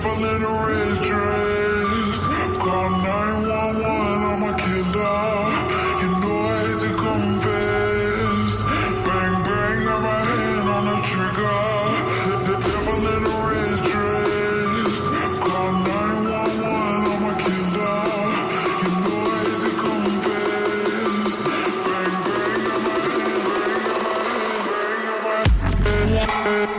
devil in a red dress. Call 911, I'm a killer. You know I hate to confess. Bang, bang, got my hand on the trigger. The devil in a red dress. Call 911, I'm a killer. You know I hate to confess. Bang, bang, got my hand, bang, got my hand.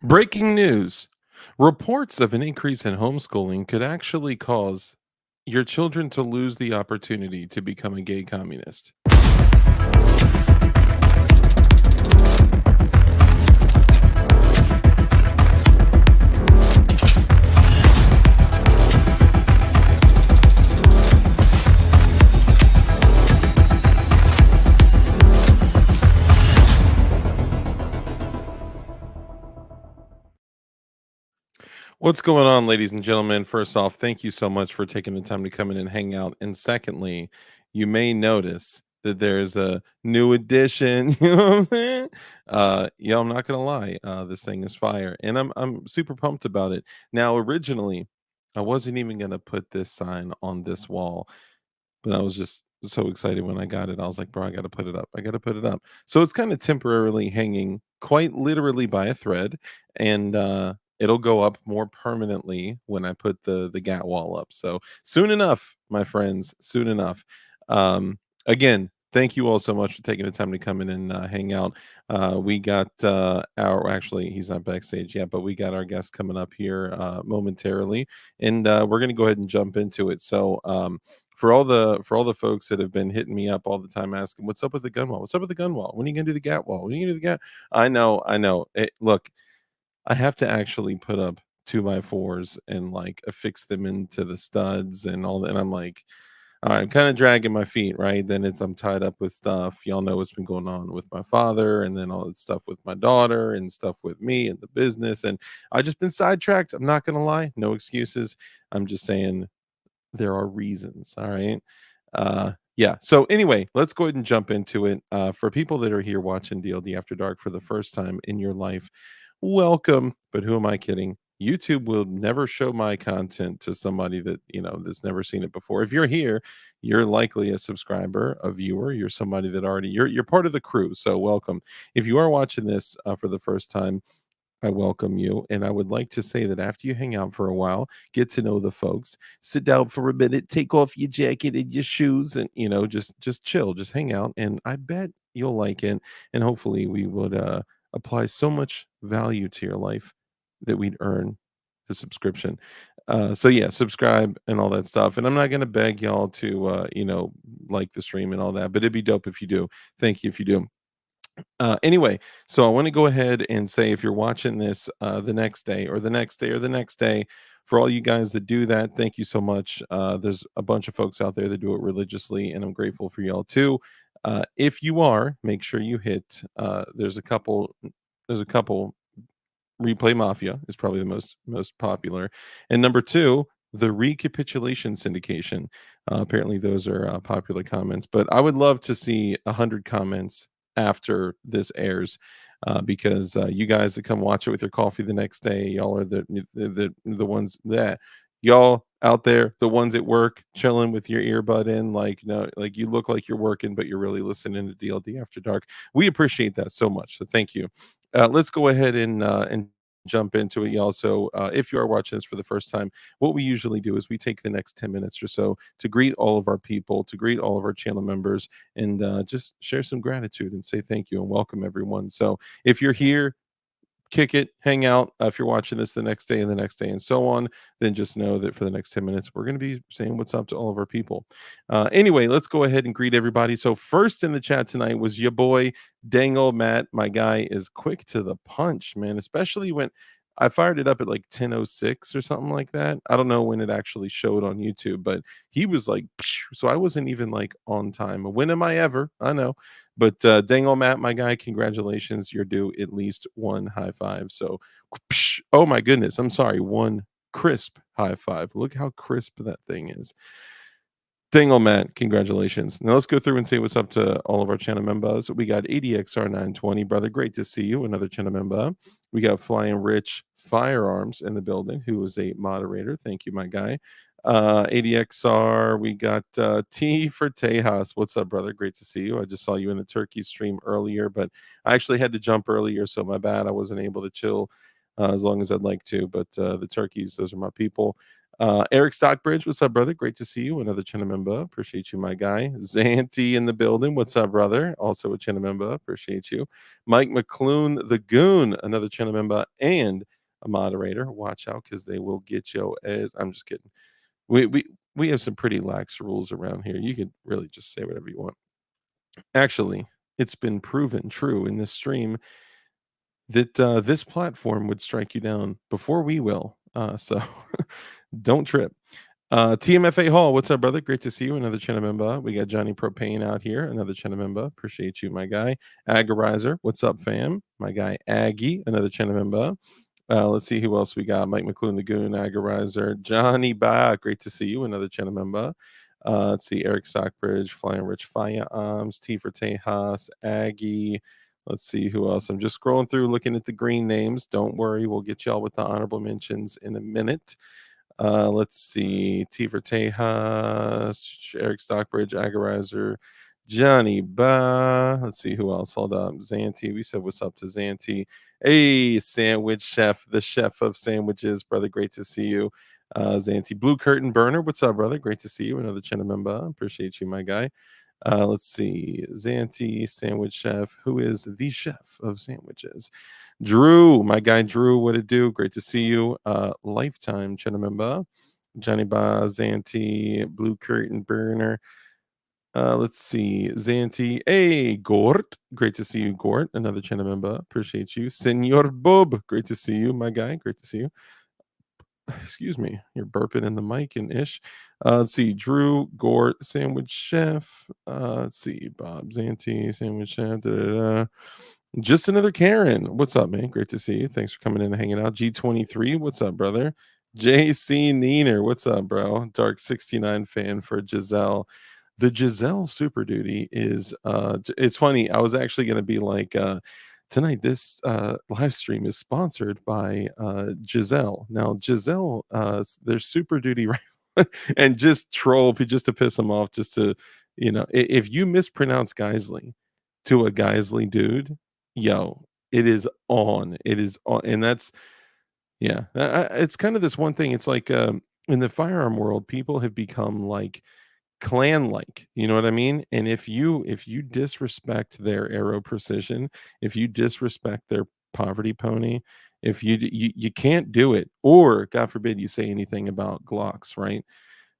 Breaking news. Reports of an increase in homeschooling could actually cause your children to lose the opportunity to become a gay communist. What's going on, ladies and gentlemen? First off, thank you so much for taking the time to come in and hang out. And secondly, you may notice that there's a new edition. You know what I'm saying? Yeah, I'm not gonna lie. This thing is fire, and I'm super pumped about it. Now, originally, I wasn't even gonna put this sign on this wall, but I was just so excited when I got it. I was like, bro, I gotta put it up. I gotta put it up. So it's kind of temporarily hanging, quite literally by a thread, and it'll go up more permanently when I put the GAT wall up. So soon enough, my friends, soon enough. Again, thank you all so much for taking the time to come in and hang out. We got actually, he's not backstage yet, but we got our guest coming up here momentarily, and we're gonna go ahead and jump into it. So for all the folks that have been hitting me up all the time asking, what's up with the gun wall? What's up with the gun wall? When are you gonna do the GAT wall? When are you gonna do the GAT? I know. Look, I have to actually put up 2x4s and like affix them into the studs and all that. And I'm like, all right, I'm kind of dragging my feet, right? Then I'm tied up with stuff. Y'all know what's been going on with my father, and then all that stuff with my daughter, and stuff with me and the business. And I just been sidetracked. I'm not gonna lie, no excuses. I'm just saying there are reasons. All right. Yeah. So anyway, let's go ahead and jump into it. For people that are here watching DLD After Dark for the first time in your life, welcome. But who am I kidding? YouTube will never show my content to somebody that, that's never seen it before. If you're here, you're likely a subscriber, a viewer. You're somebody that already you're part of the crew. So welcome. If you are watching this for the first time, I welcome you. And I would like to say that after you hang out for a while, get to know the folks, sit down for a minute, take off your jacket and your shoes, and just chill, just hang out. And I bet you'll like it. And hopefully we would apply so much value to your life that we'd earn the subscription. So yeah, subscribe and all that stuff. And I'm not gonna beg y'all to like the stream and all that, but it'd be dope if you do. Thank you if you do. Anyway, so I want to go ahead and say if you're watching this the next day or the next day or the next day, for all you guys that do that, thank you so much. There's a bunch of folks out there that do it religiously, and I'm grateful for y'all too. If you are, make sure you hit. There's a couple. Replay Mafia is probably the most popular, and number two, the recapitulation syndication. Apparently, those are popular comments, but I would love to see 100 comments after this airs, because you guys that come watch it with your coffee the next day, y'all are the ones that y'all out there, the ones at work chilling with your earbud in, like no, like you look like you're working, but you're really listening to DLD After Dark. We appreciate that so much, so thank you. Let's go ahead and jump into it, y'all. So, if you are watching this for the first time, what we usually do is we take the next 10 minutes or so to greet all of our people, to greet all of our channel members, and just share some gratitude and say thank you and welcome everyone. So, if you're here, kick it, hang out. If you're watching this the next day and the next day and so on, then just know that for the next 10 minutes, we're going to be saying what's up to all of our people. Anyway, let's go ahead and greet everybody. So, first in the chat tonight was your boy, dang old Matt. My guy is quick to the punch, man, especially when I fired it up at like 10:06 or something like that. I don't know when it actually showed on YouTube, but he was like, psh, so I wasn't even like on time. When am I ever? I know. But dang old Matt, my guy, congratulations. You're due at least one high five. So, psh, oh my goodness. I'm sorry. One crisp high five. Look how crisp that thing is. Dingle Matt, congratulations. Now let's go through and say what's up to all of our channel members. We got ADXR920, brother. Great to see you. Another channel member. We got Flying Rich Firearms in the building, who is a moderator. Thank you, my guy. ADXR, we got T for Tejas. What's up, brother? Great to see you. I just saw you in the turkey stream earlier, but I actually had to jump earlier, so my bad. I wasn't able to chill as long as I'd like to, but the turkeys, those are my people. Eric Stockbridge, what's up, brother? Great to see you. Another channel member. Appreciate you, my guy. Zanti in the building. What's up, brother? Also a channel member. Appreciate you. Mike McClune, the Goon, another channel member and a moderator. Watch out because they will get you as I'm just kidding. We have some pretty lax rules around here. You could really just say whatever you want. Actually, it's been proven true in this stream that this platform would strike you down before we will. So don't trip. TMFA Hall, what's up, brother? Great to see you. Another channel member. We got Johnny Propane out here. Another channel member. Appreciate you, my guy. Agorizer, what's up, fam? My guy Aggie, another channel member. Let's see who else we got. Mike McClune, the Goon, Agorizer, Johnny Ba. Great to see you. Another channel member. Let's see, Eric Stockbridge, Flying Rich Firearms, T for Tejas, Aggie. Let's see who else. I'm just scrolling through, looking at the green names. Don't worry, we'll get y'all with the honorable mentions in a minute. Let's see. T for Tejas, Eric Stockbridge, Agorizer, Johnny Ba. Let's see who else. Hold up. Zanti. We said what's up to Zanti. Hey, Sandwich Chef, the chef of sandwiches, brother. Great to see you. Zanti. Blue Curtain Burner. What's up, brother? Great to see you. Another channel member. Appreciate you, my guy. Let's see. Zanti, Sandwich Chef. Who is the chef of sandwiches? Drew, my guy Drew, what it do? Great to see you. Lifetime channel member. Johnny Ba, Zanti, Blue Curtain Burner. Let's see. Zanti. Hey, Gort. Great to see you, Gort. Another channel member. Appreciate you. Senor Bob. Great to see you, my guy. Great to see you. Excuse me, you're burping in the mic and ish. Let's see, Drew, Gort, Sandwich Chef. Let's see, Bob Zanti, Sandwich Chef. Da, da, da. Just another Karen. What's up, man? Great to see you. Thanks for coming in and hanging out. G23, what's up, brother? JC Neener, what's up, bro? Dark 69 fan for Giselle. The Giselle Super Duty is it's funny. I was actually gonna be like tonight this live stream is sponsored by Giselle. Now Giselle their Super Duty and just troll just to piss them off, just to if you mispronounce Geisley to a Geisley dude, yo, It is on. It is on, and that's yeah. It's kind of this one thing. It's like in the firearm world, people have become like clan like, you know what I mean? And if you disrespect their arrow precision, if you disrespect their poverty pony, if you can't do it, or God forbid you say anything about Glocks, right?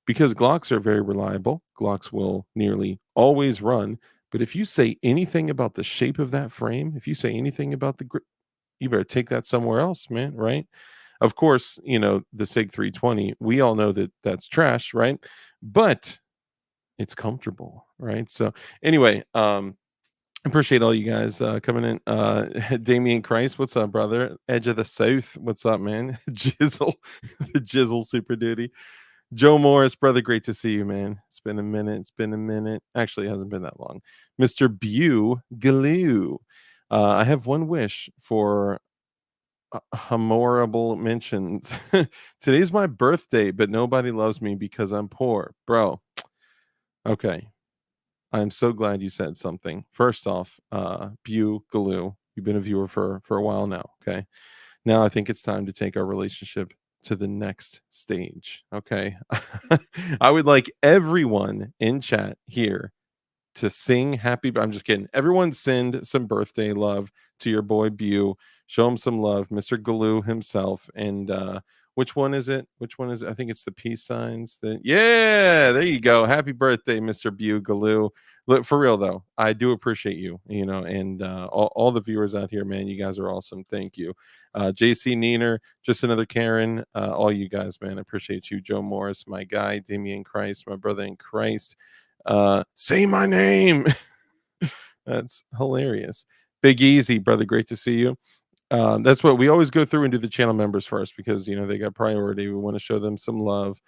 Because Glocks are very reliable. Glocks will nearly always run. But if you say anything about the shape of that frame, if you say anything about the grip, you better take that somewhere else, man, right? Of course, the SIG 320, we all know that that's trash, right? But it's comfortable, right? So anyway, appreciate all you guys coming in. Damian Christ, what's up, brother? Edge of the South, what's up, man? Jizzle, the Jizzle Super Duty. Joe Morris, brother, great to see you, man. It's been a minute. It's been a minute. Actually, it hasn't been that long. Mr. Bew Galoo. I have one wish for memorable mentions. Today's my birthday, but nobody loves me because I'm poor, bro. Okay, I'm so glad you said something. First off, Bew Galoo, you've been a viewer for a while now. Okay, now I think it's time to take our relationship to the next stage. Okay, I would like everyone in chat here to sing happy. I'm just kidding. Everyone send some birthday love to your boy Bew. Show him some love, Mr. Galoo himself. And which one is it? Which one is it? I think it's the peace signs. Yeah, there you go. Happy birthday, Mr. Bew Galoo. Look, for real though, I do appreciate you, and all the viewers out here, man. You guys are awesome. Thank you. JC Neener, just another Karen. All you guys, man. I appreciate you. Joe Morris, my guy, Damian Christ, my brother in Christ. Say my name. That's hilarious. Big Easy, brother. Great to see you. That's what we always go through and do the channel members first because they got priority. We want to show them some love.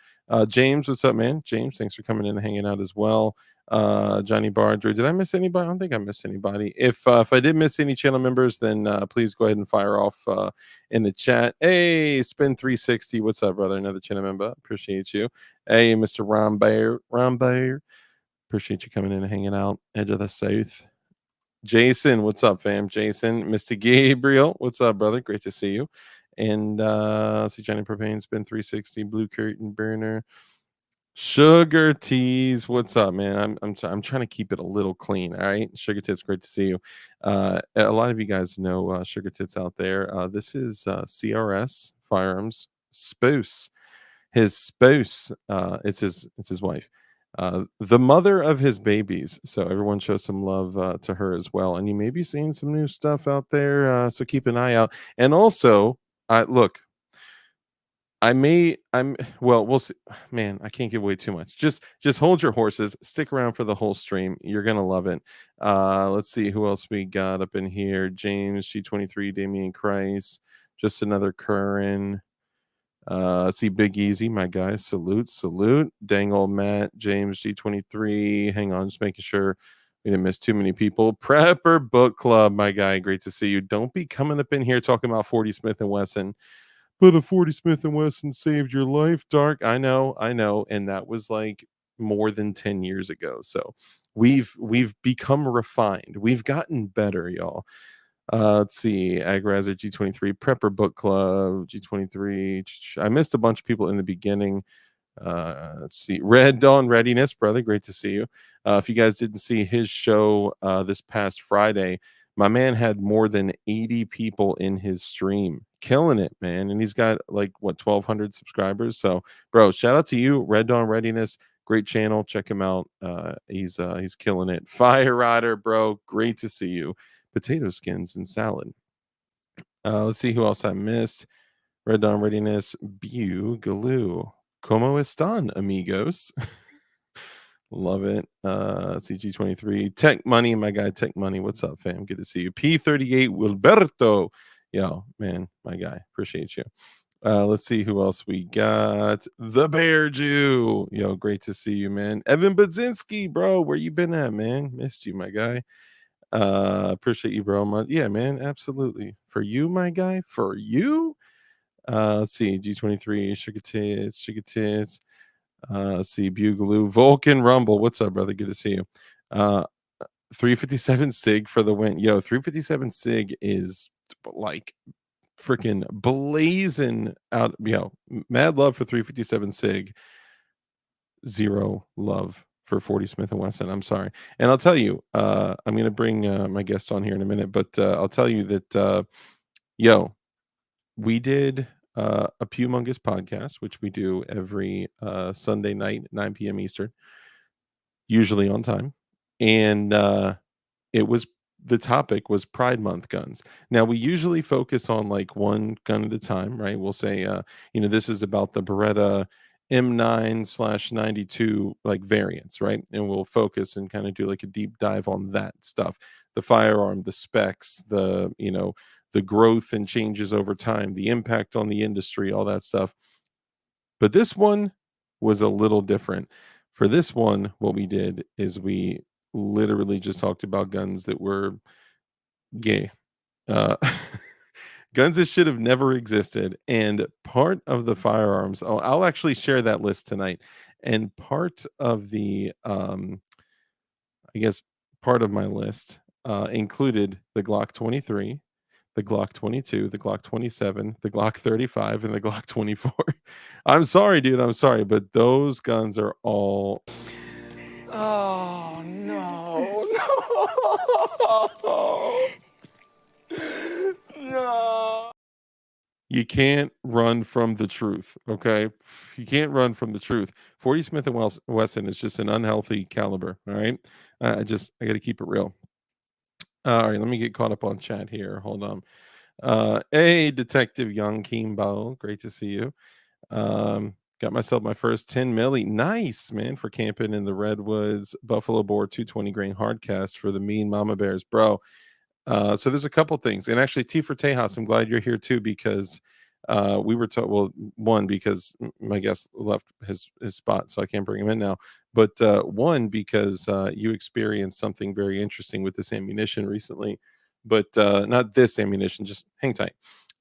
James, what's up, man? James, thanks for coming in and hanging out as well. Johnny Bardry, did I miss anybody? I don't think I missed anybody. If I did miss any channel members, then please go ahead and fire off in the chat. Hey, Spin 360, what's up, brother? Another channel member. Appreciate you. Hey, Mr. Ron Bayer. Appreciate you coming in and hanging out. Edge of the South. Jason, what's up, fam? Jason, Mr. Gabriel, what's up, brother? Great to see you. And see Johnny Propane's been 360, Blue Curtain Burner. Sugar Teas, what's up, man? I'm trying to keep it a little clean. All right, Sugar Tits, great to see you. A lot of you guys know Sugar Tits out there. This is CRS Firearms Spouse. His spouse, it's his wife, the mother of his babies. So everyone show some love to her as well. And you may be seeing some new stuff out there, so keep an eye out. And also, look, well, we'll see. Man, I can't give away too much. Just hold your horses. Stick around for the whole stream. You're gonna love it. Let's see who else we got up in here. James G23, Damian Christ, just another Curran. See Big Easy, my guy. Salute. Dang old Matt, James G23. Hang on, just making sure we didn't miss too many people. Prepper Book Club, my guy. Great to see you. Don't be coming up in here talking about 40 Smith and Wesson. But a 40 Smith and Wesson saved your life, Dark. I know, and that was like more than 10 years ago. So we've become refined. We've gotten better, y'all. Let's see, Agrazer G23, Prepper Book Club G23. I missed a bunch of people in the beginning. Let's see, Red Dawn Readiness, brother, great to see you. If you guys didn't see his show this past Friday, my man had more than 80 people in his stream, killing it, man. And he's got like 1,200 subscribers. So, bro, shout out to you, Red Dawn Readiness. Great channel, check him out. He's killing it. Fire Rider, bro, great to see you. Potato skins and salad. Let's see who else I missed. Red Dawn Readiness, Bew Galoo. Como están, amigos? Love it. CG23. Tech Money, my guy, Tech Money. What's up, fam? Good to see you. P38 Wilberto. Yo, man, my guy. Appreciate you. Let's see who else we got. The Bear Jew. Yo, great to see you, man. Evan Budzinski, bro. Where you been at, man? Missed you, my guy. Appreciate you, bro. Yeah, man, absolutely. For you, my guy. For you. Let's see. G23, Sugar Tits. Let's see, Bugaloo, Vulcan Rumble. What's up, brother? Good to see you. 357 SIG for the win. Yo, 357 SIG is like freaking blazing out. Yo, mad love for 357 SIG, zero love for 40 Smith and Wesson. I'm sorry. And I'll tell you, I'm going to bring my guest on here in a minute, but I'll tell you that, yo, we did a Humongous podcast, which we do every Sunday night, 9 p.m. Eastern, usually on time. And it was the topic was Pride Month guns. Now we usually focus on like one gun at a time, right? We'll say, this is about the Beretta M9/92 like variants, right? And we'll focus and kind of do like a deep dive on that stuff, the firearm, the specs, the growth and changes over time, the impact on the industry, all that stuff. But this one was a little different. For this one, what we did is we literally just talked about guns that were gay. Uh, guns that should have never existed. And part of the firearms, I'll actually share that list tonight. And part of the, I guess, part of my list included the Glock 23, the Glock 22, the Glock 27, the Glock 35, and the Glock 24. I'm sorry, dude. I'm sorry, but those guns are all. Oh, no. No. You can't run from the truth, okay? You can't run from the truth. 40 Smith and Wesson is just an unhealthy caliber, all right? I got to keep it real. All right, let me get caught up on chat here. Hold on. Hey, Detective Young Kimbo, great to see you. Got myself my first 10 milli. Nice, man, for camping in the Redwoods Buffalo Boar 220 grain hardcast for the mean mama bears, bro. So there's a couple things, and actually, T for Tejas, I'm glad you're here too because we were told. Well, one because my guest left his spot, so I can't bring him in now. But one because you experienced something very interesting with this ammunition recently, but not this ammunition. Just hang tight.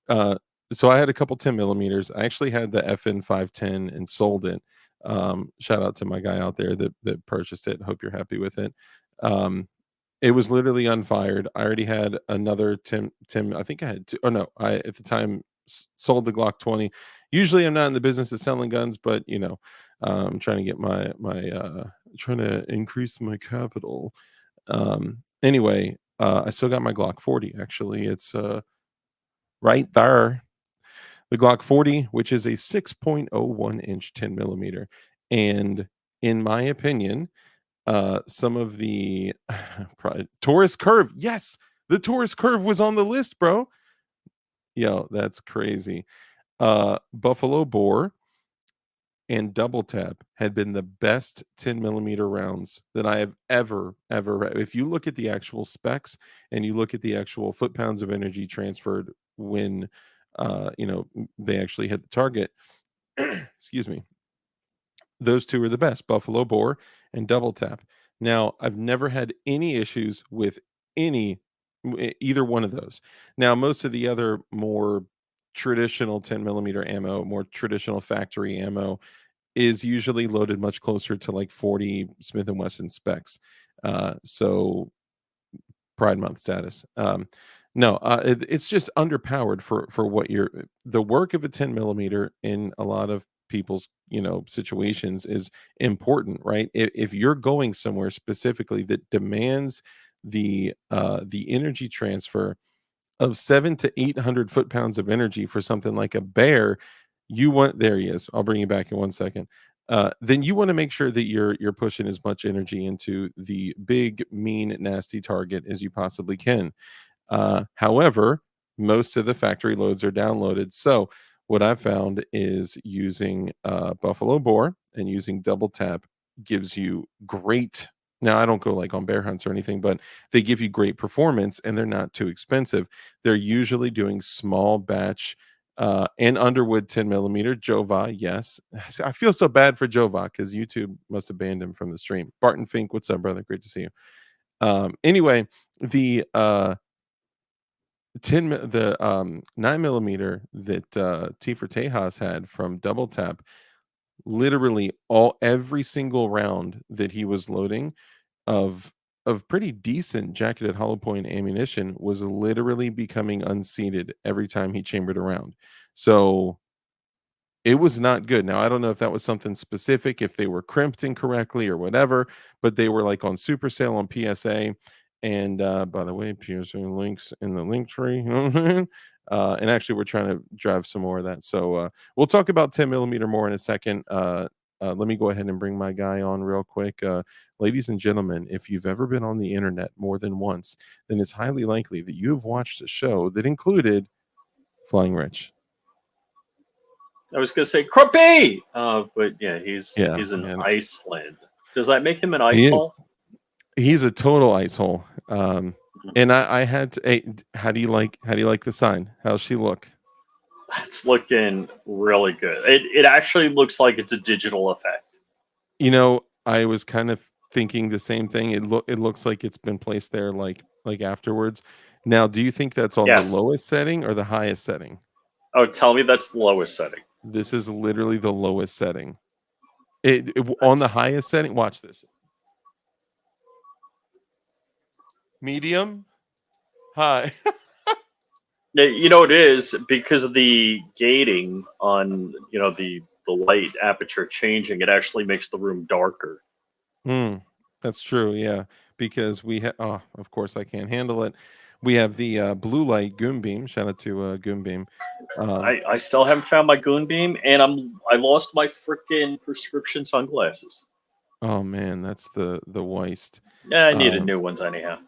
Uh, so I had a couple 10 millimeters. I actually had the FN 510 and sold it. Shout out to my guy out there that purchased it. Hope you're happy with it. It was literally unfired. I already had another Tim. I think I had two. Oh no, I at the time sold the Glock 20. Usually, I'm not in the business of selling guns, but I'm trying to get my trying to increase my capital. Anyway, I still got my Glock 40. Actually, it's right there. The Glock 40, which is a 6.01 inch 10 millimeter, and in my opinion, some of the Taurus Curve. Yes, the Taurus Curve was on the list, bro. Yo, that's crazy. Buffalo Bore and Double Tap had been the best 10 millimeter rounds that I have ever read. If you look at the actual specs and you look at the actual foot pounds of energy transferred when they actually hit the target, excuse me, those two are the best, Buffalo Bore and Double Tap. Now, I've never had any issues with either one of those. Now, most of the other more traditional 10 millimeter ammo, more traditional factory ammo, is usually loaded much closer to like 40 Smith and Wesson specs. So Pride Month status. No, it's just underpowered for what the work of a 10 millimeter in a lot of people's situations is important, right? If you're going somewhere specifically that demands the energy transfer of 700 to 800 foot pounds of energy for something like a bear, there he is. I'll bring you back in 1 second. Then you want to make sure that you're pushing as much energy into the big, mean, nasty target as you possibly can. However, most of the factory loads are downloaded. So what I've found is using Buffalo Bore and using Double Tap gives you great. Now I don't go like on bear hunts or anything, but they give you great performance and they're not too expensive. They're usually doing small batch and Underwood 10 millimeter. Jova, yes. I feel so bad for Jova because YouTube must have banned him from the stream. Barton Fink, what's up, brother? Great to see you. Anyway, the 9 millimeter that T for Tejas had from Double Tap, literally every single round that he was loading of of pretty decent jacketed hollow point ammunition was literally becoming unseated every time he chambered around. So it was not good. Now, I don't know if that was something specific, if they were crimped incorrectly or whatever, but they were like on super sale on PSA. And by the way, PSA links in the link tree. And actually, we're trying to drive some more of that. So we'll talk about 10 millimeter more in a second. Let me go ahead and bring my guy on real quick. Ladies and gentlemen, if you've ever been on the internet more than once, then it's highly likely that you have watched a show that included Flying Rich. I was gonna say Crumpy, but yeah, he's Yeah, in man. Iceland. Does that make him an He ice is. hole? He's a total ice hole. And I had to. Hey, how do you like the sign? How's she look? That's looking really good. It actually looks like it's a digital effect. You know, I was kind of thinking the same thing. It looks like it's been placed there like afterwards. Now, do you think that's on the Yes. lowest setting or the highest setting? Oh, tell me that's the lowest setting. This is literally the lowest setting. On the That's- highest setting. Watch this. Medium, high. Yeah, you know it is because of the gating on the light aperture changing. It actually makes the room darker. That's true. Yeah, because we have. Oh, of course, I can't handle it. We have the blue light Goon Beam. Shout out to Goon Beam. I still haven't found my goon beam, and I lost my freaking prescription sunglasses. Oh man, that's the Weist. Yeah, I needed Um, new ones anyhow.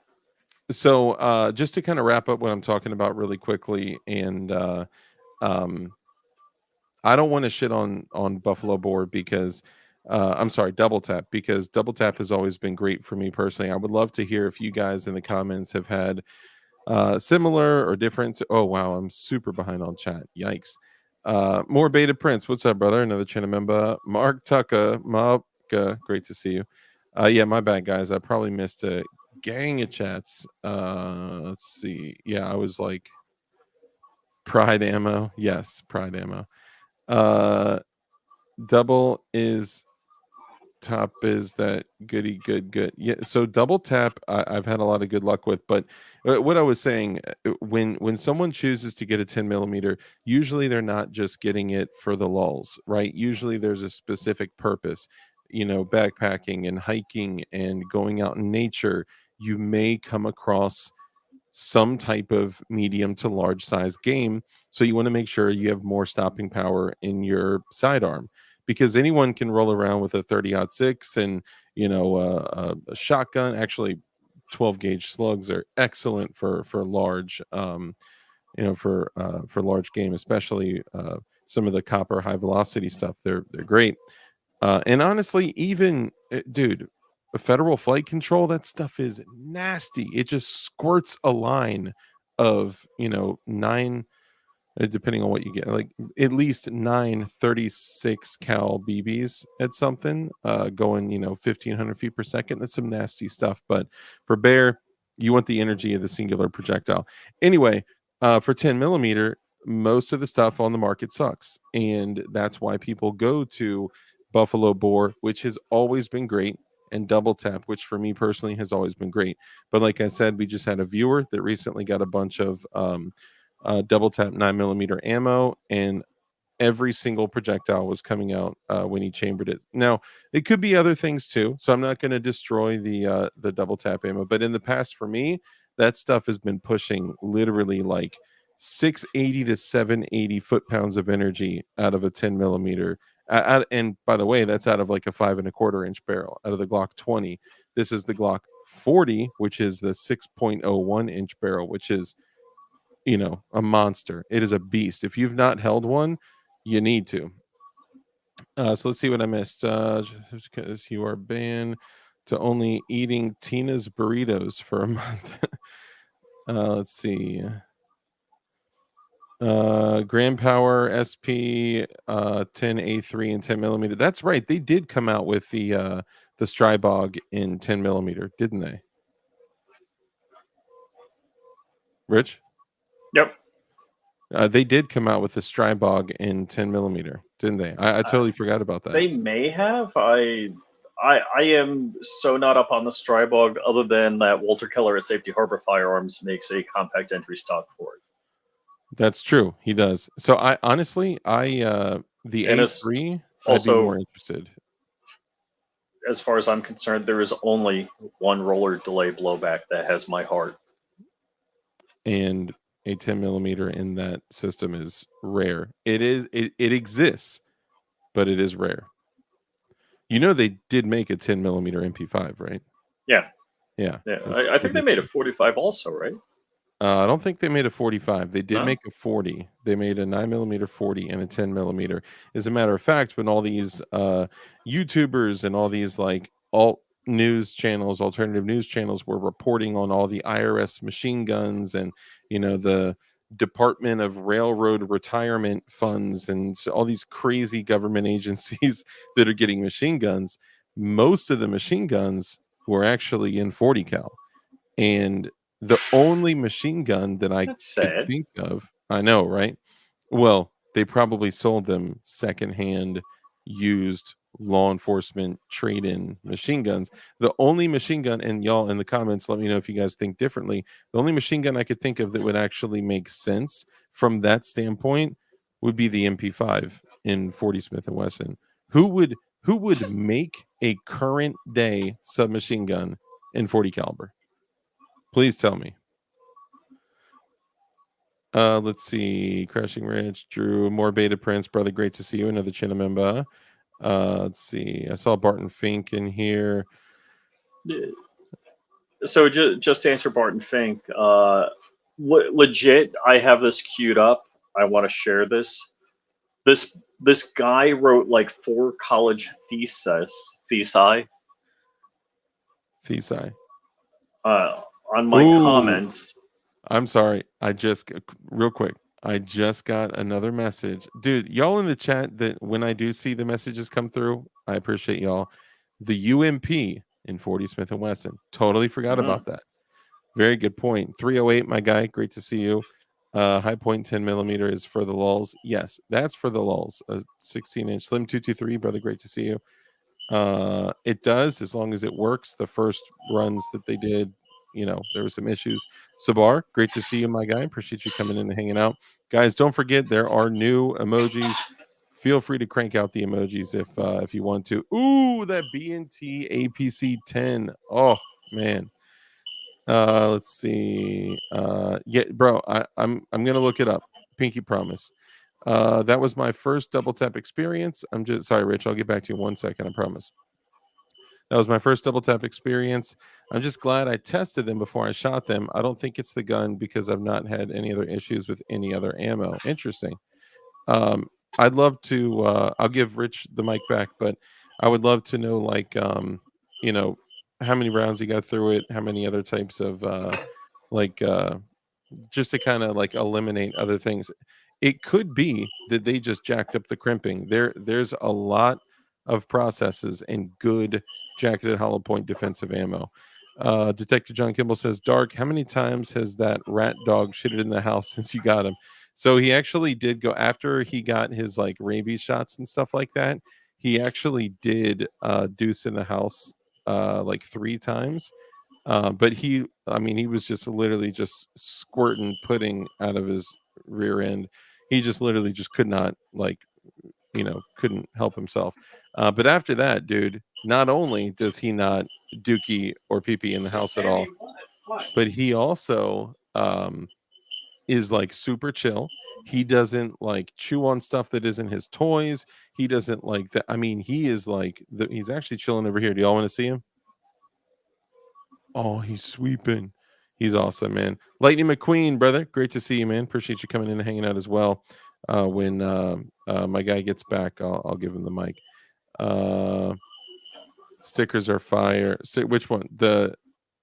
So just to kind of wrap up what I'm talking about really quickly, and um, I don't want to shit on Buffalo Board because I'm sorry, Double Tap, because Double Tap has always been great for me personally. I would love to hear if you guys in the comments have had similar or different. Oh wow, I'm super behind on chat. Yikes. More Beta Prince. What's up, brother? Another channel member. Mark Tucker. Mabka. Great to see you. Yeah, my bad, guys. I probably missed a gang of chats. Let's see. Yeah, I was like Pride Ammo. Yes, Pride Ammo. Double is top is that goody good. Yeah, so double tap I've had a lot of good luck with, but what I was saying, when someone chooses to get a 10 millimeter, usually they're not just getting it for the lulls, right? Usually there's a specific purpose, backpacking and hiking and going out in nature. You may come across some type of medium to large size game, so you want to make sure you have more stopping power in your sidearm, because anyone can roll around with a 30-06 and a shotgun. Actually, 12 gauge slugs are excellent for large for large game, especially some of the copper high velocity stuff. They're great. And honestly, even dude, a federal flight control, that stuff is nasty. It just squirts a line of 9, depending on what you get, like at least 9 36 cal BBs at something, going 1,500 feet per second. That's some nasty stuff. But for bear, you want the energy of the singular projectile. Anyway, for 10 millimeter, most of the stuff on the market sucks, and that's why people go to Buffalo Bore, which has always been great, and Double Tap, which for me personally has always been great. But like I said, we just had a viewer that recently got a bunch of Double Tap 9mm ammo, and every single projectile was coming out when he chambered it. Now, it could be other things too, so I'm not going to destroy the Double Tap ammo. But in the past, for me, that stuff has been pushing literally like 680 to 780 foot-pounds of energy out of a 10 millimeter. And by the way, that's out of like a 5.25 inch barrel out of the Glock 20. This is the Glock 40, which is the 6.01 inch barrel, which is a monster. It is a beast. If you've not held one, you need to. So let's see what I missed. Just because you are banned to only eating Tina's burritos for a month. Let's see. Grand Power SP 10A3 and 10 millimeter. That's right. They did come out with the Strybog in 10 millimeter, didn't they? Rich? Yep. They did come out with the Strybog in 10 millimeter, didn't they? I totally forgot about that. They may have. I I am so not up on the Strybog, other than that Walter Keller at Safety Harbor Firearms makes a compact entry stock for it. That's true. He does. So I honestly, the And it's A3, I'd be also, more interested. as far as I'm concerned, there is only one roller delay blowback that has my heart. And a 10 millimeter in that system is rare. It exists, but it is rare. You know, they did make a 10 millimeter MP5, right? Yeah, Yeah. yeah. It's I think they made a ridiculous. 45 also, right? I don't think they made a 45. They did No? make a 40. They made a 9 millimeter 40 and a 10 millimeter. As a matter of fact, when all these YouTubers and all these like alt news channels, alternative news channels were reporting on all the IRS machine guns and, you know, the Department of Railroad Retirement Funds and so all these crazy government agencies that are getting machine guns, most of the machine guns were actually in 40 cal. And the only machine gun that I That's could sad. think of, I know, right? Well, they probably sold them secondhand, used law enforcement trade-in machine guns. The only machine gun, and y'all in the comments, let me know if you guys think differently. The only machine gun I could think of that would actually make sense from that standpoint would be the MP5 in 40 Smith and Wesson. Who would make a current day submachine gun in 40 caliber? Please tell me. Let's see. Crashing Ridge, Drew, more beta prints, brother. Great to see you. Another channel member. Let's see. I saw Barton Fink in here. So just to answer Barton Fink, legit, I have this queued up. I want to share this. This guy wrote like 4 college thesi Thesai. on my Ooh, comments. I'm sorry. Real quick. I just got another message. Dude, y'all in the chat that when I do see the messages come through, I appreciate y'all. The UMP in 40 Smith and Wesson. Totally forgot about that. Very good point. 308, my guy. Great to see you. High point 10 millimeter is for the lulls. Yes, that's for the lulls. A 16-inch Slim 223, brother. Great to see you. It does, as long as it works. The first runs that they did, you know, there were some issues. Sabar, great to see you, my guy. Appreciate you coming in and hanging out. Guys, don't forget there are new emojis. Feel free to crank out the emojis if you want to. Ooh, that BNT APC 10. Oh man. Let's see. Yeah, bro, I'm gonna look it up. Pinky promise. That was my first double tap experience. I'm just sorry, Rich. I'll get back to you in 1 second. I promise. That was my first double tap experience. I'm just glad I tested them before I shot them. I don't think it's the gun because I've not had any other issues with any other ammo. Interesting. Um, I'd love to. I'll give Rich the mic back, but I would love to know, like, you know, how many rounds you got through it, how many other types of, like, just to kind of like eliminate other things. It could be that they just jacked up the crimping. There's a lot of processes and good jacketed hollow point defensive ammo. Detective John Kimball says, Dark, how many times has that rat dog shitted in the house since you got him? So he actually did go after he got his like rabies shots and stuff like that. He actually did deuce in the house like 3 times. But I mean, he was just literally just squirting pudding out of his rear end. He just literally just could not, like, you know, couldn't help himself. But after that, dude, not only does he not dookie or pee pee in the house at all, but he also is like super chill. He doesn't like chew on stuff that isn't his toys. He doesn't like that. I mean, he is like he's actually chilling over here. Do y'all want to see him? Oh, he's sweeping. He's awesome, man. Lightning McQueen, brother. Great to see you, man. Appreciate you coming in and hanging out as well. When my guy gets back, I'll give him the mic. Stickers are fire. Which one? The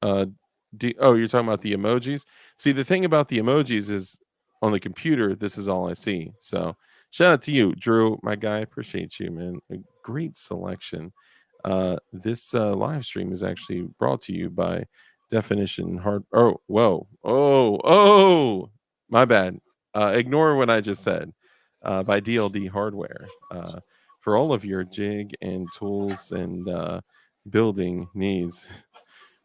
you're talking about the emojis. See, the thing about the emojis is on the computer, this is all I see. So shout out to you, Drew, my guy. Appreciate you, man. A great selection. This live stream is actually brought to you by Definition Hard. Oh, whoa. Oh, my bad. Ignore what I just said. By DLD Hardware. For all of your jig and tools and building needs.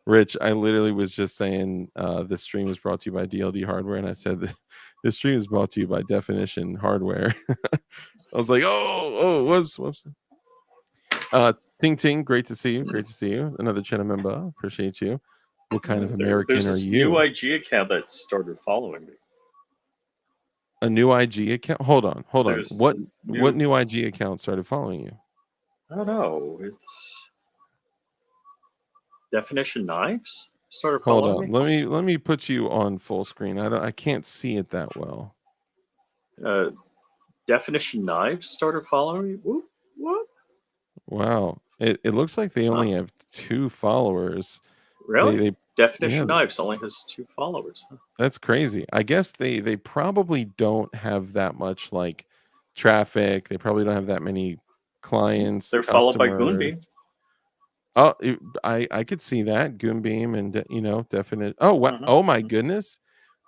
Rich, I literally was just saying this stream is brought to you by DLD hardware, and I said that this stream is brought to you by Definition Hardware. I was like, whoops. Ting Ting, great to see you. Great to see you. Another channel member. Appreciate you. What kind of American there's are this you? new IG account that started following me. A new IG account? Hold on. There's What new- new IG account started following you? I don't know. It's Definition Knives started Hold following on. me. Let me put you on full screen. I can't see it that well. Definition Knives started following me. What? Wow. It looks like they only have 2 followers. Really? Definition yeah. Knives only has 2 followers. Huh? That's crazy. I guess they probably don't have that much like traffic. They probably don't have that many clients. They're followed by customers. Goonbeam. Oh, I could see that Goonbeam and definite. Oh wow! Mhm. Oh my goodness!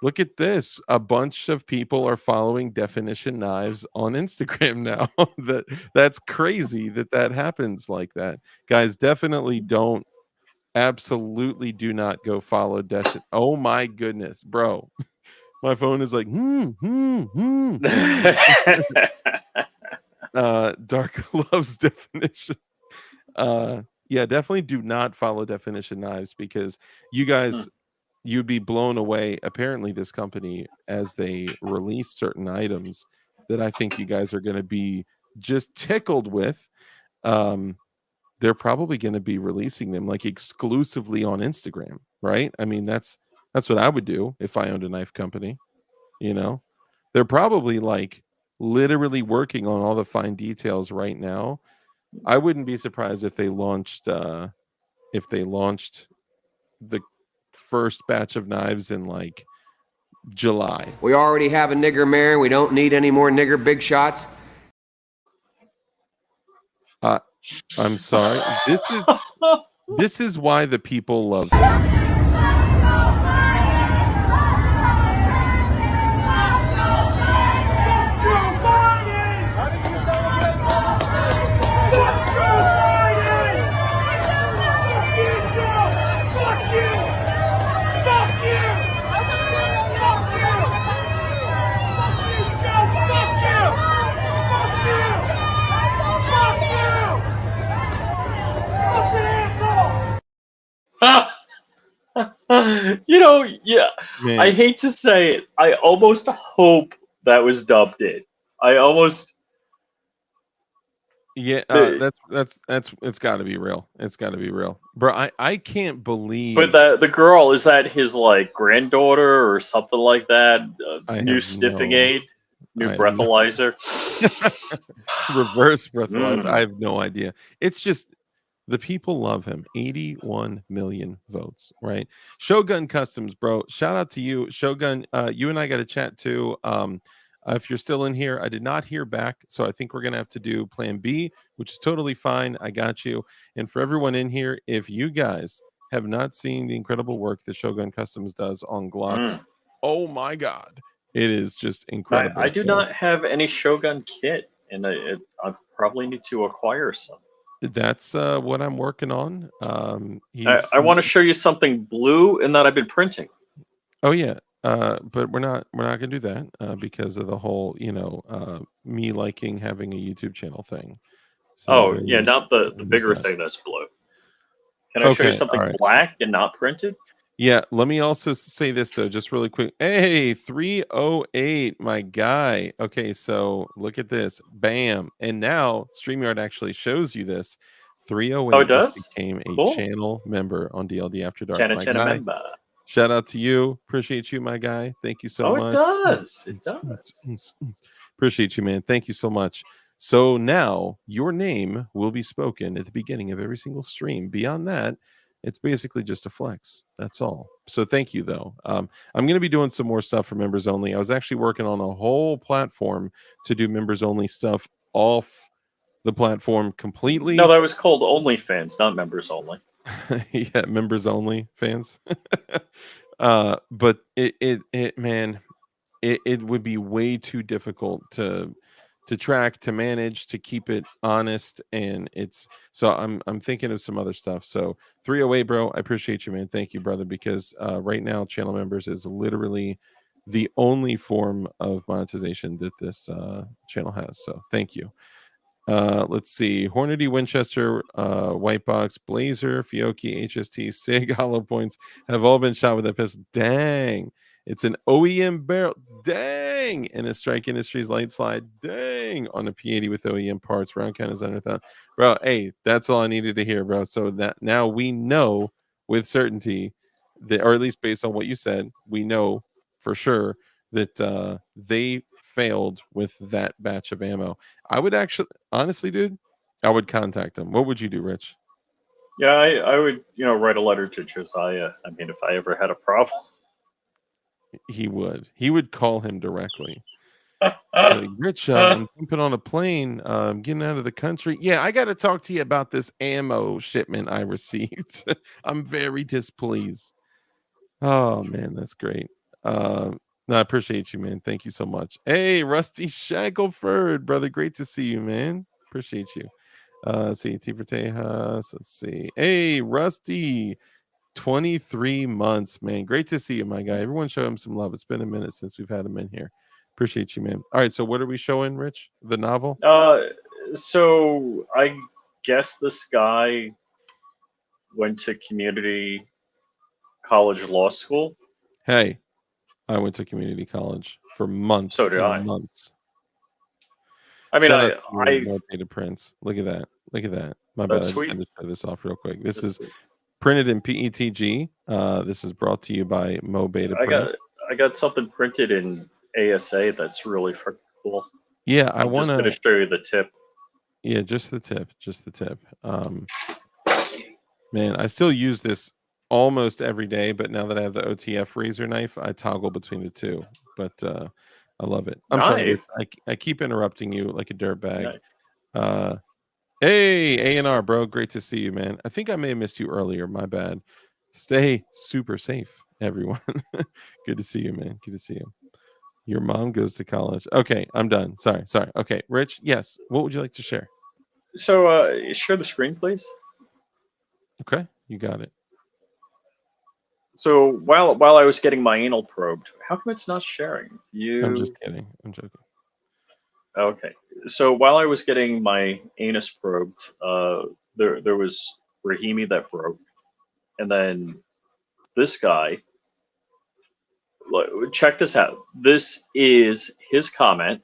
Look at this. A bunch of people are following Definition Knives on Instagram now. That's crazy that happens like that. Guys, definitely don't. Absolutely do not go follow Deshin. Oh my goodness, bro. My phone is like, Dark loves Definition. Yeah, definitely do not follow Definition Knives because you guys, you'd be blown away. Apparently, this company, as they release certain items that I think you guys are going to be just tickled with, they're probably going to be releasing them like exclusively on Instagram, right? I mean, that's what I would do if I owned a knife company. They're probably like literally working on all the fine details right now. I wouldn't be surprised if they launched the first batch of knives in like July. We already have a nigger mayor. We don't need any more nigger big shots. I'm sorry. This is why the people love him. Yeah. Man. I hate to say it. I almost hope that was dubbed in. I almost. Yeah, that's it's got to be real. It's got to be real, bro. I can't believe. But the girl, is that his like granddaughter or something like that? New sniffing aid, new breathalyzer, reverse breathalyzer. I have no idea. It's just the people love him. 81 million votes, right? Shogun Customs, bro. Shout out to you, Shogun. You and I got to chat too. If you're still in here, I did not hear back, so I think we're gonna have to do Plan B, which is totally fine. I got you. And for everyone in here, if you guys have not seen the incredible work that Shogun Customs does on Glocks, oh my God, it is just incredible. I do not have any Shogun kit, and I probably need to acquire some. That's what I'm working on. I want to show you something blue and that I've been printing. Oh yeah. But we're not gonna do that because of the whole, me liking having a YouTube channel thing. So yeah, not the bigger thing that's blue. Can I show you something black and not printed? Yeah, let me also say this though, just really quick. Hey, 308, my guy. Okay, so look at this. Bam. And now StreamYard actually shows you this. 308 it does? became a channel member on DLD After Dark. Channel member. Shout out to you. Appreciate you, my guy. Thank you so much. It does. It does. Appreciate you, man. Thank you so much. So now your name will be spoken at the beginning of every single stream. Beyond that, it's basically just a flex. That's all. So thank you, though. I'm going to be doing some more stuff for members only. I was actually working on a whole platform to do members only stuff off the platform completely. No, that was called OnlyFans, not members only. Yeah, members only fans. But it would be way too difficult to to track, to manage, to keep it honest, and it's so I'm thinking of some other stuff. So 308, bro, I appreciate you, man. Thank you, brother, because right now channel members is literally the only form of monetization that this channel has. So thank you. Let's see. Hornady, Winchester, White Box, Blazer, Fiocchi, HST, Sig, Hollow Points have all been shot with that pistol. Dang. It's an OEM barrel. Dang. And a Strike Industries light slide. Dang. On a P80 with OEM parts. Round count is under 1,000. Bro, hey, that's all I needed to hear, bro. So that now we know with certainty that, or at least based on what you said, we know for sure that they failed with that batch of ammo. I would actually, honestly, dude, I would contact them. What would you do, Rich? Yeah, I would, write a letter to Josiah. I mean, if I ever had a problem. He would call him directly. Like, Rich, I'm jumping on a plane. I'm getting out of the country. Yeah, I got to talk to you about this ammo shipment I received. I'm very displeased. Oh man, that's great. No, I appreciate you, man. Thank you so much. Hey, Rusty Shackelford, brother. Great to see you, man. Appreciate you. Let's see, T for Tejas. Let's see. Hey, Rusty, 23 months, man. Great to see you, my guy. Everyone show him some love. It's been a minute since we've had him in here. Appreciate you, man. All right, so what are we showing, Rich? The novel? So I guess this guy went to community college law school. Hey, I went to community college for months. So did I. Months. I mean, Shout out to Data Prince. Look at that. Look at that. My bad. I just had to show this off real quick. This is printed in PETG. This is brought to you by Mo Beta Print. I got something printed in ASA that's really freaking cool. Yeah, I'm just going to show you the tip. Yeah, just the tip. Just the tip. Man, I still use this almost every day, but now that I have the OTF razor knife, I toggle between the two. But I love it. I'm sorry, I keep interrupting you like a dirtbag. Hey, A&R, bro. Great to see you, man. I think I may have missed you earlier. My bad. Stay super safe, everyone. Good to see you, man. Good to see you. Your mom goes to college. Okay, I'm done. Sorry. Okay, Rich, yes. What would you like to share? So, share the screen, please. Okay, you got it. So while I was getting my anal probed, how come it's not sharing? I'm just kidding. I'm joking. Okay. So while I was getting my anus probed, there was Rahimi that broke, and then this guy. Check this out. This is his comment.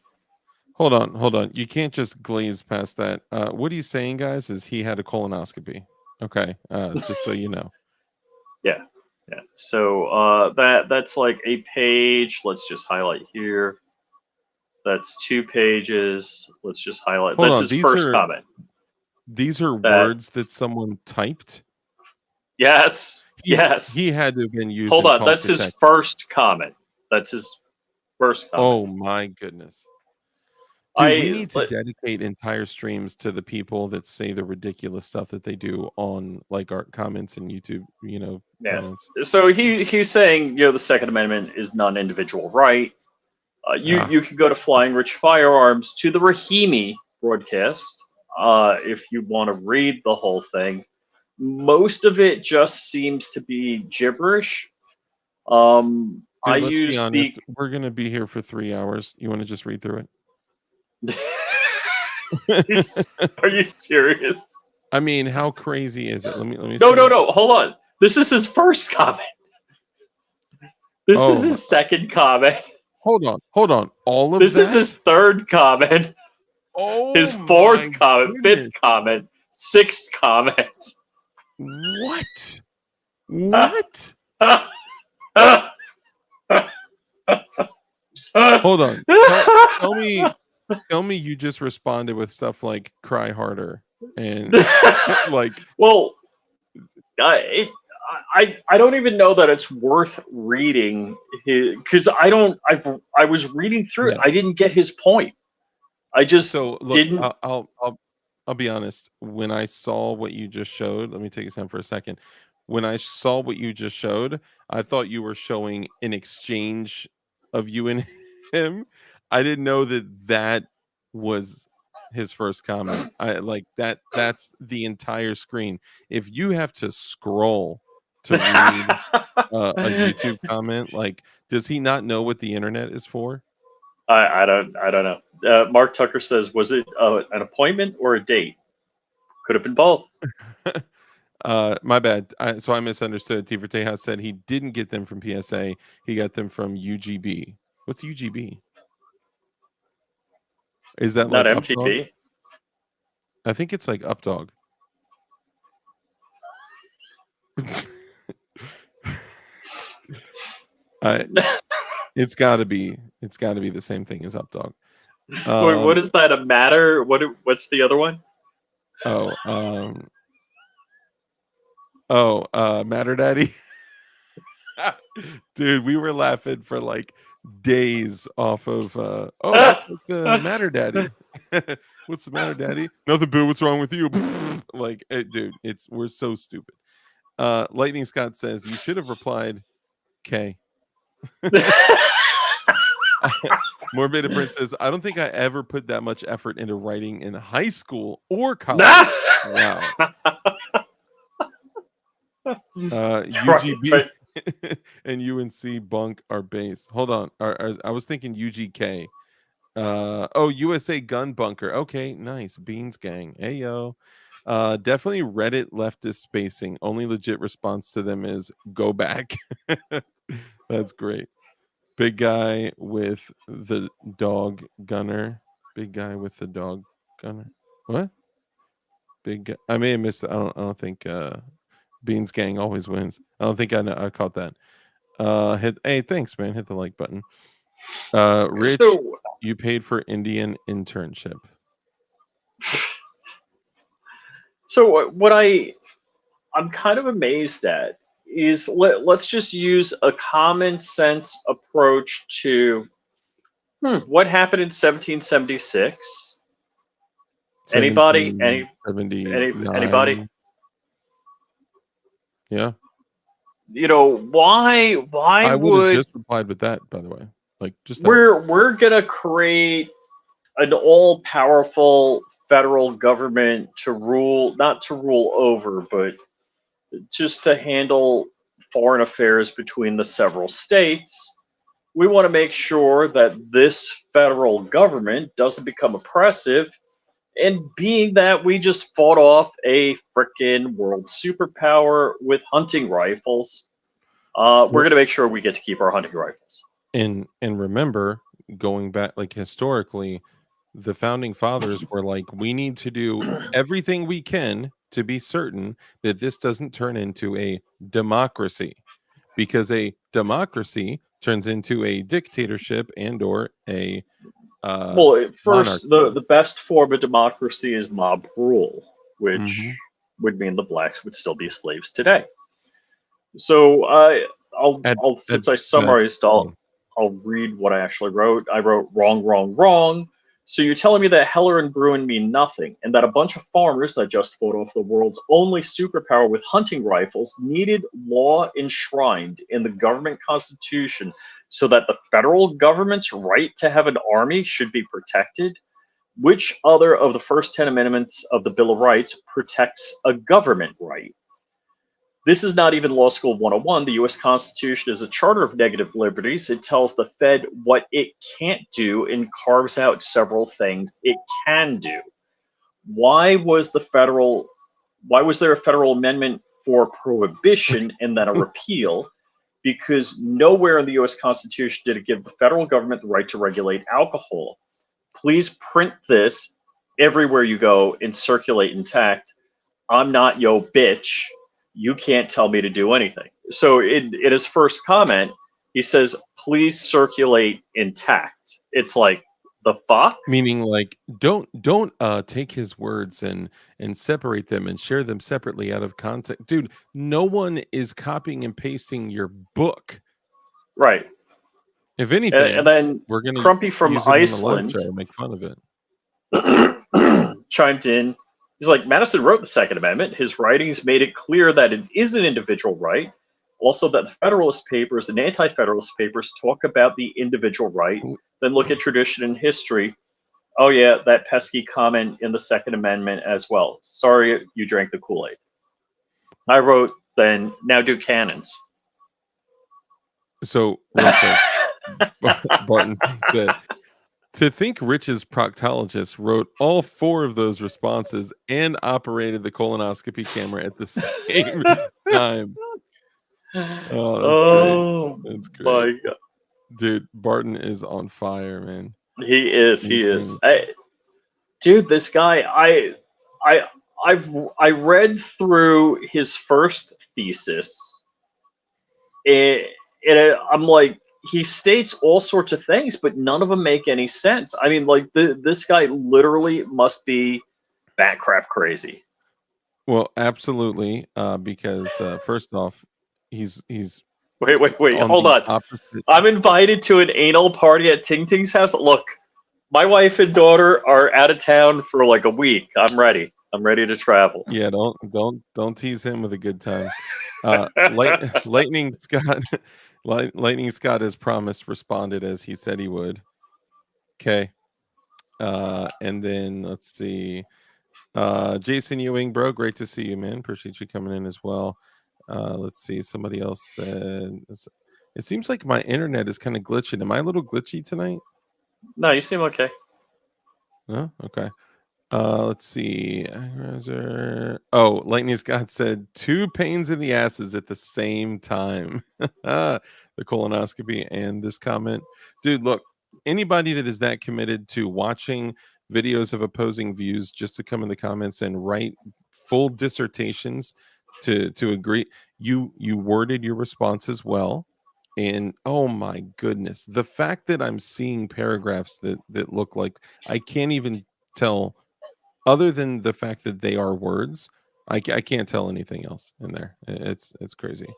Hold on. You can't just glaze past that. What he's saying, guys, is he had a colonoscopy. Okay, just so you know. Yeah. So that's like a page. Let's just highlight here. That's 2 pages. Let's just highlight. That's his first comment. These are words that someone typed? Yes. Yes. He had to have been using. Hold on. That's his first comment. That's his first comment. Oh my goodness. Dude, we need to dedicate entire streams to the people that say the ridiculous stuff that they do on like our comments and YouTube, comments. So he's saying, the Second Amendment is non-individual right. You could go to Flying Rich Firearms to the Rahimi broadcast if you want to read the whole thing. Most of it just seems to be gibberish. Dude, let's be honest. We're gonna be here for 3 hours. You want to just read through it? Are you serious? I mean, how crazy is it? Let me. No. Hold on. This is his first comment. This is his second comment. Hold on. All of this is his third comment. Oh, his fourth comment, fifth comment, sixth comment. What? Hold on. Tell me you just responded with stuff like "cry harder" and like. Well, I don't even know that it's worth reading because I was reading through it. I didn't get his point. I just didn't. I'll be honest. When I saw what you just showed, let me take a time for a second. When I saw what you just showed, I thought you were showing an exchange of you and him. I didn't know that was his first comment. I like that. That's the entire screen. If you have to scroll to read a YouTube comment, like, does he not know what the internet is for? I don't know. Mark Tucker says, was it an appointment or a date? Could have been both. My bad. So I misunderstood. T for Tejas said he didn't get them from PSA. He got them from UGB. What's UGB? Is that Not like Updog? MTV. I think it's like Updog. It's got to be the same thing as Updog. What is that? A matter? What's the other one? Matter Daddy. Dude, we were laughing for like days off of that's like the Matter Daddy. What's the matter, Daddy? Nothing, boo. What's wrong with you? Like, dude, we're so stupid. Lightning Scott says you should have replied K. Morbid Prince says, I don't think I ever put that much effort into writing in high school or college. Wow. UGB and UNC bunk are base. Hold on. I was thinking UGK. USA gun bunker. Okay, nice. Beans gang. Hey yo. Definitely Reddit leftist spacing. Only legit response to them is go back. That's great. Big guy with the dog gunner. Big guy with the dog gunner. What? Big guy. I may have missed it. I don't think Beans gang always wins. I don't think I caught that. Hey, thanks, man. Hit the like button. Rich, you paid for Indian internship. So what I'm kind of amazed at is let's just use a common sense approach to what happened in 1776. Anybody? Anybody? Yeah. You know, why I would would have just replied with that, by the way. Like, just we're gonna create an all-powerful federal government to rule, not to rule over, but just to handle foreign affairs between the several states. We want to make sure that this federal government doesn't become oppressive. And being that we just fought off a frickin' world superpower with hunting rifles, we're going to make sure we get to keep our hunting rifles. And remember, going back, like, historically, the founding fathers were like, we need to do everything we can to be certain that this doesn't turn into a democracy, because a democracy turns into a dictatorship and or a first, the best form of democracy is mob rule, which would mean the blacks would still be slaves today. So since I summarized, I'll read what I actually wrote. I wrote wrong, wrong, wrong. So you're telling me that Heller and Bruin mean nothing, and that a bunch of farmers that just fought off the world's only superpower with hunting rifles needed law enshrined in the government constitution so that the federal government's right to have an army should be protected? Which other of the first 10 amendments of the Bill of Rights protects a government right? This is not even Law School 101. The U.S. Constitution is a charter of negative liberties. It tells the Fed what it can't do and carves out several things it can do. Why was there a federal amendment for prohibition and then a repeal? Because nowhere in the U.S. Constitution did it give the federal government the right to regulate alcohol. Please print this everywhere you go and circulate intact. I'm not yo bitch. You can't tell me to do anything. So in his first comment, he says, please circulate intact. It's like, the fuck? Meaning, like, don't take his words and separate them and share them separately out of context. Dude, no one is copying and pasting your book. Right. If anything, and then we're gonna Crumpy from Iceland make fun of it. Chimed in. He's like, Madison wrote the Second Amendment. His writings made it clear that it is an individual right. Also, that the Federalist Papers and Anti-Federalist Papers talk about the individual right. Then look at tradition and history. Oh yeah, that pesky comment in the Second Amendment as well. Sorry you drank the Kool-Aid. I wrote, then now do cannons. So real quick, Barton said, to think Rich's proctologist wrote all 4 of those responses and operated the colonoscopy camera at the same time. Oh, that's great. Oh That's great. my god. Dude, Barton is on fire, man. He is. He is. Insane. Dude, this guy. I read through his first thesis. I'm like, he states all sorts of things, but none of them make any sense. I mean, like this guy literally must be batcrap crazy. Well, absolutely, because first off, he's Wait, on hold the on. opposite. I'm invited to an anal party at Ting Ting's house. Look, my wife and daughter are out of town for like a week. I'm ready. I'm ready to travel. Yeah, don't tease him with a good time. Lightning Scott, Lightning Scott, as promised, responded as he said he would. Okay, and then let's see, Jason Ewing, bro, great to see you, man. Appreciate you coming in as well. Let's see, somebody else said, it seems like my internet is kind of glitching. Am I a little glitchy tonight? No, you seem okay. Oh, okay. Let's see. Oh, Lightning Scott said 2 pains in the asses at the same time. The colonoscopy and this comment. Dude, look, anybody that is that committed to watching videos of opposing views just to come in the comments and write full dissertations to agree, you worded your responses well. And oh my goodness, the fact that I'm seeing paragraphs that look like I can't even tell, other than the fact that they are words, I can't tell anything else in there. It's crazy.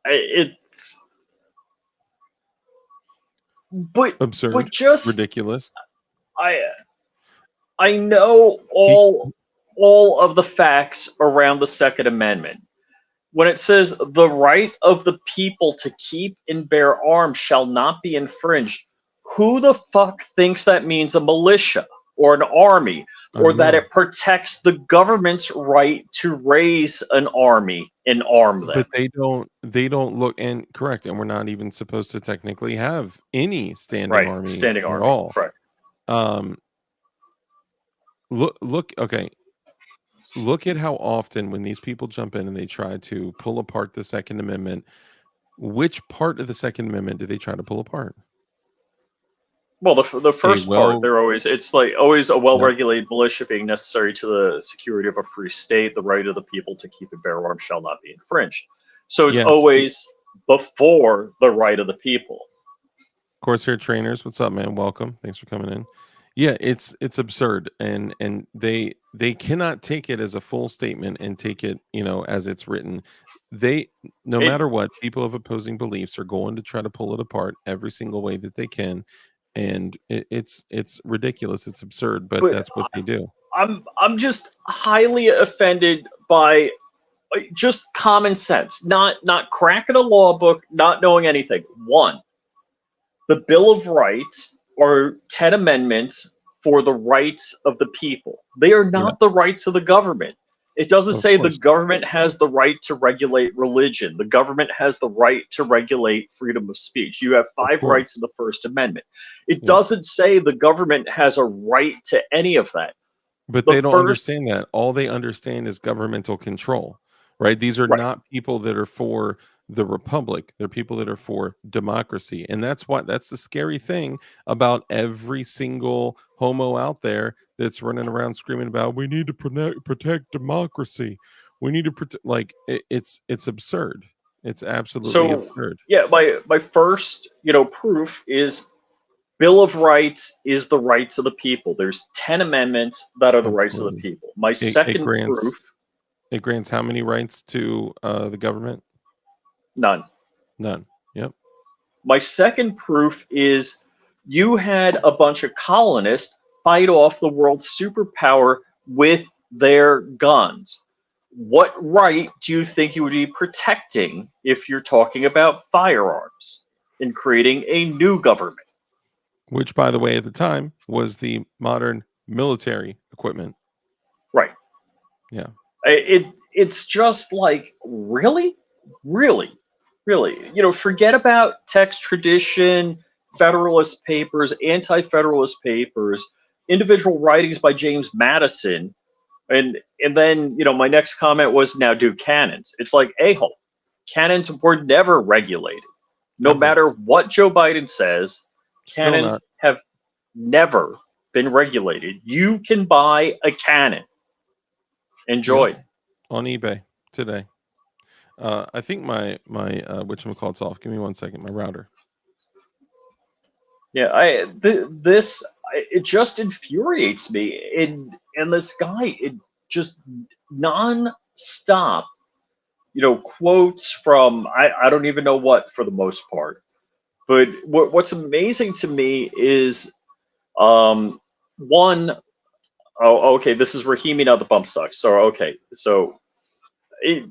It's but Absurd, but just ridiculous. I know all of the facts around the Second Amendment. When it says the right of the people to keep and bear arms shall not be infringed, who the fuck thinks that means a militia or an army, or that it protects the government's right to raise an army and arm them? But they don't look, and correct, and we're not even supposed to technically have any standing army at all. Correct. Look, okay. Look at how often when these people jump in and they try to pull apart the Second Amendment, which part of the Second Amendment do they try to pull apart? Well, the first part, it's like always a well-regulated militia being necessary to the security of a free state. The right of the people to keep and bear arms shall not be infringed. So it's always before the right of the people. Corsair Trainers, what's up, man? Welcome. Thanks for coming in. Yeah, it's absurd, and they cannot take it as a full statement and take it, as it's written. No matter what, people of opposing beliefs are going to try to pull it apart every single way that they can, and it's ridiculous. It's absurd, but that's what they do. I'm just highly offended by just common sense, not cracking a law book, not knowing anything. One, the Bill of Rights are 10 amendments for the rights of the people. They are not the rights of the government. It doesn't say the government has the right to regulate religion. The government has the right to regulate freedom of speech. You have 5 rights in the First Amendment. It doesn't say the government has a right to any of that. But they don't understand that. All they understand is governmental control, right? These are not people that are for the republic. They're people that are for democracy. And that's the scary thing about every single homo out there that's running around screaming about, we need to protect democracy. We need to protect, it's absurd. It's absolutely absurd. Yeah, my first, proof is Bill of Rights is the rights of the people. There's 10 amendments that are the rights of the people. My second proof. It grants how many rights to the government? None. Yep. My second proof is you had a bunch of colonists fight off the world's superpower with their guns. What right do you think you would be protecting if you're talking about firearms and creating a new government? which, by the way, at the time was the modern military equipment. Right. Yeah. It's just like, really? Really? Forget about text tradition, Federalist Papers, anti-Federalist Papers, individual writings by James Madison, and then my next comment was, now do cannons. It's like, a-hole. Cannons were never regulated. No Never. matter what Joe Biden says, Still cannons not. have never been regulated. You can buy a cannon. Enjoy. Yep. On eBay today. I think my whatchamacallit's off. Give me 1 second. My router. Yeah, it just infuriates me. And this guy, it just non-stop, quotes from I don't even know what, for the most part. But what's amazing to me is one, oh, okay, this is Rahimi, not the bump stock. So okay, so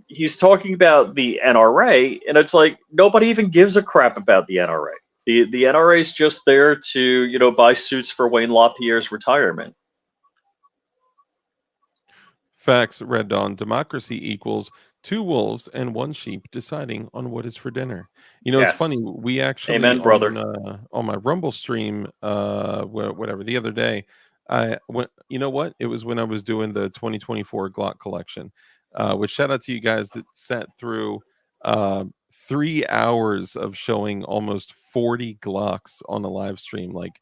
he's talking about the NRA, and it's like nobody even gives a crap about the NRA. The NRA is just there to buy suits for Wayne LaPierre's retirement. Facts, Red Dawn. Democracy equals 2 wolves and 1 sheep deciding on what is for dinner. It's funny. Yes. We actually Amen, brother. on my Rumble stream, whatever, the other day, I went. You know what? It was when I was doing the 2024 Glock collection. Which, shout out to you guys that sat through 3 hours of showing almost 40 Glocks on the live stream. Like,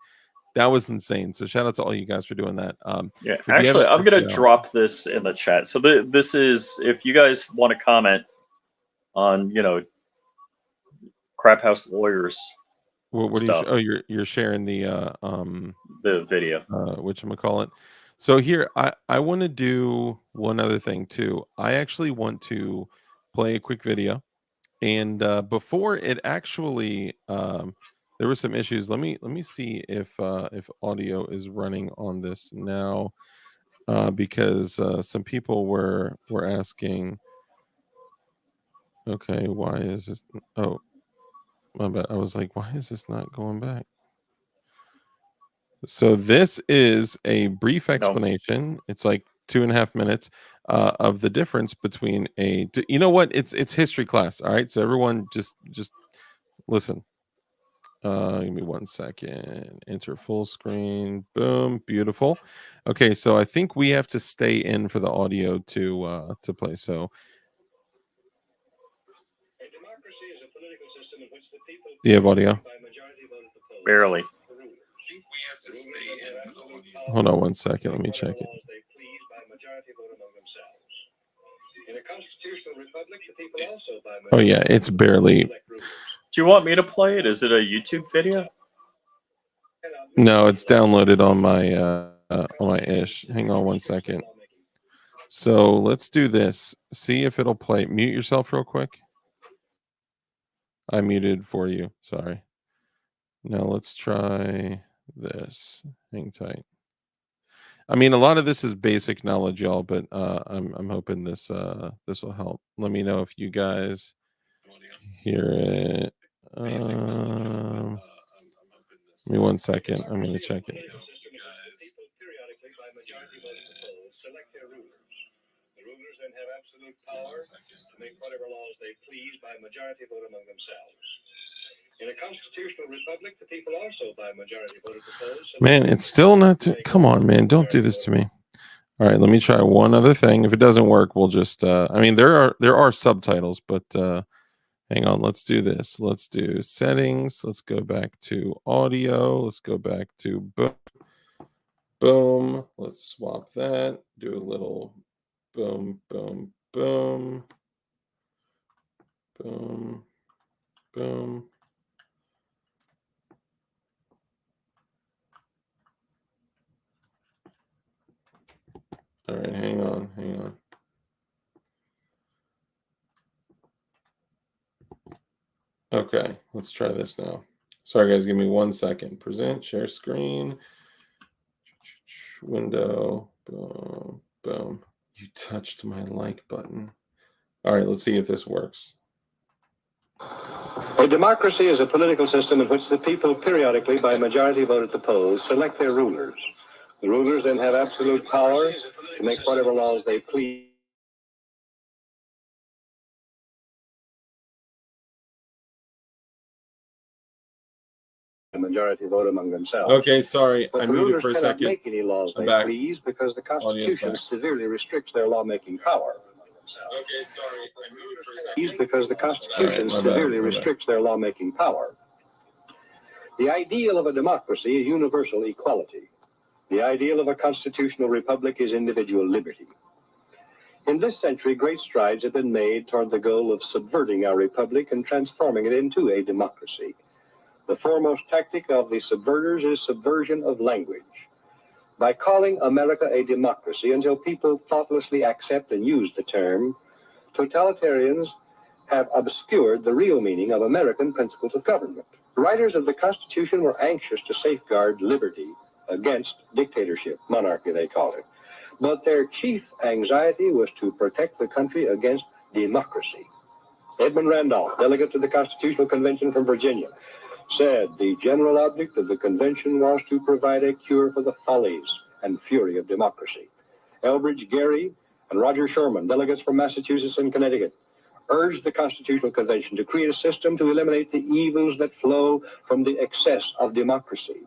that was insane. So shout out to all you guys for doing that. Yeah, actually, I'm going to drop this in the chat. So this is, if you guys want to comment on, Crap House Lawyers What stuff. are you? You're sharing the video. Whatchamacallit. So here, I want to do one other thing too. I actually want to play a quick video, and before it actually, there were some issues. Let me see if audio is running on this now, because some people were asking. Okay, why is this? Oh, my bad. I was like, why is this not going back? So this is a brief explanation. It's like 2.5 minutes of the difference between you know what? It's history class. All right. So everyone just listen. Give me 1 second. Enter full screen. Boom. Beautiful. Okay. So I think we have to stay in for the audio to play. So do you have audio? Barely. Hold on 1 second. Let me check it. Oh yeah, it's barely. Do you want me to play it? Is it a YouTube video? No, it's downloaded on my ish. Hang on 1 second. So let's do this. See if it'll play. Mute yourself real quick. I muted for you. Sorry. Now let's try this. Hang tight. I mean, a lot of this is basic knowledge, y'all, but I'm hoping this will help. Let me know if you guys hear it. Give me 1 second. I'm going to check it. In a constitutional republic, the people also by majority voted proposed. Man, it's still not. Come on, man! Don't do this to me. All right, let me try one other thing. If it doesn't work, we'll just. I mean, there are subtitles, but hang on. Let's do this. Let's do settings. Let's go back to audio. Let's go back to boom. Boom. Let's swap that. Do a little boom, boom, boom, boom, boom. All right, hang on. Okay, let's try this now. Sorry, guys, give me 1 second. Present, share screen, window, boom, boom. You touched my like button. All right, let's see if this works. A democracy is a political system in which the people periodically, by majority vote at the polls, select their rulers. The rulers then have absolute power to make whatever laws they please. The majority vote among themselves. Okay, sorry, But I the muted rulers for a cannot second. make any laws I'm they back. please because the Audio's Constitution back. severely restricts their lawmaking power. Okay, sorry, I muted for a second. Because the Constitution severely restricts their lawmaking power. The ideal of a democracy is universal equality. The ideal of a constitutional republic is individual liberty. In this century, great strides have been made toward the goal of subverting our republic and transforming it into a democracy. The foremost tactic of the subverters is subversion of language. By calling America a democracy until people thoughtlessly accept and use the term, totalitarians have obscured the real meaning of American principles of government. Writers of the Constitution were anxious to safeguard liberty against dictatorship, monarchy they called it. But their chief anxiety was to protect the country against democracy. Edmund Randolph, delegate to the Constitutional Convention from Virginia, said the general object of the convention was to provide a cure for the follies and fury of democracy. Elbridge Gerry and Roger Sherman, delegates from Massachusetts and Connecticut, urged the Constitutional Convention to create a system to eliminate the evils that flow from the excess of democracy.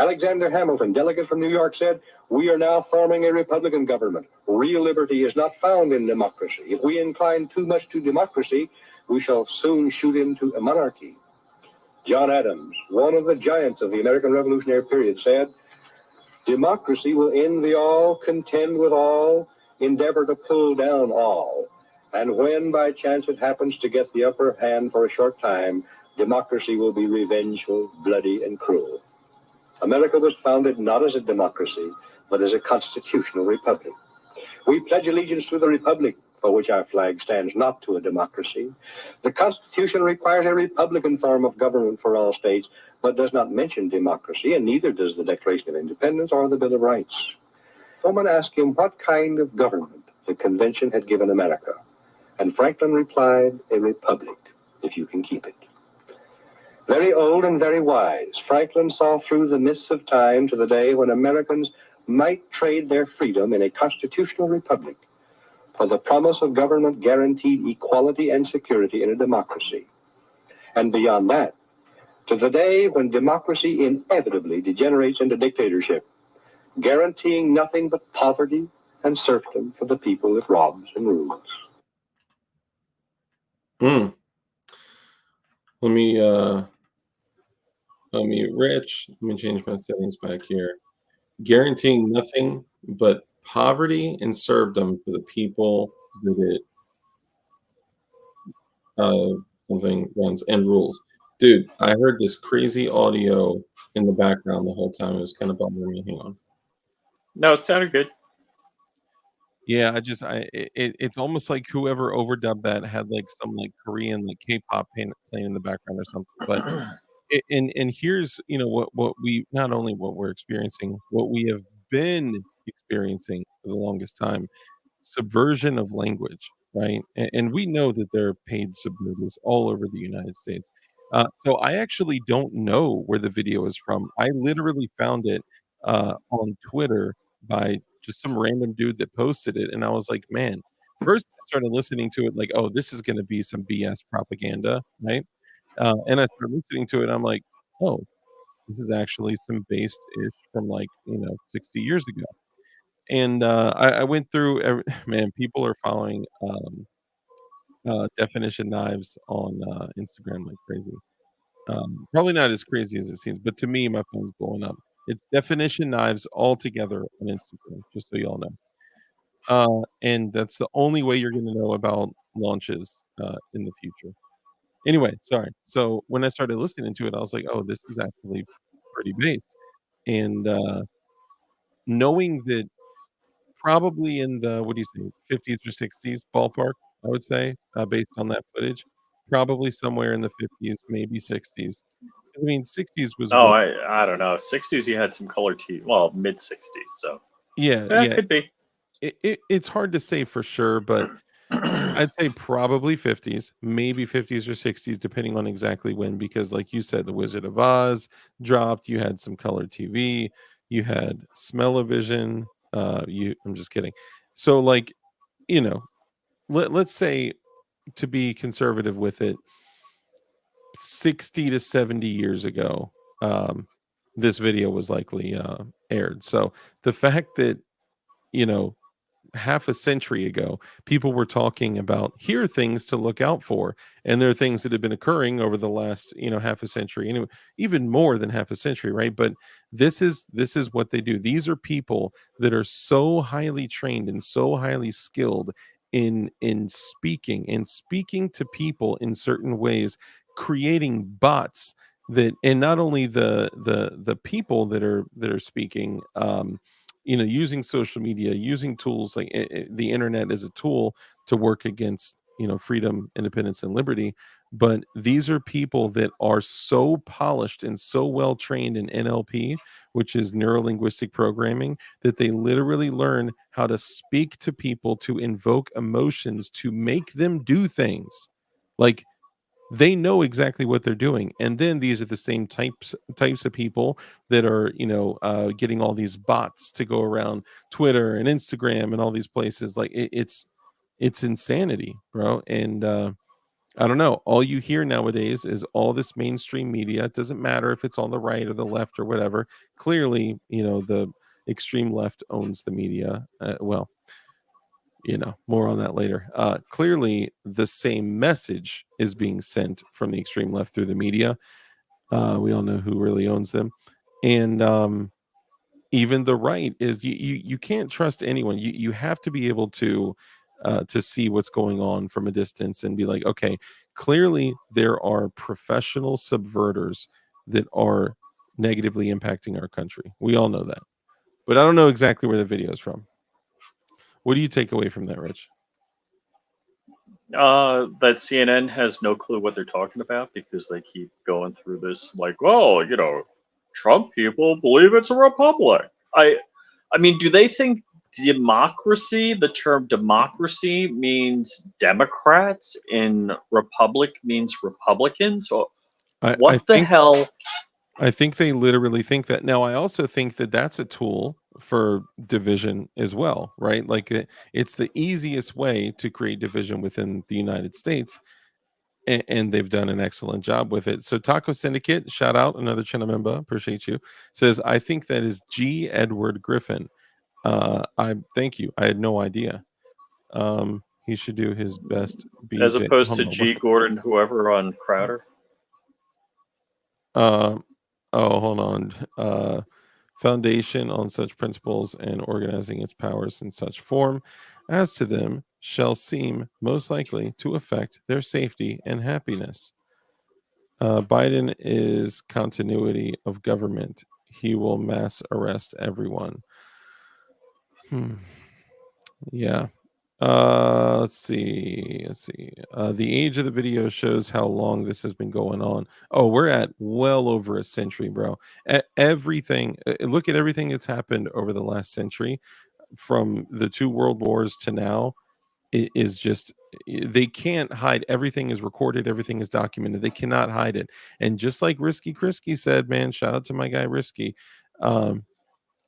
Alexander Hamilton, delegate from New York, said, "We are now forming a Republican government. Real liberty is not found in democracy. If we incline too much to democracy, we shall soon shoot into a monarchy." John Adams, one of the giants of the American Revolutionary period, said, "Democracy will envy all, contend with all, endeavor to pull down all. And when by chance it happens to get the upper hand for a short time, democracy will be revengeful, bloody, and cruel." America was founded not as a democracy, but as a constitutional republic. We pledge allegiance to the republic for which our flag stands, not to a democracy. The Constitution requires a republican form of government for all states, but does not mention democracy, and neither does the Declaration of Independence or the Bill of Rights. Someone asked him what kind of government the convention had given America, and Franklin replied, "A republic, if you can keep it." Very old and very wise, Franklin saw through the mists of time to the day when Americans might trade their freedom in a constitutional republic for the promise of government guaranteed equality and security in a democracy. And beyond that, to the day when democracy inevitably degenerates into dictatorship, guaranteeing nothing but poverty and serfdom for the people it robs and rules. Let me Rich. Let me change my settings back here. Guaranteeing nothing but poverty and serfdom for the people that it something runs and rules. Dude, I heard this crazy audio in the background the whole time. It was kind of bothering me. Hang on. No, it sounded good. Yeah, it's almost like whoever overdubbed that had like some like Korean like K-pop playing in the background or something. But and here's what we not only what we're experiencing, what we have been experiencing for the longest time, subversion of language, right? And we know that there are paid subverters all over the United States. So I actually don't know where the video is from. I literally found it on Twitter by just some random dude that posted it, and I was like, man. First, I started listening to it like, oh, this is going to be some BS propaganda, right? And I started listening to it. I'm like, oh, this is actually some based-ish from like 60 years ago. And I went through man, people are following Definition Knives on Instagram like crazy. Probably not as crazy as it seems, but to me, my phone's blowing up. It's Definition Knives all together on Instagram, just so y'all know. And that's the only way you're going to know about launches in the future. Anyway, sorry. So when I started listening to it, I was like, oh, this is actually pretty based. And knowing that probably in the, what do you say, 50s or 60s ballpark, I would say, based on that footage. Probably somewhere in the 50s, maybe 60s. I mean, 60s was Oh, what? I don't know. 60s, you had some color TV. Well, mid 60s. So Yeah, yeah, it could be. It's hard to say for sure, but I'd say probably 50s, maybe 50s or 60s, depending on exactly when, because like you said, The Wizard of Oz dropped, you had some color TV, you had Smell-O-Vision, I'm just kidding. So like, you know, let's say, to be conservative with it, 60 to 70 years ago, this video was likely aired. So the fact that, you know, half a century ago, people were talking about, here are things to look out for, and there are things that have been occurring over the last, half a century, anyway, even more than half a century, right? But this is what they do. These are people that are so highly trained and so highly skilled in speaking to people in certain ways, creating bots that, and not only the people that are speaking, using social media, using tools like the internet as a tool to work against, freedom, independence, and liberty. But these are people that are so polished and so well trained in NLP, which is neuro linguistic programming, that they literally learn how to speak to people, to invoke emotions, to make them do things. Like, they know exactly what they're doing. And then these are the same types of people that are, getting all these bots to go around Twitter and Instagram and all these places. Like, it's insanity, bro. And I don't know, all you hear nowadays is all this mainstream media. It doesn't matter if it's on the right or the left or whatever. Clearly, the extreme left owns the media. More on that later. Clearly, the same message is being sent from the extreme left through the media. We all know who really owns them. And even the right is, you can't trust anyone. You have to be able to see what's going on from a distance and be like, okay, clearly there are professional subverters that are negatively impacting our country. We all know that. But I don't know exactly where the video is from. What do you take away from that, Rich? That CNN has no clue what they're talking about, because they keep going through this like, well, Trump people believe it's a republic. I mean, do they think democracy, the term democracy, means Democrats and republic means Republicans? Or what the hell? I think they literally think that. Now, I also think that that's a tool for division as well, right? Like, it's the easiest way to create division within the United States, and they've done an excellent job with it. So Taco Syndicate, shout out, another channel member, appreciate you, says, I think that is G. Edward Griffin. I thank you. I had no idea. He should do his best BJ. As opposed to G. Gordon, whoever on Crowder. Hold on. Foundation on such principles and organizing its powers in such form as to them shall seem most likely to affect their safety and happiness. Biden is continuity of government. He will mass arrest everyone. Yeah. Let's see. The age of the video shows how long this has been going on. Oh, we're at well over a century, bro. Everything. Look at everything that's happened over the last century, from the 2 world wars to now. It is just, they can't hide. Everything is recorded. Everything is documented. They cannot hide it. And just like Risky Krisky said, man, shout out to my guy Risky.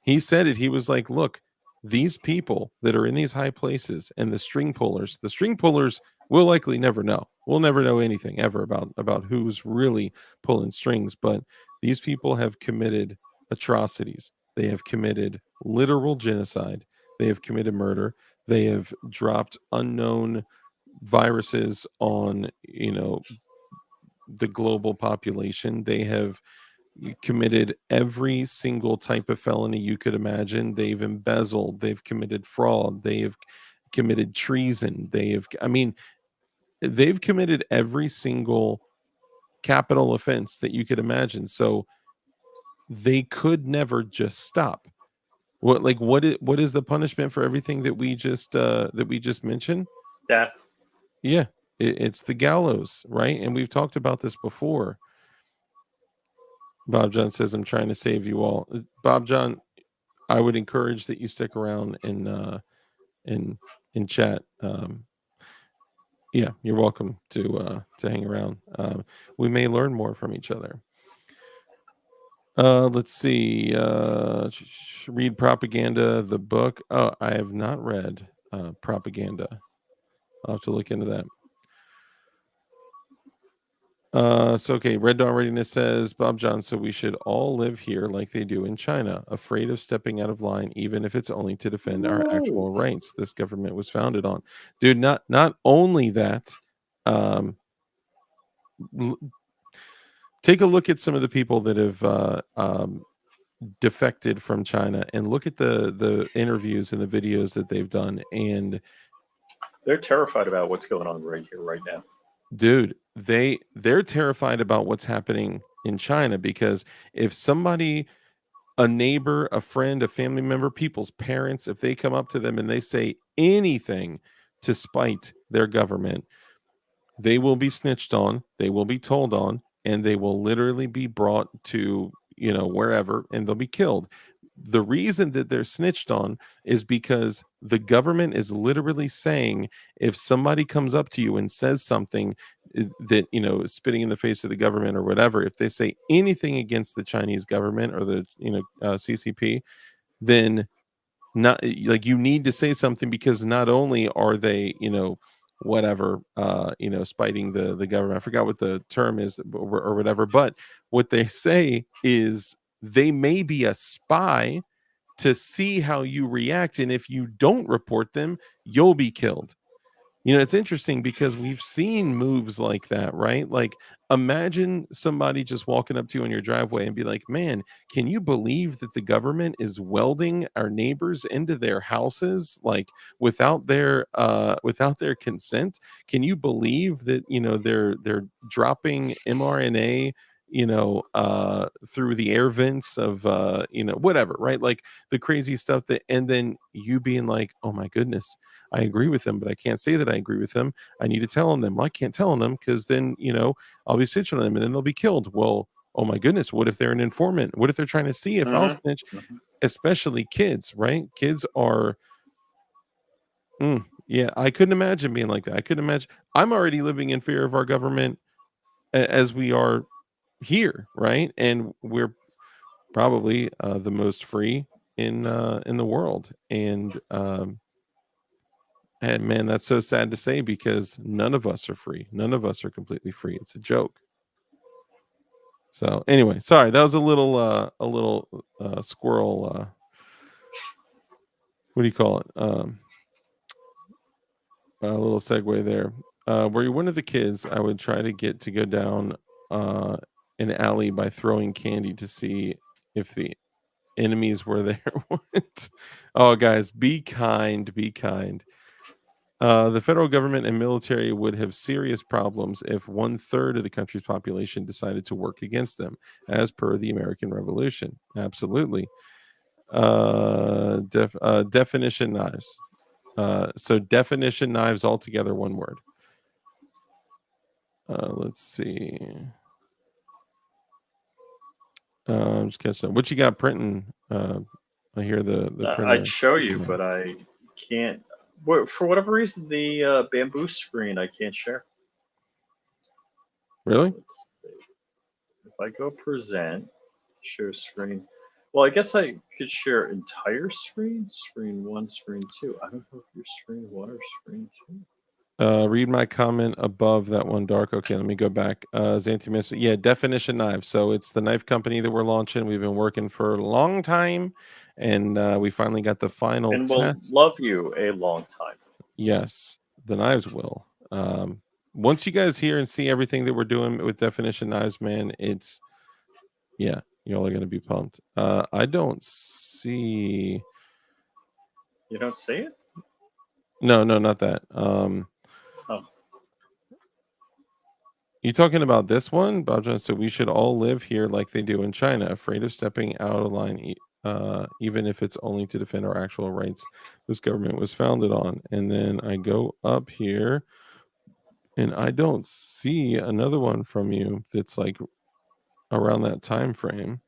He said it. He was like, look, these people that are in these high places and the string pullers will likely never know. We'll never know anything ever about who's really pulling strings. But these people have committed atrocities. They have committed literal genocide. They have committed murder. They have dropped unknown viruses on, the global population. They have committed every single type of felony you could imagine. They've embezzled, they've committed fraud, they have committed treason, they've committed every single capital offense that you could imagine. So they could never just stop. What is the punishment for everything that we just mentioned? Death. Yeah, it's the gallows, right? And we've talked about this before. Bob John says, I'm trying to save you all. Bob John, I would encourage that you stick around in chat. Yeah, you're welcome to hang around. We may learn more from each other. Let's see. Read Propaganda, the book. Oh, I have not read Propaganda. I'll have to look into that. So okay, Red Dawn Readiness says, Bob John, so we should all live here like they do in China, afraid of stepping out of line, even if it's only to defend our actual rights this government was founded on. Dude, not only that, um, take a look at some of the people that have defected from China and look at the interviews and the videos that they've done. And They're terrified about what's going on right here, right now. dude, they're terrified about what's happening in China, because if somebody, a neighbor, a friend, a family member, people's parents, if they come up to them and they say anything to spite their government, they will be snitched on, they will be told on, and they will literally be brought to, wherever, and they'll be killed. The reason that they're snitched on is because the government is literally saying, if somebody comes up to you and says something that, is spitting in the face of the government or whatever, if they say anything against the Chinese government or the, CCP, then not like you need to say something, because not only are they, whatever, spiting the government. I forgot what the term is or whatever, but what they say is they may be a spy to see how you react, and if you don't report them, you'll be killed. It's interesting because we've seen moves like that, right? Like, imagine somebody just walking up to you in your driveway and be like, man, can you believe that the government is welding our neighbors into their houses, like without their consent? Can you believe that, they're dropping mRNA, through the air vents of, whatever, right? Like the crazy stuff that, and then you being like, oh my goodness, I agree with them, but I can't say that I agree with them. I need to tell on them. Well, I can't tell on them because then, I'll be snitching on them and then they'll be killed. Well, oh my goodness, what if they're an informant? What if they're trying to see if I'll snitch? Especially kids, right? Kids are, yeah, I couldn't imagine being like that. I couldn't imagine. I'm already living in fear of our government as we are here, right? And we're probably the most free in the world. And man, that's so sad to say, because none of us are free. None of us are completely free. It's a joke. So anyway, sorry, that was a little squirrel. What do you call it? A little segue there. Were you one of the kids I would try to get to go down an alley by throwing candy to see if the enemies were there? Oh, guys, be kind. Be kind. The federal government and military would have serious problems if 1/3 of the country's population decided to work against them, as per the American Revolution. Absolutely. Definition knives. So definition knives altogether, one word. Let's see. Just catch that. What you got printing? I hear the printer. I'd show you, but I can't. For whatever reason, the bamboo screen I can't share. Really? Let's see. If I go present, share screen. Well, I guess I could share entire screen, screen 1, screen 2. I don't know if you're screen 1 or screen 2. Read my comment above that one, Dark. Okay, let me go back. Xanthimus, yeah, definition knife. So it's the knife company that we're launching. We've been working for a long time, and we finally got the final And we'll test. love you a long time. Yes, the knives will. Once you guys hear and see everything that we're doing with definition knives, man, it's, yeah, y'all are going to be pumped. I don't see. You don't see it? No, not that. Oh. You talking about this one, Bob Jones? So we should all live here like they do in China, afraid of stepping out of line, even if it's only to defend our actual rights this government was founded on. And then I go up here, and I don't see another one from you that's like around that time frame.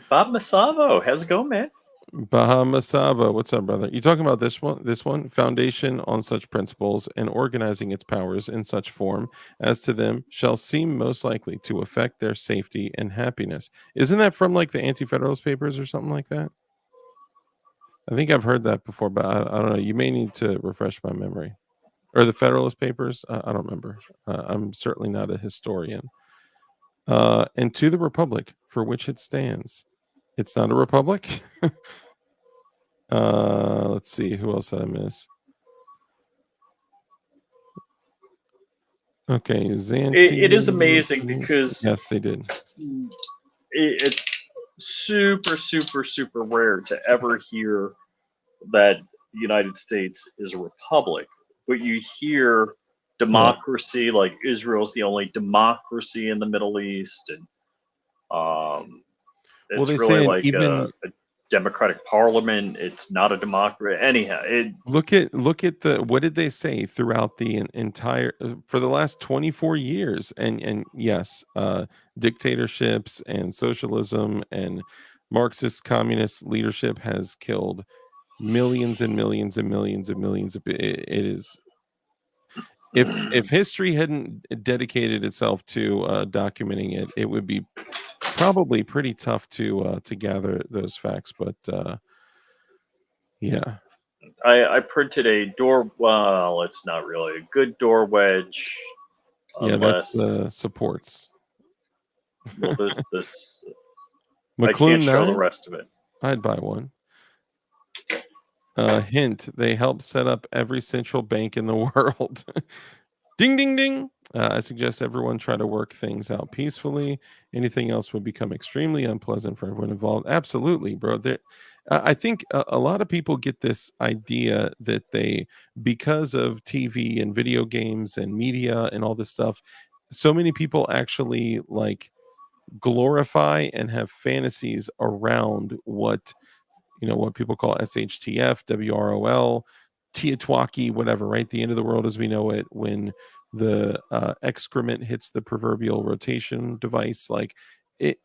Bob Masavo, how's it going, man? Bahamasava, what's up, brother? You talking about this one? This one, foundation on such principles and organizing its powers in such form as to them shall seem most likely to affect their safety and happiness. Isn't that from like the Anti-Federalist Papers or something like that? I think I've heard that before, but I don't know. You may need to refresh my memory. Or the Federalist Papers? I don't remember. I'm certainly not a historian. And to the republic for which it stands. It's not a republic. Let's see. Who else did I miss? Okay, It is amazing because yes, they did. It's super rare to ever hear that the United States is a republic, but you hear democracy, like Israel's the only democracy in the Middle East, and it's they really say like even a democratic parliament. It's not a democracy. Anyhow, look at the what did they say throughout the entire for the last 24 years, and yes, dictatorships and socialism and Marxist communist leadership has killed millions and millions and millions and millions of it is if history hadn't dedicated itself to documenting it, it would be probably pretty tough to gather those facts, but yeah. I printed a door. Well, it's not really a good door wedge. Yeah, that's Unless supports. well, this I McLuhan can't show the knives? rest of it. I'd buy one. Hint: they help set up every central bank in the world. Ding, ding, ding. I suggest everyone try to work things out peacefully. Anything else would become extremely unpleasant for everyone involved. Absolutely, bro. I think a lot of people get this idea that they, because of TV and video games and media and all this stuff, so many people actually like glorify and have fantasies around what what people call SHTF, WROL, Tiatwaki, whatever, right? The end of the world as we know it, when the excrement hits the proverbial rotation device. Like it,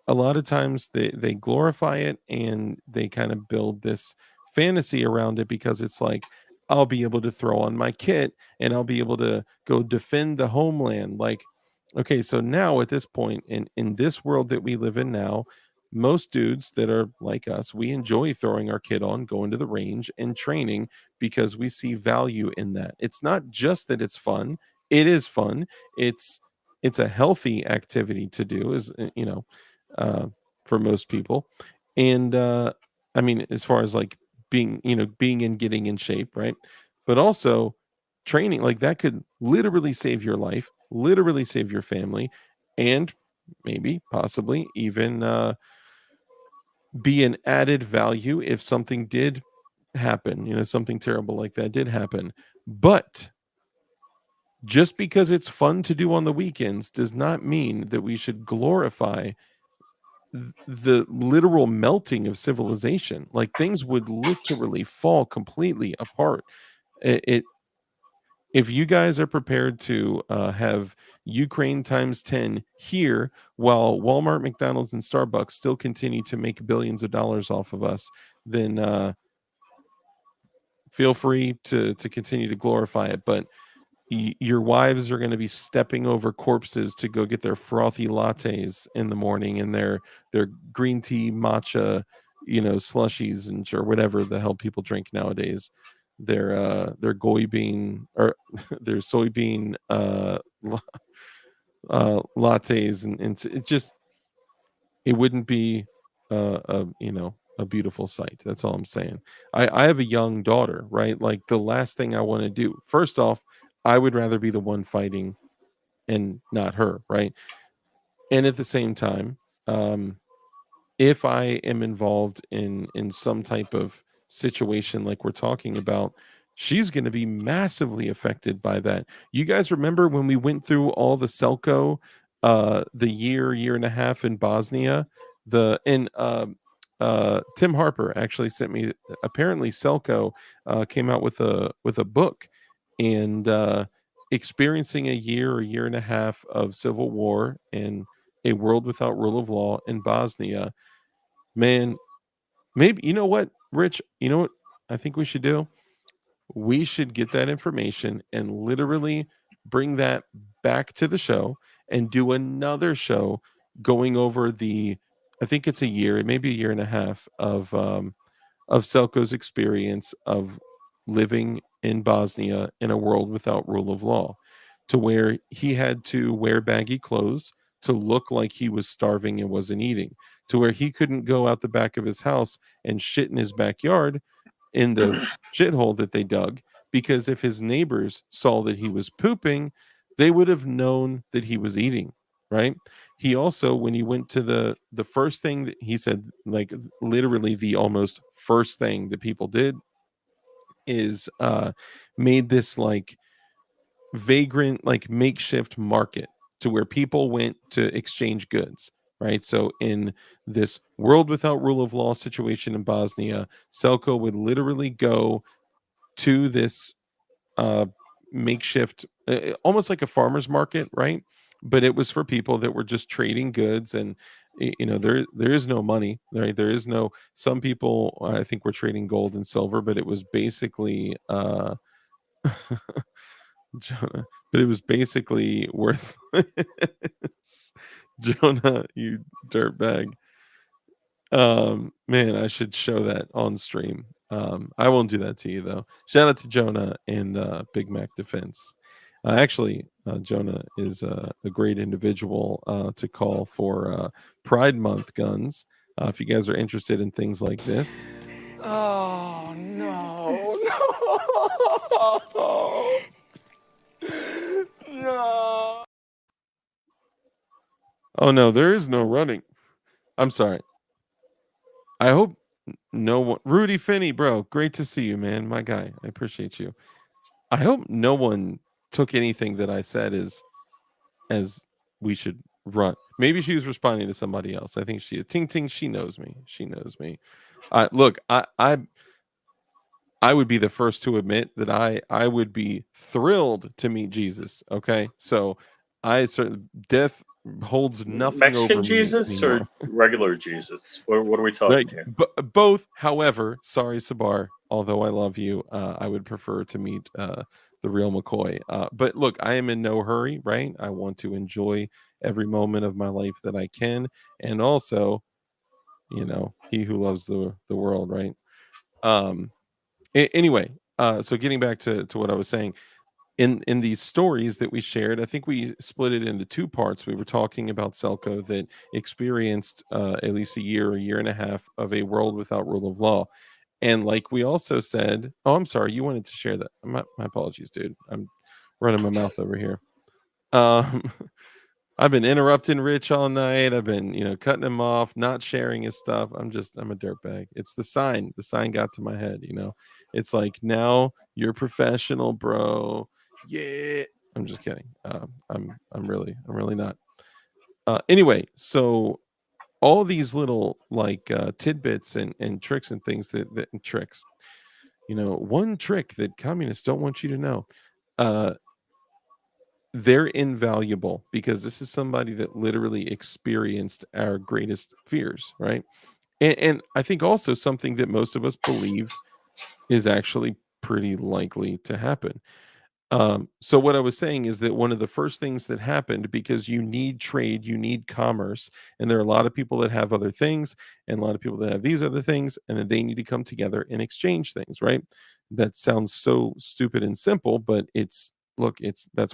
a lot of times they glorify it and they kind of build this fantasy around it because it's like, I'll be able to throw on my kit and I'll be able to go defend the homeland. Like, okay, so now at this point in this world that we live in now, most dudes that are like us, we enjoy throwing our kit on, going to the range and training because we see value in that. It's not just that it's fun. It is fun. It's a healthy activity to do, is for most people. And I mean, as far as like being and getting in shape, right? But also training, like that could literally save your life, literally save your family, and maybe possibly even be an added value if something did happen, something terrible like that did happen. But just because it's fun to do on the weekends does not mean that we should glorify the literal melting of civilization. Like things would literally fall completely apart. If you guys are prepared to have Ukraine times 10 here, while Walmart, McDonald's, and Starbucks still continue to make billions of dollars off of us, then feel free to continue to glorify it. But your wives are going to be stepping over corpses to go get their frothy lattes in the morning and their green tea matcha, slushies and or whatever the hell people drink nowadays. Their goybean or their soybean lattes, and it just it wouldn't be a beautiful sight. That's all I'm saying. I have a young daughter, right? Like the last thing I want to do, first off, I would rather be the one fighting and not her, right? And at the same time, if I am involved in some type of situation like we're talking about, she's going to be massively affected by that. You guys remember when we went through all the Selco, the year and a half in Bosnia, Tim Harper actually sent me. Apparently, Selco came out with a book, and experiencing a year and a half of civil war and a world without rule of law in Bosnia. Man, Maybe, you know what, Rich? You know what I think we should do? We should get that information and literally bring that back to the show and do another show going over the, I think it's a year, maybe a year and a half of Selko's experience of living in Bosnia in a world without rule of law, to where he had to wear baggy clothes to look like he was starving and wasn't eating, to where he couldn't go out the back of his house and shit in his backyard in the shithole that they dug, because if his neighbors saw that he was pooping, they would have known that he was eating, right? He also, when he went to the first thing that he said, like literally the almost first thing that people did is made this like vagrant, like makeshift market to where people went to exchange goods, right? So in this world without rule of law situation in Bosnia, Selko would literally go to this uh makeshift, almost like a farmer's market, right? But it was for people that were just trading goods, and there is no money, right? There is no, some people I think were trading gold and silver, but it was basically Jonah, but it was basically worthless. Jonah, you dirtbag. Man, I should show that on stream. I won't do that to you though. Shout out to Jonah and Big Mac Defense. Actually, Jonah is a great individual to call for Pride Month guns. If you guys are interested in things like this. Oh, no. No. No. Oh no, there is no running. I'm sorry. I hope no one, Rudy Finney, bro, great to see you, man. My guy, I appreciate you. I hope no one took anything that I said as we should run. Maybe she was responding to somebody else. I think she is. Ting Ting, she knows me. She knows me. Look, I would be the first to admit that I would be thrilled to meet Jesus. Okay, so I certainly, death holds nothing over Mexican me Jesus or anymore. regular Jesus? What are we Like, talking here? both. However, sorry, Sabar. Although I love you, I would prefer to meet the real McCoy. But look, I am in no hurry. Right? I want to enjoy every moment of my life that I can, and also, he who loves the world. Right? Um. Anyway, so getting back to what I was saying, in these stories that we shared, I think we split it into two parts. We were talking about Selko that experienced at least a year and a half of a world without rule of law. And like we also said, oh, I'm sorry, you wanted to share that. My apologies, dude. I'm running my mouth over here. Um, I've been interrupting Rich all night. I've been, cutting him off, not sharing his stuff. I'm a dirtbag. It's the sign. The sign got to my head. It's like, now you're professional, bro. Yeah. I'm just kidding. I'm really not. Anyway, so all these little like tidbits and tricks and things that and tricks. One trick that communists don't want you to know. Uh they're invaluable because this is somebody that literally experienced our greatest fears, right? And I think also something that most of us believe is actually pretty likely to happen. So what I was saying is that one of the first things that happened, because you need trade, you need commerce, and there are a lot of people that have other things, and a lot of people that have these other things, and then they need to come together and exchange things, right? That sounds so stupid and simple, but that's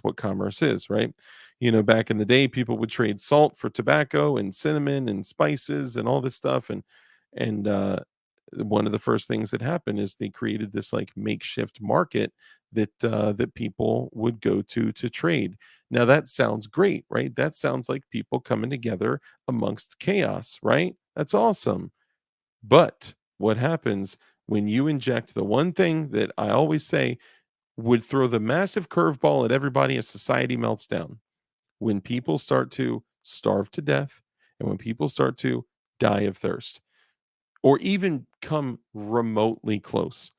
what commerce is, right? Back in the day, people would trade salt for tobacco and cinnamon and spices and all this stuff, and one of the first things that happened is they created this like makeshift market that people would go to trade. Now that sounds great, right? That sounds like people coming together amongst chaos, right? That's awesome. But what happens when you inject the one thing that I always say would throw the massive curveball at everybody as society melts down? When people start to starve to death, and when people start to die of thirst, or even come remotely close.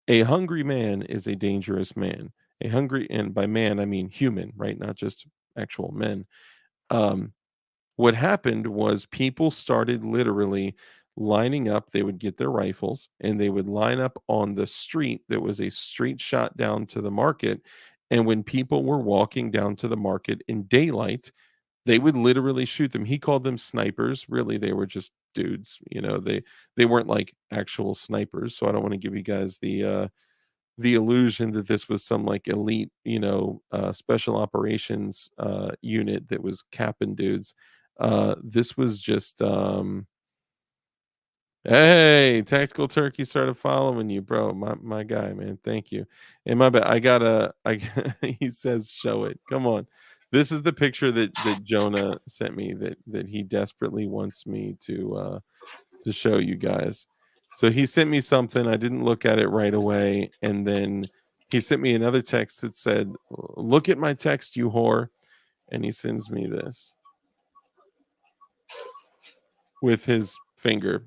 A hungry man is a dangerous man. A hungry, and by man I mean human, right? Not just actual men. Um, what happened was people started literally lining up. They would get their rifles and they would line up on the street that was a straight shot down to the market. And when people were walking down to the market in daylight, they would literally shoot them. He called them snipers. Really, they were just dudes. They weren't like actual snipers. So I don't want to give you guys the illusion that this was some like elite, special operations unit that was capping dudes. This was just hey, Tactical Turkey started following you, bro. My guy, man. Thank you. And my bad. He says show it. Come on. This is the picture that Jonah sent me that he desperately wants me to show you guys. So he sent me something. I didn't look at it right away. And then he sent me another text that said, "Look at my text, you whore." And he sends me this with his finger.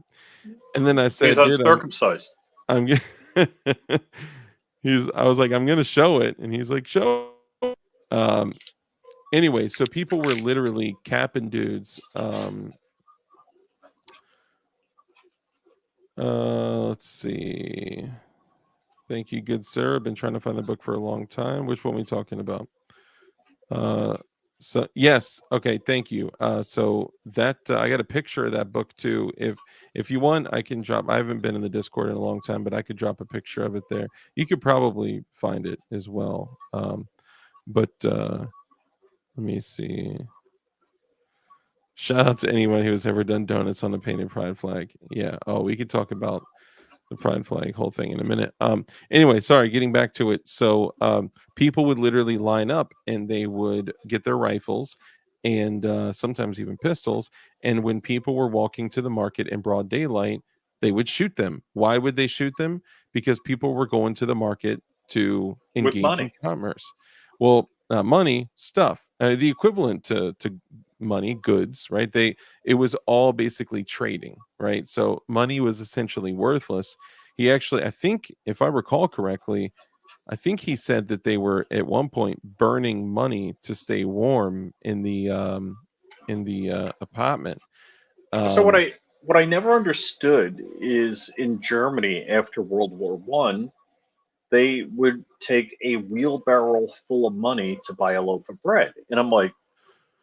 And then I said, He's "Dude, uncircumcised. I was like, I'm gonna show it." And he's like, "Show." Anyway, so people were literally capping dudes. Let's see. Thank you, good sir. I've been trying to find the book for a long time. Which one are we talking about? So yes, okay, thank you. So that I got a picture of that book too. If you want, I can drop. I haven't been in the Discord in a long time, but I could drop a picture of it there. You could probably find it as well. But let me see. Shout out to anyone who has ever done donuts on a painted pride flag. Yeah. Oh, we could talk about the pride flag whole thing in a minute. Anyway, sorry, getting back to it. So people would literally line up and they would get their rifles and sometimes even pistols. And when people were walking to the market in broad daylight, they would shoot them. Why would they shoot them? Because people were going to the market to With engage in money. commerce. Well, money, stuff, the equivalent to money, goods, right? It was all basically trading, right? So money was essentially worthless. He actually, I think, if I recall correctly, I think he said that they were at one point burning money to stay warm in the apartment. So what I never understood is in Germany after World War One, they would take a wheelbarrow full of money to buy a loaf of bread, and I'm like,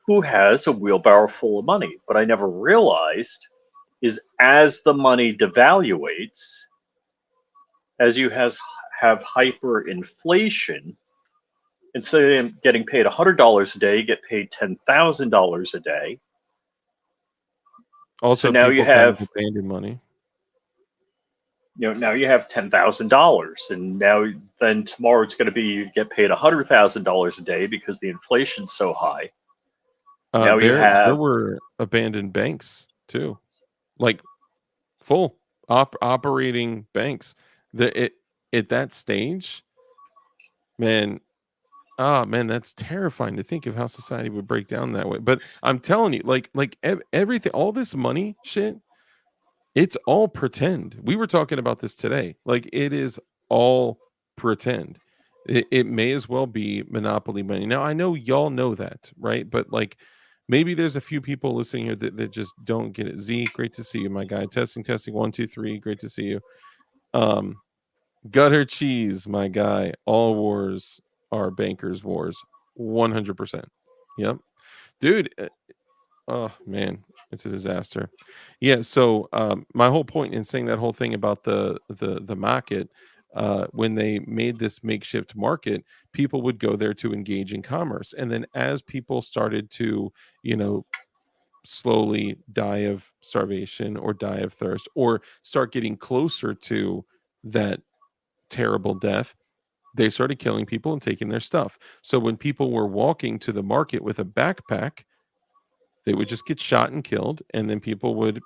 who has a wheelbarrow full of money? But I never realized is as the money devaluates, as you have hyperinflation, instead of getting paid $100 a day, you get paid $10,000 a day. Also, So now people you kind of have abandoned money. now you have $10,000, and then tomorrow it's going to be you get paid $100,000 a day because the inflation's so high. Now you There have were abandoned banks too, like full operating banks. At that stage, man, man, that's terrifying to think of how society would break down that way. But I'm telling you, like everything, all this money shit, it's all pretend. We were talking about this today. Like it is all pretend. It may as well be monopoly money. Now I know y'all know that, right? But like maybe there's a few people listening here that just don't get it. Z, great to see you, my guy. Testing, 1, 2, 3. Great to see you. Gutter cheese, my guy. All wars are bankers' wars. 100%. Yep. Dude, oh man, it's a disaster. Yeah, so my whole point in saying that whole thing about the market, when they made this makeshift market, people would go there to engage in commerce. And then as people started to, slowly die of starvation or die of thirst or start getting closer to that terrible death, they started killing people and taking their stuff. So when people were walking to the market with a backpack, they would just get shot and killed, and then people would,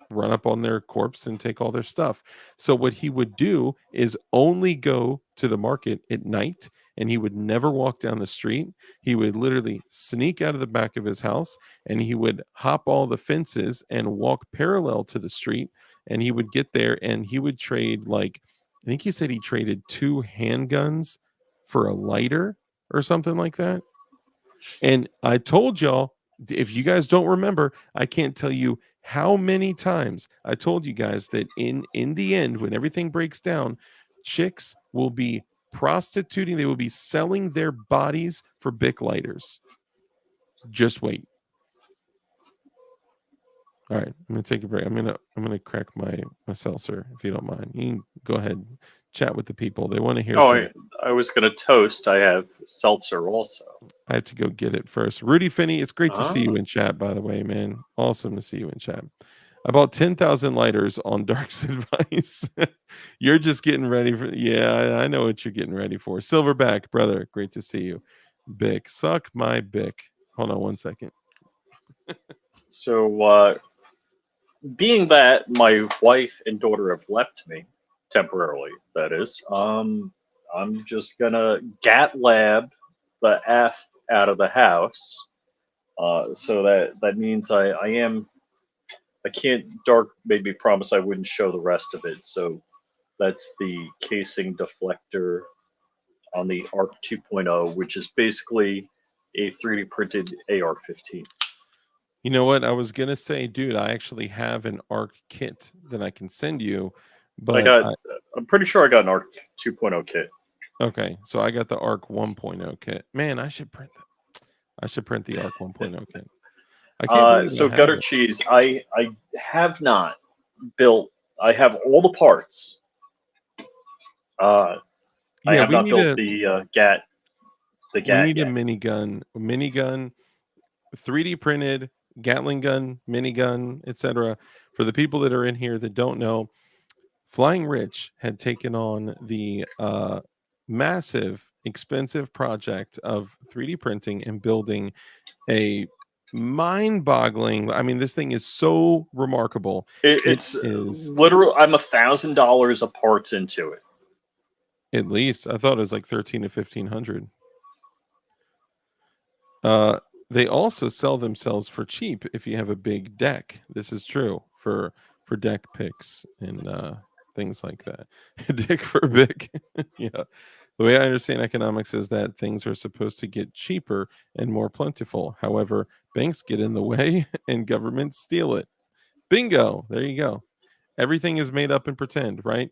run up on their corpse and take all their stuff. So what he would do is only go to the market at night, and he would never walk down the street. He would literally sneak out of the back of his house, and he would hop all the fences and walk parallel to the street, and he would get there and he would trade, like, I think he said he traded 2 handguns for a lighter or something like that. And I told y'all, if you guys don't remember, I can't tell you How many times I told you guys that in the end, when everything breaks down, chicks will be prostituting, they will be selling their bodies for Bic lighters. Just wait. All right, I'm gonna take a break. I'm gonna crack my seltzer if you don't mind. You can go ahead, chat with the people. They want to hear Oh, from you. I was going to toast. I have seltzer also. I have to go get it first. Rudy Finney, it's great to see you Ah. in chat, by the way, man. Awesome to see you in chat. I bought 10,000 lighters on Dark's advice. You're just getting ready for, yeah, I know what you're getting ready for. Silverback, brother, great to see you. Bic, suck my Bic. Hold on one second. So, being that my wife and daughter have left me temporarily, that is, I'm just gonna gat lab the F out of the house. So that means I can't. Dark made me promise I wouldn't show the rest of it. So that's the casing deflector on the ARC 2.0, which is basically a 3D printed AR-15. You know what? I was gonna say, dude, I actually have an ARC kit that I can send you, but I'm pretty sure I got an ARC 2.0 kit. okay, so I got the ARC 1.0 kit. Man, I should print that. I should print the ARC 1.0 kit. I can't believe So I have gutter it. cheese, I have not built. I have all the parts. I Yeah, have we not need built a the GAT. The we GAT need a yet. minigun, 3D printed Gatling gun, minigun, etc. For the people that are in here that don't know, Flying Rich had taken on the massive, expensive project of 3D printing and building a mind-boggling. I mean, this thing is so remarkable. It It's is literal. I'm $1,000 of parts into it. at least I thought it was like 13 to 1500. They also sell themselves for cheap if you have a big deck. This is true for deck picks and things like that. Dick for big. Yeah. The way I understand economics is that things are supposed to get cheaper and more plentiful. However, banks get in the way and governments steal it. Bingo. There you go. Everything is made up and pretend, right?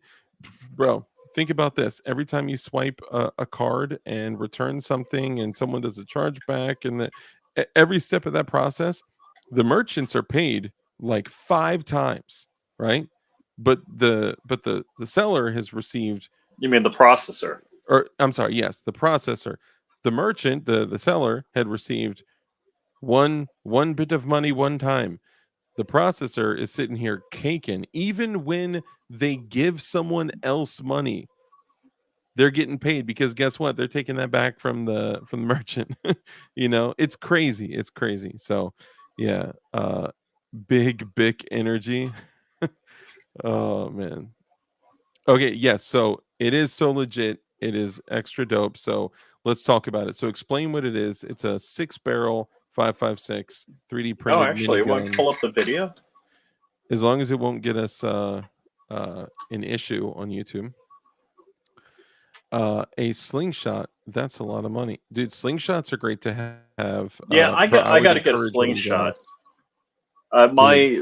Bro, think about this. Every time you swipe a card and return something and someone does a chargeback and every step of that process, the merchants are paid like 5 times, right? But the seller has received, You mean the processor? or I'm sorry, yes, the processor. The merchant, the seller had received one bit of money one time. The processor is sitting here caking. Even when they give someone else money, they're getting paid because guess what? They're taking that back from the merchant. You know, it's crazy. It's crazy. So yeah, big energy. Oh man. Okay, yes. So it is so legit. It is extra dope. So let's talk about it. So explain what it is. It's a 6-barrel 5.56 3D Oh, printed actually, you want to minigun. pull up the video? As long as it won't get us an issue on YouTube. A slingshot, that's a lot of money, dude. Slingshots are great to have. Yeah, But I I would got to get a encourage you slingshot. guys to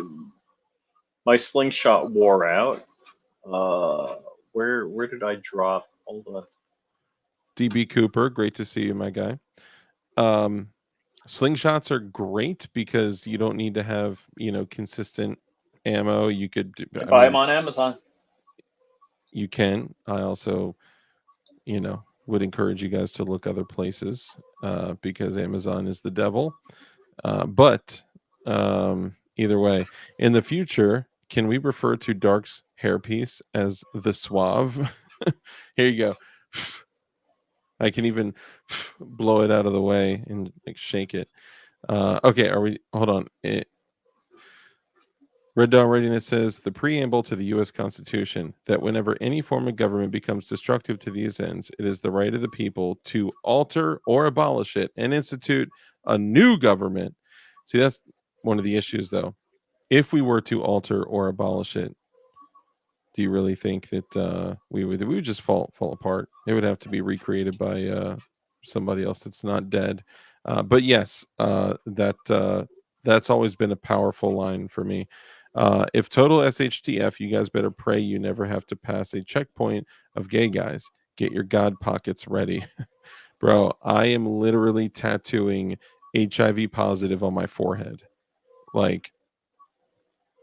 My slingshot wore out. Where did I drop? Hold on. DB Cooper. Great to see you, my guy. Slingshots are great because you don't need to have consistent ammo. You could Buy them on Amazon. you can. I also would encourage you guys to look other places because Amazon is the devil. But either way, in the future, can we refer to Dark's hairpiece as the Suave? Here you go. I can even blow it out of the way and like shake it. Okay, hold on. Red Dawn Readiness says the preamble to the U.S. Constitution that whenever any form of government becomes destructive to these ends, it is the right of the people to alter or abolish it and institute a new government. See, that's one of the issues, though. If we were to alter or abolish it, do you really think that we would just fall apart? It would have to be recreated by somebody else that's not dead. But yes, that That's always been a powerful line for me. If total SHTF, you guys better pray you never have to pass a checkpoint of gay guys. Get your God pockets ready. Bro, I am literally tattooing HIV positive on my forehead. Like,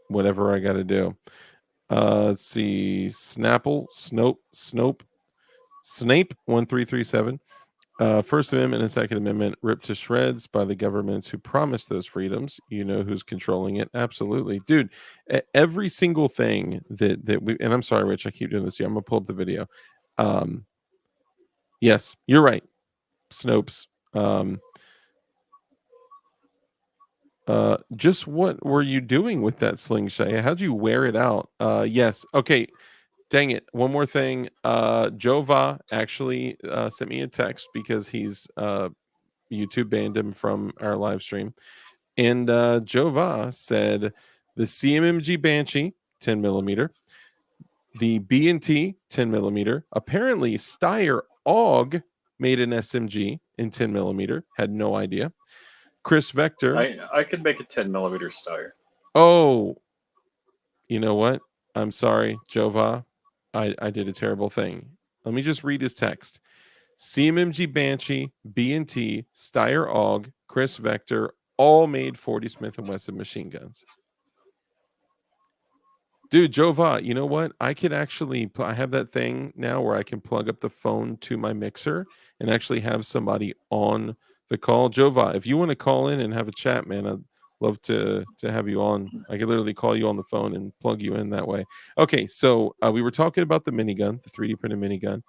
whatever I got to do. Let's see. Snaple, Snape 1337. First Amendment and Second Amendment ripped to shreds by the governments who promised those freedoms. You know who's controlling it. Absolutely. Dude, every single thing that we, and I'm sorry, Rich, I keep doing this to you. I'm going to pull up the video. Yes, you're right. Snopes. Just what were you doing with that slingshot? How'd you wear it out? Yes. Okay. Dang it. One more thing. Jova actually sent me a text because he's YouTube banned him from our live stream. And Jova said the CMMG Banshee 10 millimeter, the B&T 10 millimeter, apparently Steyr AUG made an SMG in 10 millimeter. Had no idea. Chris Vector. I could make a 10 millimeter Steyr. Oh, you know what? I'm sorry, Jova. I did a terrible thing. Let me just read his text. CMMG Banshee, B&T, Steyr AUG, Chris Vector, all made 40 Smith & Wesson machine guns. Dude, Jova, you know what? I could actually, I have that thing now where I can plug up the phone to my mixer and actually have somebody on the call. Jova, if you want to call in and have a chat, man, I'd love to have you on. I could literally call you on the phone and plug you in that way. Okay, so we were talking about the minigun, the 3D printed minigun.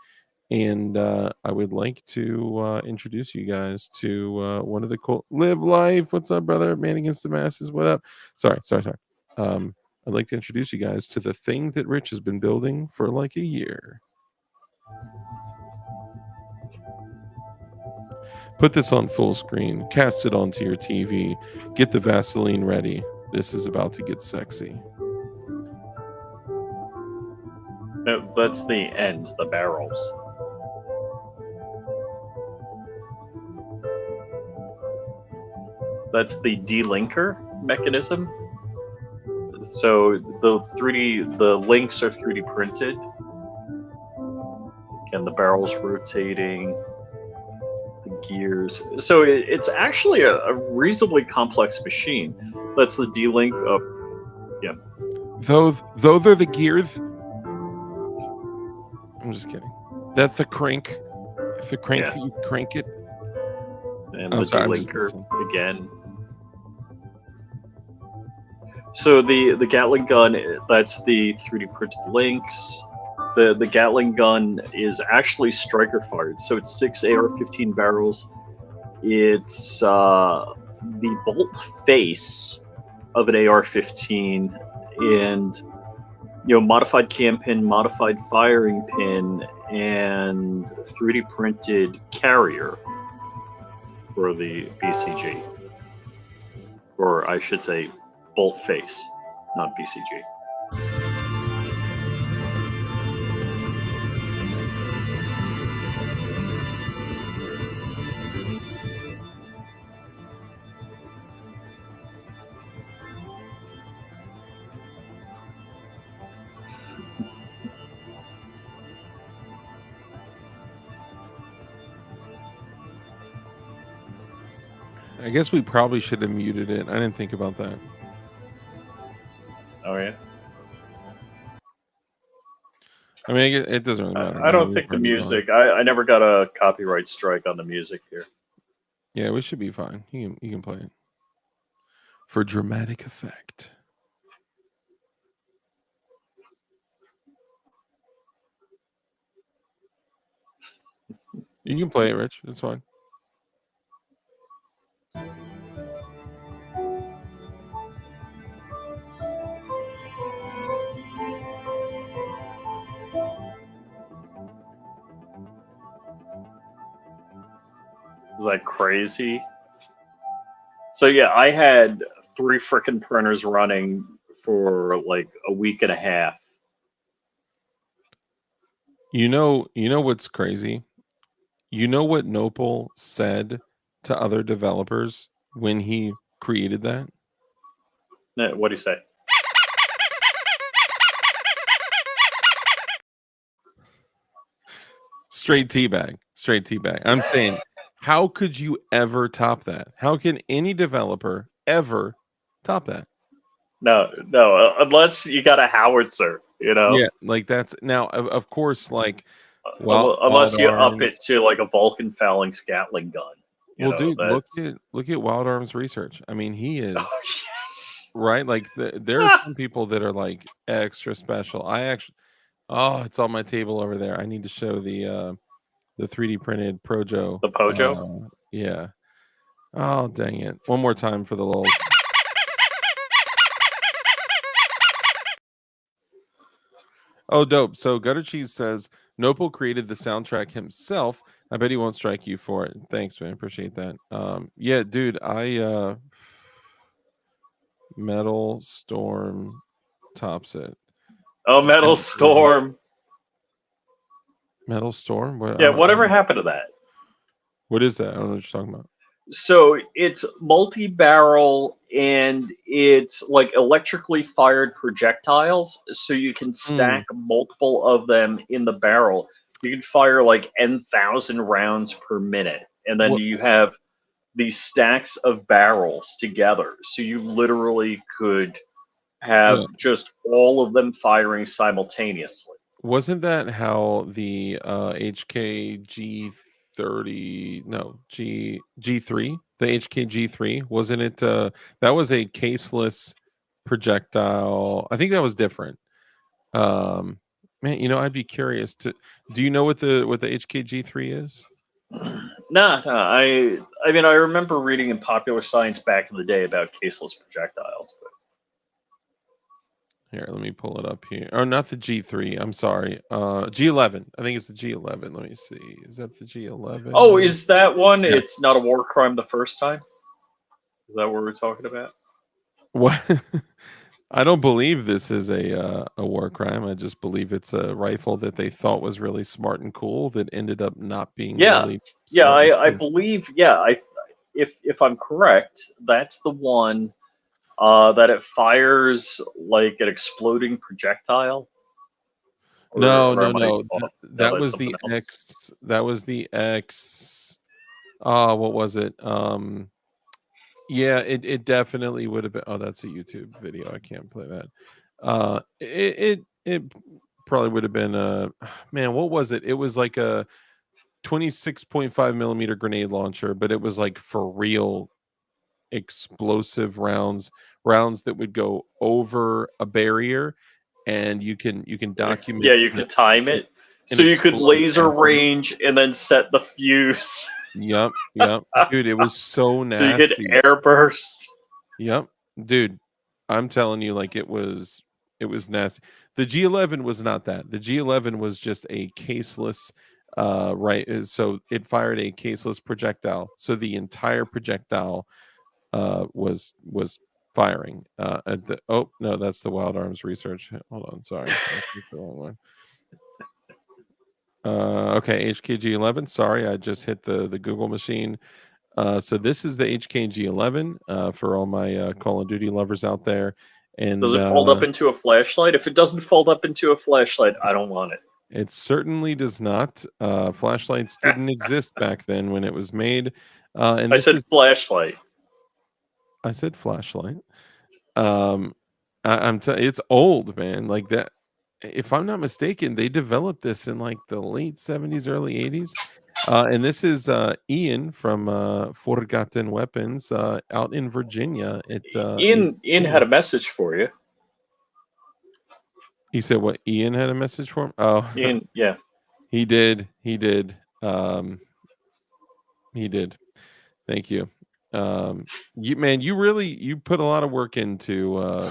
And I would like to introduce you guys to one of the cool Live Life. What's up, brother? Man Against the Masses. What up? Sorry. I'd like to introduce you guys to the thing that Rich has been building for like a year. Put this on full screen. Cast it onto your TV. Get the Vaseline ready. This is about to get sexy. No, that's the end, the barrels. That's the delinker mechanism. So the links are 3D printed. Again, the barrel's rotating, the gears. So it's actually a reasonably complex machine. That's the delink of, yeah. Those are the gears. I'm just kidding. That's the crank. It's the crank that you crank it. And the delinker again. So the Gatling gun, that's the 3D printed links. The Gatling gun is actually striker fired, so it's 6 AR-15 barrels. It's the bolt face of an AR-15, and modified cam pin, modified firing pin, and 3D printed carrier for the BCG, or I should say bolt face, not BCG. I guess we probably should have muted it. I didn't think about that. Oh yeah. I mean, it doesn't really matter. I don't think the music. I never got a copyright strike on the music here. Yeah, we should be fine. You can play it for dramatic effect. You can play it, Rich. It's fine. Is that crazy? So yeah, I had 3 frickin' printers running for like a week and a half. You know what's crazy? You know what Nopal said to other developers when he created that? What do you say? Straight teabag. Straight teabag. I'm saying, how could you ever top that? How can any developer ever top that? No, unless you got a howitzer, you know. Yeah, like that's now, of course, like, well, unless Wild you up it Arms. to like a Vulcan Phalanx Gatling gun. You Well, know, dude, that's... look at Wild Arms research. I mean, he is Oh, yes. right. Like there are some people that are like extra special. I actually, oh, it's on my table over there. I need to show the 3D printed Projo. The Pojo? Yeah. Oh, dang it! One more time for the lulz. Oh, dope. So Gutter Cheese says Nopo created the soundtrack himself. I bet he won't strike you for it. Thanks, man. Appreciate that. Yeah, dude, I Metal Storm tops it. Oh, Metal Storm. Metal Storm? What? Yeah, whatever happened to that? What is that? I don't know what you're talking about. So it's multi-barrel and it's like electrically fired projectiles, so you can stack multiple of them in the barrel. You can fire like N,000 rounds per minute, and then you have these stacks of barrels together, so you literally could have just all of them firing simultaneously. Wasn't that how the HKG 30 no G3, the HKG3, wasn't it that was a caseless projectile? I think that was different. Man, you know, I'd be curious to, do you know what the HKG3 is? No, I mean, I remember reading in Popular Science back in the day about caseless projectiles. But... Here, let me pull it up here. Oh, not the G3. I'm sorry. G11. I think it's the G11. Let me see. Is that the G11? Oh, is that one? Yeah. It's not a war crime the first time? Is that what we're talking about? What? I don't believe this is a war crime. I just believe it's a rifle that they thought was really smart and cool that ended up not being really smart. I believe, if I'm correct, that's the one that it fires like an exploding projectile. No. That was the X. That was the X. What was it? Yeah, it definitely would have been. Oh, that's a YouTube video. I can't play that. It probably would have been man, what was it? It was like a 26.5 millimeter grenade launcher, but it was like for real explosive rounds that would go over a barrier, and you can document. Yeah, you can time it, so you could laser range and then set the fuse. Yep, dude, it was so nasty. So you get air burst. Yep, dude, I'm telling you, like it was nasty. The G11 was not that. The G11 was just a caseless, right? So it fired a caseless projectile. So the entire projectile was firing at the. Oh no, that's the Wild Arms research. Hold on, sorry, that's the wrong one. Okay, HKG11. Sorry, I just hit the Google machine. So this is the HKG11 for all my Call of Duty lovers out there. And does it fold up into a flashlight? If it doesn't fold up into a flashlight, I don't want it. It certainly does not. Flashlights didn't exist back then when it was made. And I said flashlight. I said flashlight. It's old, man. Like that. If I'm not mistaken, they developed this in like the late 70s, early 80s. And this is Ian from Forgotten Weapons out in Virginia. Ian had a message for you. He said what? Ian had a message for him? Oh, Ian, yeah. He did. He did. Thank you. You put a lot of work into,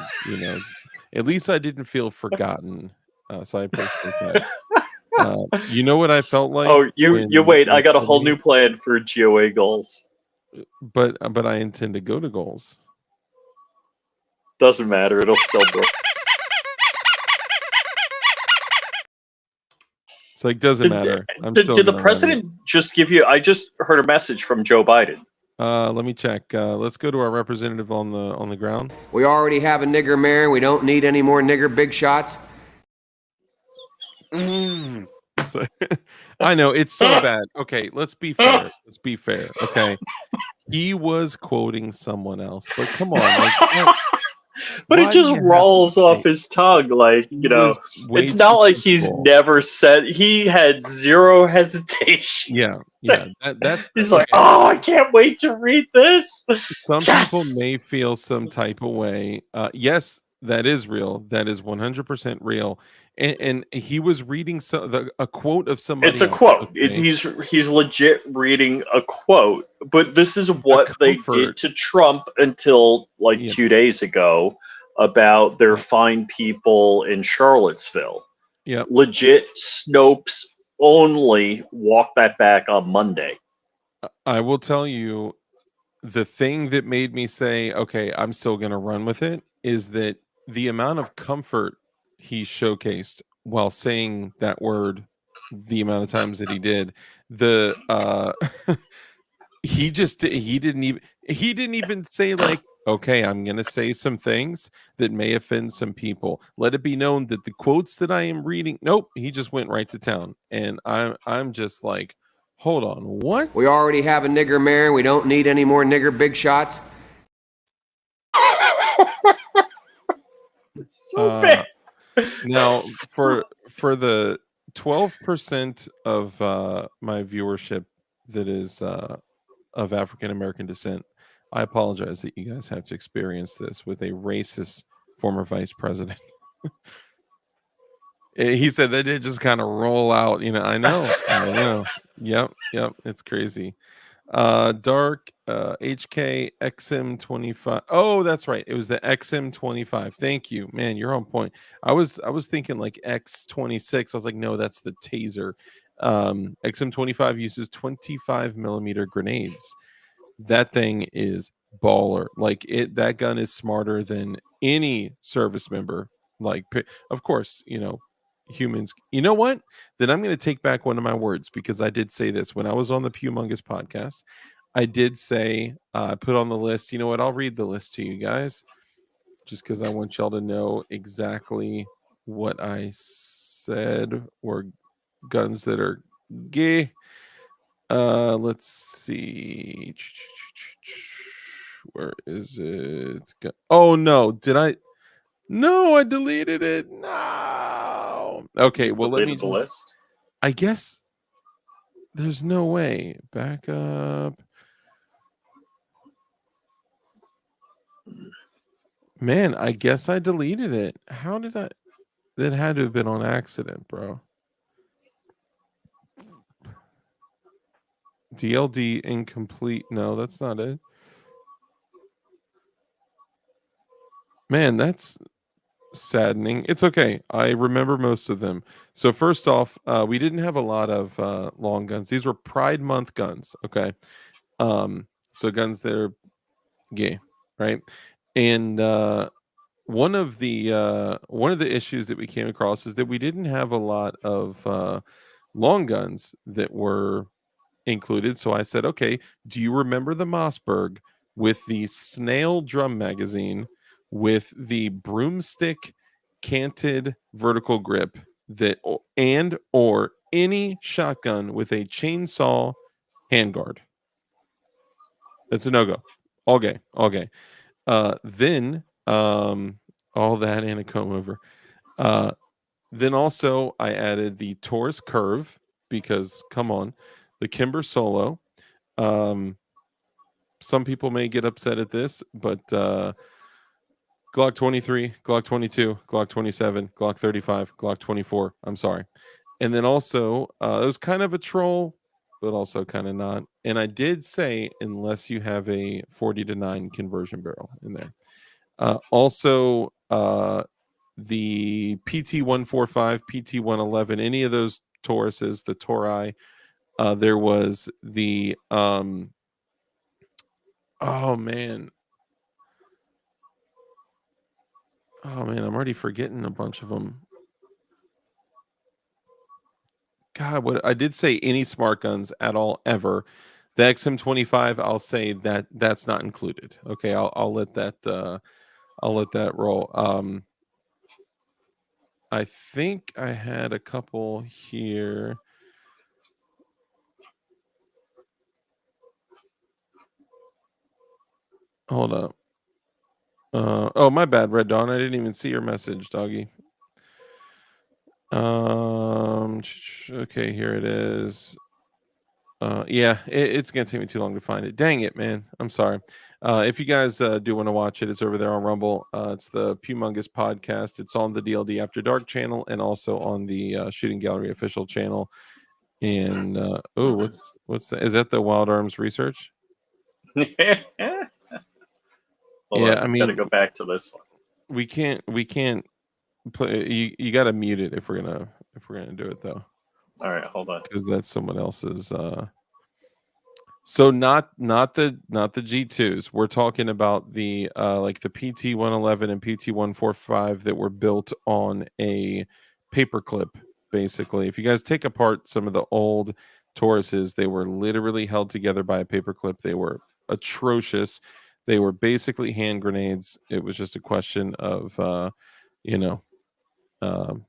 at least I didn't feel forgotten. So I appreciate that. You know what I felt like? Oh, you wait. I got a whole new plan for GOA goals. But I intend to go to goals. Doesn't matter. It'll still do. It's like, doesn't matter. Did the president just give you? I just heard a message from Joe Biden. Let me check. Let's go to our representative on the ground. We already have a nigger mayor. We don't need any more nigger big shots. So, I know it's so bad. Okay, let's be fair. Let's be fair. Okay, he was quoting someone else, but come on, like, but why it do just you have rolls to off say- his tongue, like, He you know. was way It's too not like he's comfortable. never said. He had zero hesitation. Yeah, that's He's like, okay. oh, I can't wait to read this. Some Yes! people may feel some type of way. Yes, that is real. That is 100% real. And he was reading a quote of somebody It's a else. quote. Okay? He's legit reading a quote. But this is what they did comfort. to Trump until like Yeah. 2 days ago about their fine people in Charlottesville. Yep. Legit Snopes only walked that back on Monday. I will tell you, the thing that made me say, okay, I'm still going to run with it, is that the amount of comfort he showcased while saying that word, the amount of times that he did, the he didn't even say, like, okay, I'm going to say some things that may offend some people. Let it be known that the quotes that I am reading, nope, he just went right to town. And I'm just like, hold on, what? We already have a nigger mayor. We don't need any more nigger big shots. It's so bad. Now, for the 12% of my viewership that is of African American descent, I apologize that you guys have to experience this with a racist former vice president. He said that it just kind of roll out, I know. Yep, it's crazy. Dark HK XM25. Oh, that's right. It was the XM25. Thank you, man. You're on point. I was thinking like X26. I was like, no, that's the taser. XM25 uses 25 millimeter grenades. That thing is baller. Like that gun is smarter than any service member. Like, of course, humans. You know what? Then I'm going to take back one of my words, because I did say this when I was on the Humongous podcast. I did say, put on the list. You know what? I'll read the list to you guys, just because I want y'all to know exactly what I said were guns that are gay. Let's see. Where is it? Oh no, did I? No, I deleted it. No. Okay, well, let me Deleted the just. list. I guess there's no way. Back up. Man, I guess I deleted it. How did I? That had to have been on accident, bro. DLD incomplete. No, that's not it. Man, that's saddening. It's okay. I remember most of them. So first off, we didn't have a lot of long guns. These were Pride Month guns. Okay. So guns that are gay, right? And one of the issues that we came across is that we didn't have a lot of long guns that were included. So I said, okay, do you remember the Mossberg with the snail drum magazine with the broomstick canted vertical grip or any shotgun with a chainsaw handguard? That's a no-go. All gay. Then all that and a comb over. Then also I added the Taurus Curve, because come on, the Kimber Solo. Some people may get upset at this, but Glock 23, Glock 22, Glock 27, Glock 35, Glock 24. I'm sorry. And then also, it was kind of a troll, but also kind of not. And I did say, unless you have a 40-9 conversion barrel in there. Also, the PT-145, PT-111, any of those Tauruses, the Tauri. There was the oh man, I'm already forgetting a bunch of them. God, what I did say, any smart guns at all ever. The XM25, I'll say that that's not included. Okay, I'll let that roll. I think I had a couple here. Hold up. Oh, my bad, Red Dawn. I didn't even see your message, doggy. Okay, here it is. Yeah, it's gonna take me too long to find it. Dang it, man. I'm sorry. If you guys do want to watch it, it's over there on Rumble. It's the Pumongous Podcast. It's on the DLD After Dark channel and also on the Shooting Gallery official channel. And what's that? Is that the Wild Arms research? Hold Yeah, on, I I've mean, got to go back to this one. we can't put you got to mute it if we're gonna do it though, All right, hold on. because that's someone else's. So not the G2s. We're talking about the like the PT-111 and PT-145 that were built on a paperclip. Basically, if you guys take apart some of the old Tauruses, they were literally held together by a paperclip. They were atrocious. They were basically hand grenades. It was just a question of you know, um,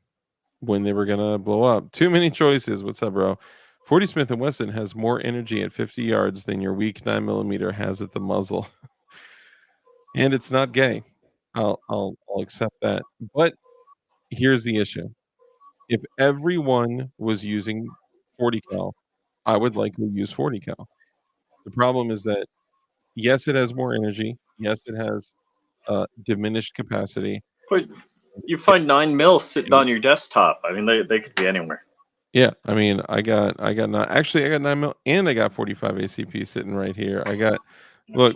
when they were gonna blow up. Too many choices. What's up, bro? 40 Smith & Wesson has more energy at 50 yards than your weak 9mm has at the muzzle. And it's not gay. I'll accept that. But here's the issue. If everyone was using 40 cal, I would likely use 40 cal. The problem is that yes, it has more energy. Yes, it has diminished capacity. But you find 9mm sitting on your desktop. I mean, they could be anywhere. Yeah, I mean, I got actually I got 9mm and I got 45 ACP sitting right here. I got look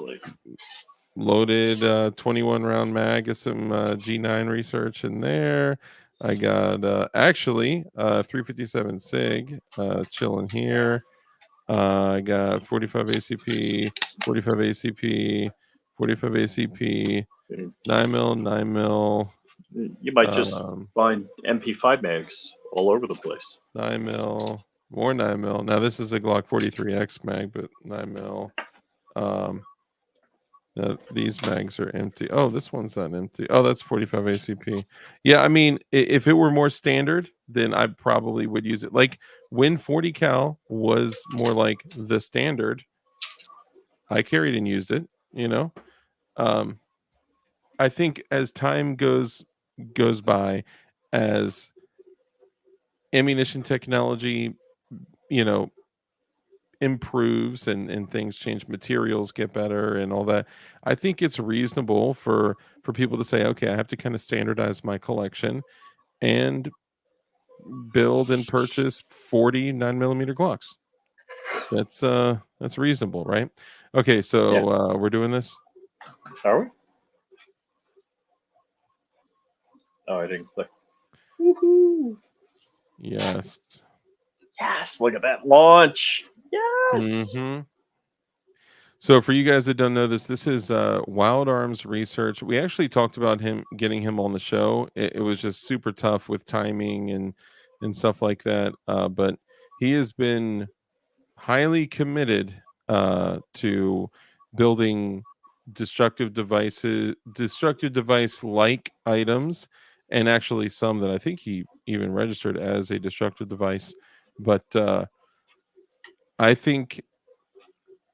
loaded 21 round mag, some G9 research in there. I got actually 357 SIG chilling here. I got 45 ACP, 45 ACP, 45 ACP, 9mm, 9mm. You might just find MP5 mags all over the place. 9mm, more 9mm. Now this is a Glock 43X mag, but 9mm. These mags are empty. Oh, this one's not empty. Oh, that's 45 ACP. Yeah, I mean, if it were more standard, then I probably would use it. Like when 40 cal was more like the standard, I carried and used it. I think as time goes by, as ammunition technology, improves and things change, materials get better and all that, I think it's reasonable for people to say, okay, I have to kind of standardize my collection and build and purchase 40 9mm Glocks. That's reasonable, right? Okay, so we're doing this. Are we? Oh, I didn't click. Woohoo! Yes. Yes, look at that launch. Yes. Mm-hmm. So for you guys that don't know this is Wild Arms research. We actually talked about getting him on the show. It was just super tough with timing and stuff like that. But he has been highly committed to building destructive device like items, and actually some that I think he even registered as a destructive device. But I think,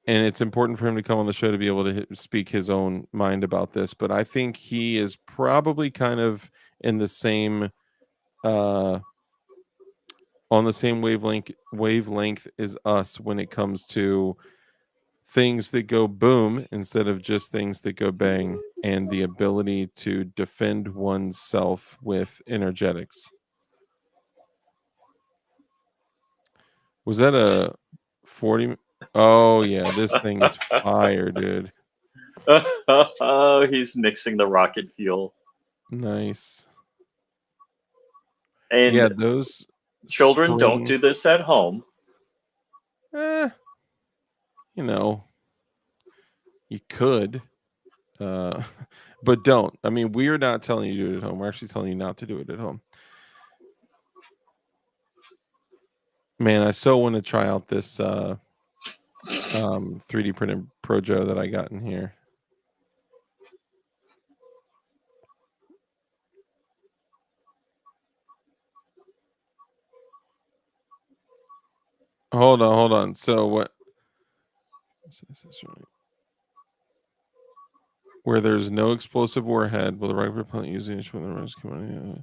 and it's important for him to come on the show to be able to speak his own mind about this, but I think he is probably kind of in the same on the same wavelength as us when it comes to things that go boom instead of just things that go bang, and the ability to defend oneself with energetics. Was that a 40? Oh yeah, this thing is fire, dude. Oh, he's mixing the rocket fuel. Nice. And yeah, those children don't do this at home. You could, but don't. I mean, we're not telling you to do it at home. We're actually telling you not to do it at home. Man, I so want to try out this 3D printed Projo that I got in here. Hold on. So what? Where there's no explosive warhead, will the rocket propellant using each one of the rounds come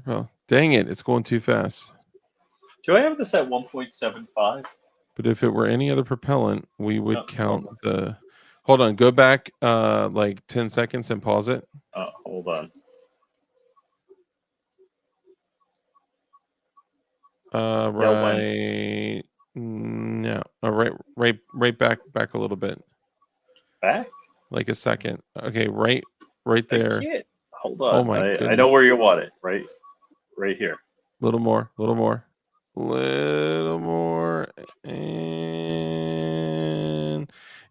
on? Dang it! It's going too fast. Do I have this at 1.75? But if it were any other propellant, we would count the. Hold on. Go back like 10 seconds and pause it. Hold on. Right. No. Right back a little bit. Back? Like a second. Okay, right there. Hold on. Oh my I goodness. know where you want it. Right here. Little more. And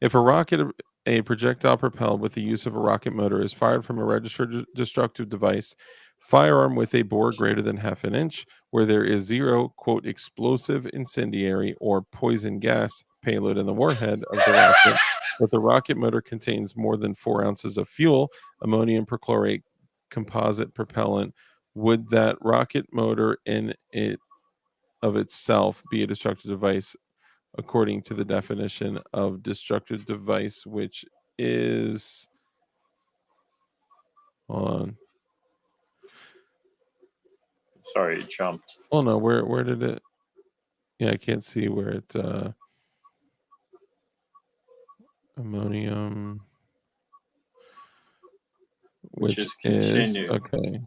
if a rocket, a projectile propelled with the use of a rocket motor, is fired from a registered destructive device, firearm with a bore greater than half an inch, where there is zero, quote, explosive, incendiary, or poison gas payload in the warhead of the rocket, but the rocket motor contains more than 4 ounces of fuel, ammonium perchlorate composite propellant, would that rocket motor in it of itself be a destructive device according to the definition of destructive device, which is on. Sorry, it jumped. Oh no, where did it? Yeah, I can't see where it. Ammonium, which is okay.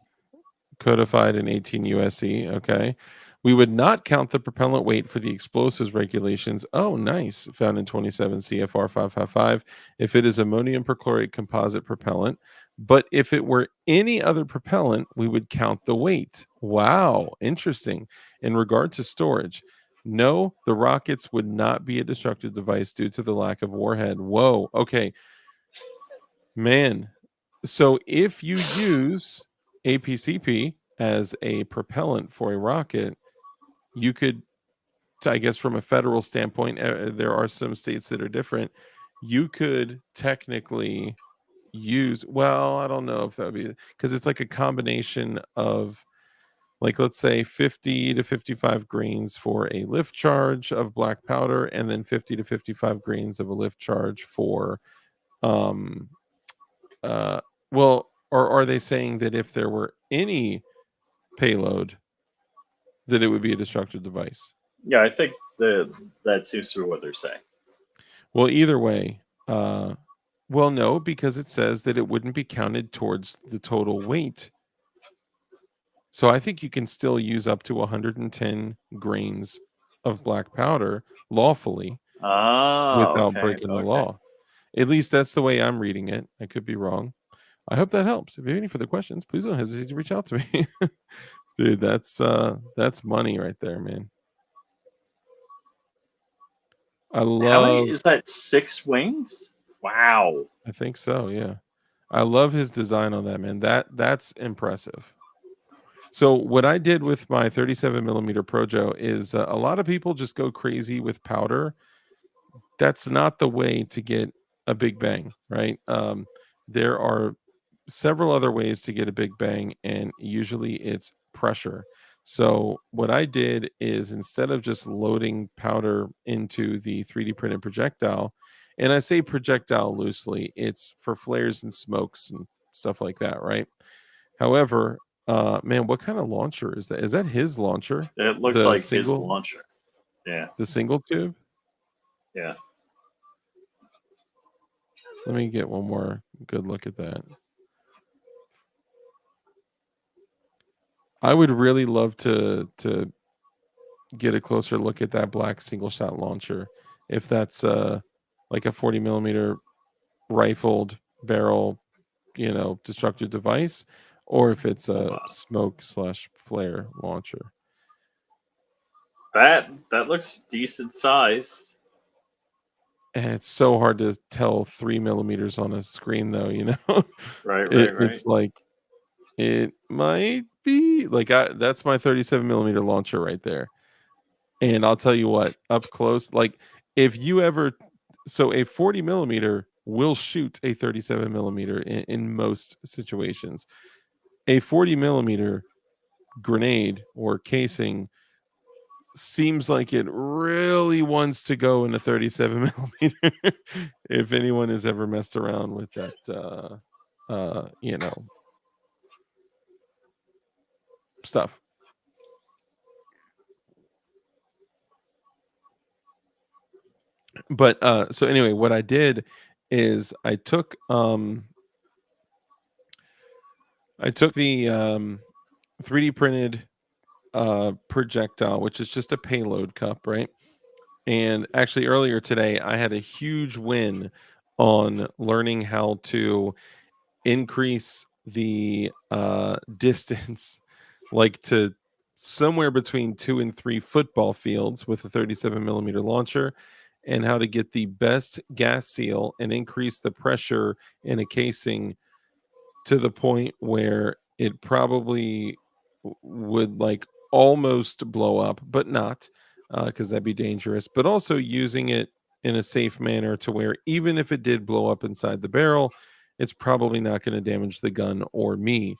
Codified in 18 USC. Okay. We would not count the propellant weight for the explosives regulations. Oh, nice. Found in 27 CFR 555 if it is ammonium perchlorate composite propellant. But if it were any other propellant, we would count the weight. Wow. Interesting. In regard to storage, no, the rockets would not be a destructive device due to the lack of warhead. Whoa. Okay. Man. So if you use APCP as a propellant for a rocket, you could, I guess, from a federal standpoint, there are some states that are different. You could technically use, well, I don't know if that would be, because it's like a combination of, like, let's say 50 to 55 grains for a lift charge of black powder, and then 50 to 55 grains of a lift charge for, well, or are they saying that if there were any payload, that it would be a destructive device? Yeah, I think that seems to be what they're saying. Well, either way, well, no, because it says that it wouldn't be counted towards the total weight. So I think you can still use up to 110 grains of black powder lawfully without breaking the law. At least that's the way I'm reading it. I could be wrong. I hope that helps. If you have any further questions, please don't hesitate to reach out to me. Dude, that's money right there, man. I love. How many is that? 6 wings? Wow. I think so, yeah. I love his design on that, man. That's impressive. So what I did with my 37 millimeter Projo is a lot of people just go crazy with powder. That's not the way to get a big bang, right? There are several other ways to get a big bang, and usually it's pressure. So what I did is, instead of just loading powder into the 3D printed projectile, and I say projectile loosely, it's for flares and smokes and stuff like that, right? However, man, what kind of launcher is that? Is that his launcher? It looks like his launcher. Yeah. The single tube? Yeah. Let me get one more good look at that. I would really love to get a closer look at that black single shot launcher. If that's like a 40 millimeter rifled barrel, destructive device, or if it's a smoke/flare launcher. That looks decent size. And it's so hard to tell 3 millimeters on a screen, though. Right. It's like, it might be like, that's my 37 millimeter launcher right there. And I'll tell you what, up close, like, if you ever, so a 40 millimeter will shoot a 37 millimeter in most situations. A 40 millimeter grenade or casing seems like it really wants to go in a 37 millimeter. If anyone has ever messed around with that, stuff. But so anyway, what I did is I took the 3D printed projectile, which is just a payload cup, right? And actually earlier today I had a huge win on learning how to increase the distance like to somewhere between 2 and 3 football fields with a 37 millimeter launcher, and how to get the best gas seal and increase the pressure in a casing to the point where it probably would like almost blow up, but not, because that'd be dangerous. But also using it in a safe manner to where even if it did blow up inside the barrel, it's probably not going to damage the gun or me.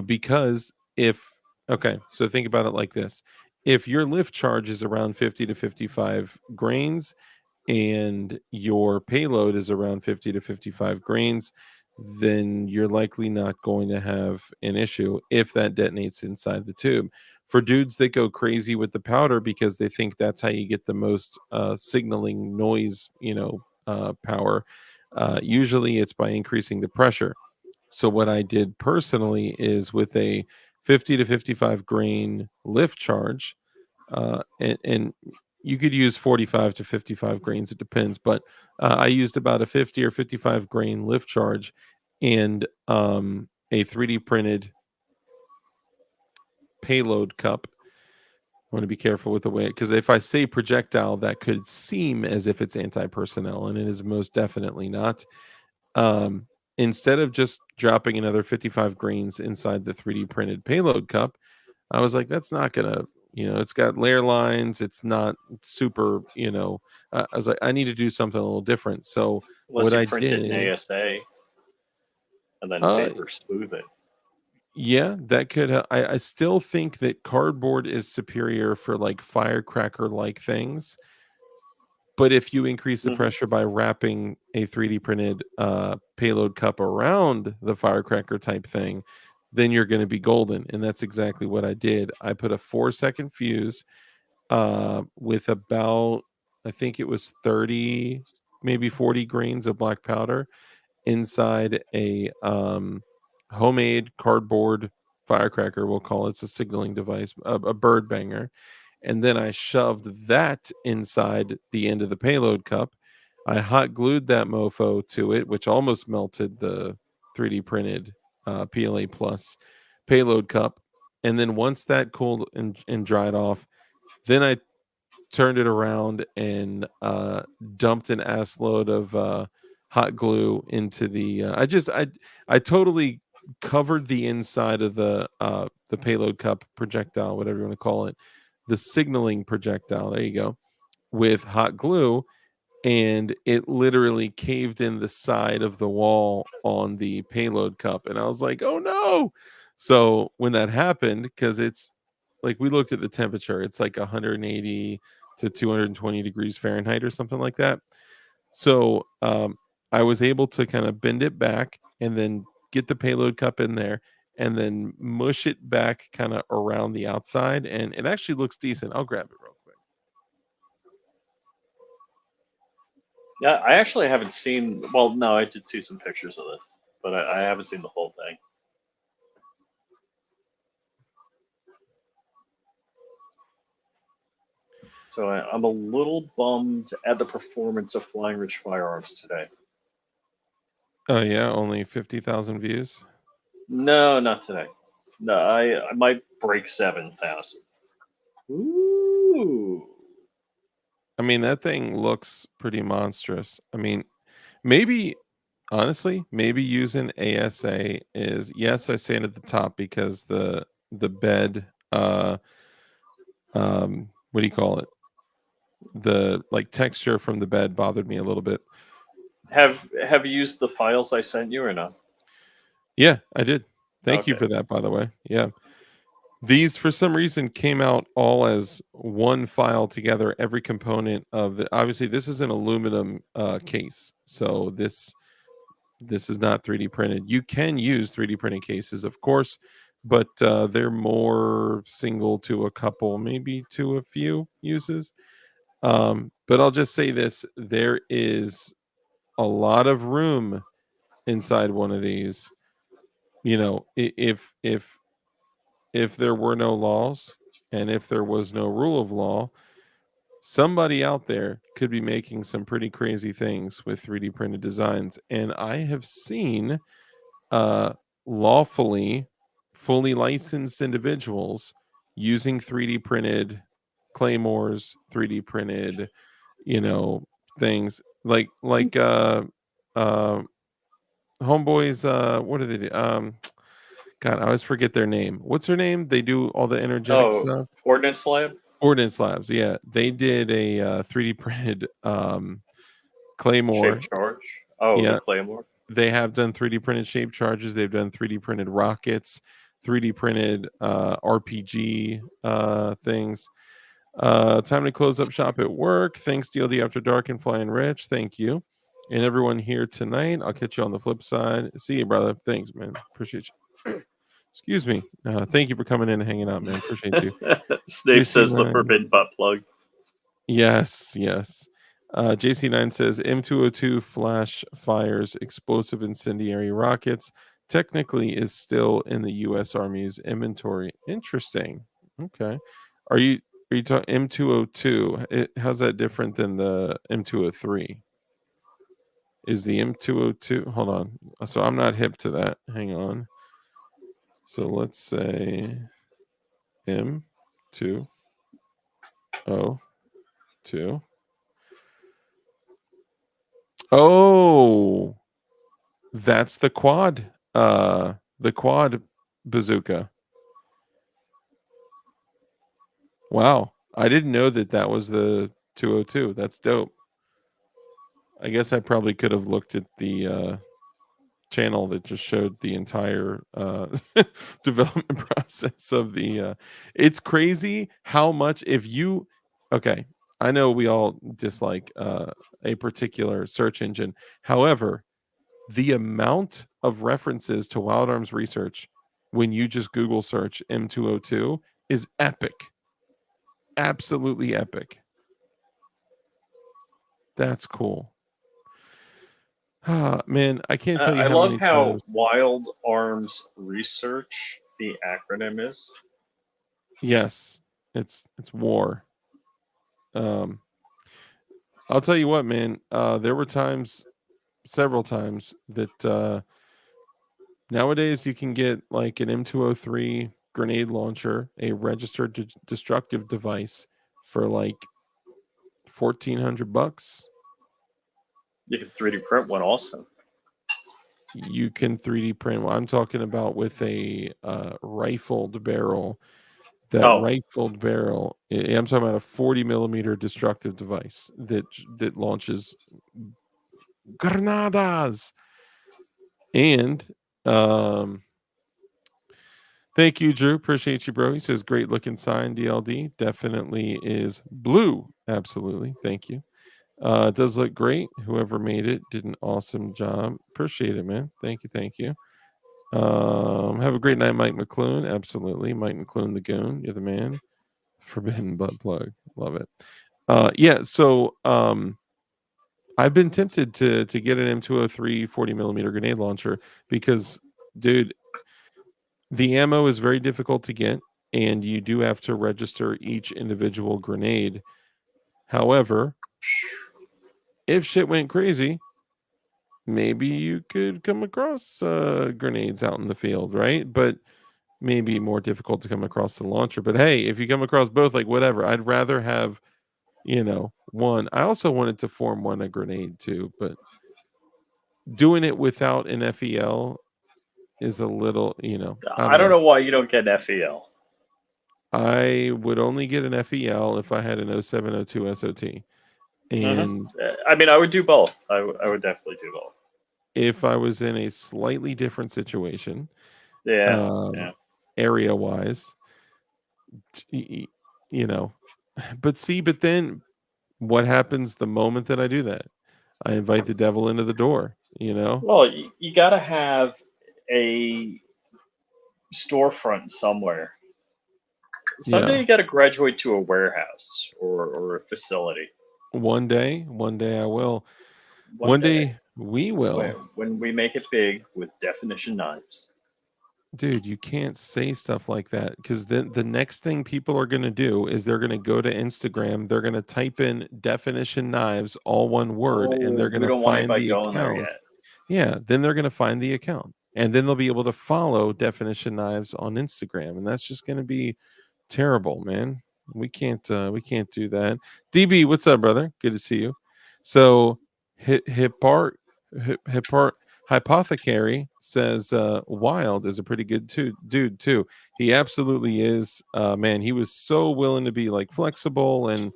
Because if, okay, so think about it like this: if your lift charge is around 50 to 55 grains, and your payload is around 50 to 55 grains, then you're likely not going to have an issue if that detonates inside the tube. For dudes that go crazy with the powder because they think that's how you get the most signaling noise, power, usually it's by increasing the pressure. So what I did personally is with a 50 to 55 grain lift charge, and you could use 45 to 55 grains, it depends, but I used about a 50 or 55 grain lift charge and a 3D printed payload cup. I want to be careful with the way, because if I say projectile, that could seem as if it's anti-personnel, and it is most definitely not. Instead of just dropping another 55 grains inside the 3D printed payload cup, I was like, that's not gonna, it's got layer lines. It's not super, I was like, I need to do something a little different. So Unless what you I print it in did, ASA and then uh, paper smooth it. yeah, that could, I still think that cardboard is superior for like firecracker like things. But if you increase the pressure by wrapping a 3D printed payload cup around the firecracker type thing, then you're going to be golden. And that's exactly what I did. I put a 4-second fuse with about, I think it was 30, maybe 40 grains of black powder inside a homemade cardboard firecracker. We'll call it, it's a signaling device, a bird banger. And then I shoved that inside the end of the payload cup. I hot glued that mofo to it, which almost melted the 3D printed PLA Plus payload cup. And then once that cooled and dried off, then I turned it around and dumped an ass load of hot glue into the. I totally covered the inside of the payload cup projectile, whatever you want to call it, the signaling projectile. There you go, with hot glue, and it literally caved in the side of the wall on the payload cup, and I was like, oh no. So when that happened, because it's like, we looked at the temperature, it's like 180 to 220 degrees Fahrenheit or something like that. So I was able to kind of bend it back and then get the payload cup in there and then mush it back kind of around the outside, and it actually looks decent. I'll grab it real quick. Yeah, I actually haven't seen. Well, no, I did see some pictures of this, but I haven't seen the whole thing. So I'm a little bummed at the performance of Flying Rich Firearms today. Oh yeah, only 50,000 views. No, not today. No, I might break 7,000. Ooh. I mean, that thing looks pretty monstrous. I mean, maybe, honestly, maybe using ASA is, yes, I say it at the top because the bed, what do you call it? the like texture from the bed bothered me a little bit. Have you used the files I sent you or no? Yeah, I did. Thank you Okay. for that, by the way. Yeah. These, for some reason, came out all as one file together. Every component of the obviously this is an aluminum case, so this is not 3D printed. You can use 3D printed cases, of course, but they're more single to a couple, maybe to a few uses. But I'll just say this: there is a lot of room inside one of these. You know, if there were no laws and if there was no rule of law, somebody out there could be making some pretty crazy things with 3D printed designs. And I have seen lawfully fully licensed individuals using 3D printed claymores, 3D printed, you know, things like uh homeboys, what do they do? God, I always forget their name. What's their name? They do all the energetic Oh, stuff. Ordnance Lab? Ordnance Labs, yeah. They did a 3D printed Shape claymore. charge? Oh, the Yeah, Claymore. they have done 3D printed shape charges. They've done 3D printed rockets, 3D printed RPG things. Time to close up shop at work. Thanks, DLD After Dark and Flying Rich. Thank you. And everyone here tonight. I'll catch you on the flip side. See you, brother. Thanks, man. Appreciate you. Excuse me. Thank you for coming in and hanging out, man. Appreciate you. Snape says the JC9. forbidden butt plug. Yes, yes. JC9 says M202 flash fires explosive incendiary rockets. Technically is still in the US Army's inventory. Interesting. Okay. Are you talking M202? How's that different than the M203? Is the M202? Hold on. So I'm not hip to that. Hang on. So let's say M202. Oh, that's the quad bazooka. Wow. I didn't know that was the 202. That's dope. I guess I probably could have looked at the channel that just showed the entire development process of the it's crazy how much okay, I know we all dislike a particular search engine. However, the amount of references to Wild Arms research when you just Google search M202 is epic. Absolutely epic. That's cool. Man, I can't tell you I how love many how times. Wild Arms Research, the acronym is. Yes, it's war. I'll tell you what, man. There were times, several times, that nowadays you can get like an M203 grenade launcher, a registered destructive device, for like $1,400. You can 3D print one also. You can 3D print. Well, I'm talking about with a rifled barrel. That rifled barrel. I'm talking about a 40 millimeter destructive device that launches granadas. And thank you, Drew. Appreciate you, bro. He says great looking sign. DLD definitely is blue. Absolutely. Thank you. It does look great. Whoever made it did an awesome job. Appreciate it, man. Thank you. Thank you. Have a great night, Mike McClune. Absolutely. Mike McClune, the goon. You're the man. Forbidden butt plug. Love it. Yeah. So I've been tempted to get an M203 40 millimeter grenade launcher because, dude, the ammo is very difficult to get, and you do have to register each individual grenade. However, if shit went crazy, maybe you could come across grenades out in the field, right? But maybe more difficult to come across the launcher. But hey, if you come across both, like whatever, I'd rather have, one. I also wanted to form one a grenade too, but doing it without an FEL is a little, I I don't don't know. know why you don't get an FEL. I would only get an FEL if I had an 0702 SOT. And I mean, I would do both. I would definitely do both. if I was in a slightly different situation, Yeah, yeah. area wise, you know, but then what happens the moment that I do that? I invite the devil into the door, you know? Well, you got to have a storefront somewhere. Someday Yeah. you got to graduate to a warehouse or a facility. One day I will. One day we will. When we make it big with definition knives. Dude, you can't say stuff like that because then the next thing people are going to do is they're going to go to Instagram, they're going to type in definition knives, all one word, and they're Oh, going we to don't want find anybody the going there account. yet. Yeah, then they're going to find the account, and then they'll be able to follow definition knives on Instagram, and that's just going to be terrible, man. We can't do that. DB, what's up, brother? Good to see you. So Hypothecary says Wild is a pretty good dude too. He absolutely is. Man, he was so willing to be like flexible and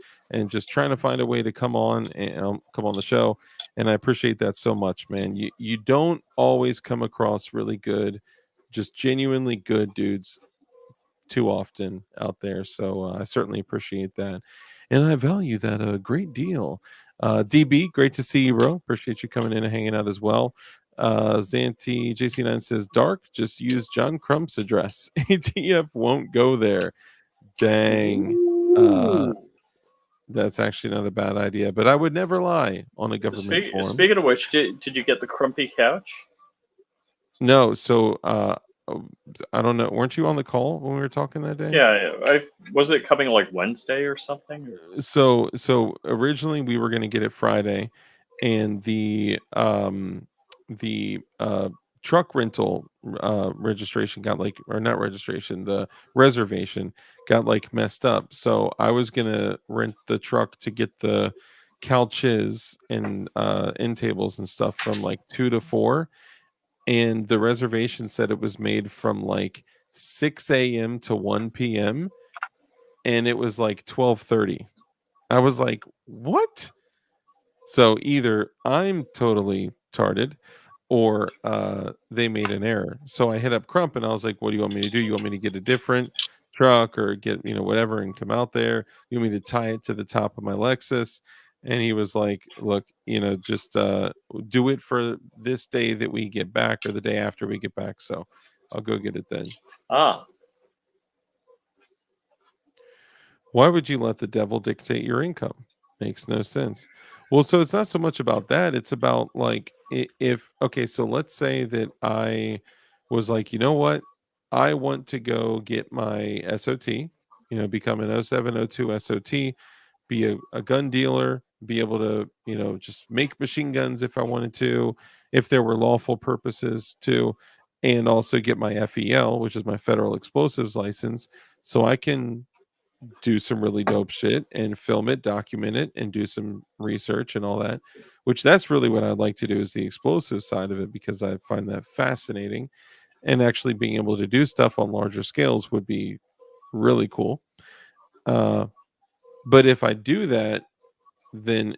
just trying to find a way to come on and come on the show. And I appreciate that so much, man. You don't always come across really good, just genuinely good dudes too often out there. So I certainly appreciate that. And I value that a great deal. DB, great to see you, bro. Appreciate you coming in and hanging out as well. Zanti JC9 says, Dark, just use John Crump's address. ATF won't go there. Dang. That's actually not a bad idea, but I would never lie on a government forum. Speaking of which, did you get the crumpy couch? No, so I don't know. Weren't you on the call when we were talking that day? Yeah, was it coming like Wednesday or something? So originally we were going to get it Friday, and the truck rental registration got like, or not registration, the reservation got like messed up. So I was going to rent the truck to get the couches and end tables and stuff from like 2 to 4, and the reservation said it was made from like 6 a.m. to 1 p.m. and it was like 12:30. I was like, what? So either I'm totally tarded or they made an error. So I hit up Crump and I was like, what do you want me to do? You want me to get a different truck or get, whatever and come out there? You want me to tie it to the top of my Lexus? And he was like, look, just do it for this day that we get back or the day after we get back. So I'll go get it then. Why would you let the devil dictate your income? Makes no sense. Well, so it's not so much about that. It's about like so let's say that I was like, you know what? I want to go get my SOT, become an 0702 SOT, be a gun dealer, be able to, just make machine guns if I wanted to, if there were lawful purposes to, and also get my FEL, which is my federal explosives license, so I can do some really dope shit and film it, document it, and do some research and all that, which that's really what I'd like to do is the explosive side of it, because I find that fascinating, and actually being able to do stuff on larger scales would be really cool. But if I do that, then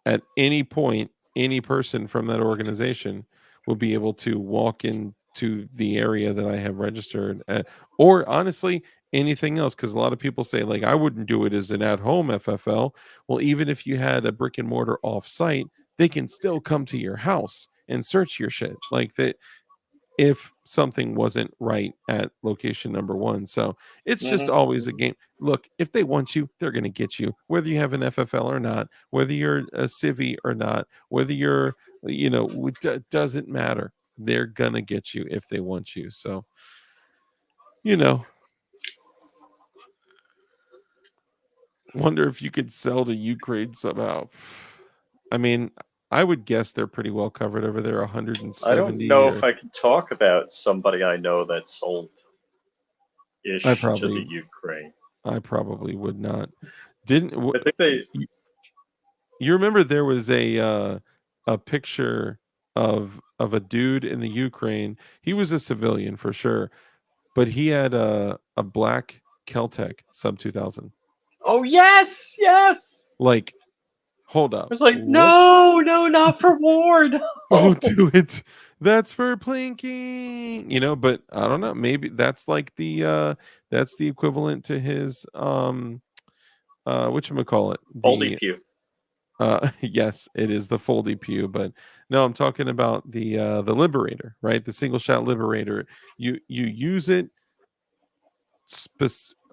at any point, any person from that organization will be able to walk into the area that I have registered at, or honestly, anything else. Because a lot of people say, like, I wouldn't do it as an at-home FFL. Well, even if you had a brick and mortar off-site, they can still come to your house and search your shit. Like that, if something wasn't right at location number 1. So it's just always a game. Look, if they want you, they're going to get you, whether you have an FFL or not, whether you're a civvy or not, whether you're, it doesn't matter. They're going to get you if they want you. So, wonder if you could sell to Ukraine somehow. I mean, I would guess they're pretty well covered over there. 170. I don't know if I can talk about somebody I know that sold ish to the Ukraine. I probably would not. I think they. You remember there was a picture of a dude in the Ukraine. He was a civilian for sure, but he had a black Keltec sub 2000. Oh yes, yes. Like, hold I up, was like, what? no, no, not for war. No. Don't do it. That's for plinking. You know, but I don't know. Maybe that's like that's the equivalent to his whatchamacallit, Baldy the pew. yes, it is the foldy pew, but no, I'm talking about the Liberator, right? The single shot Liberator. You use it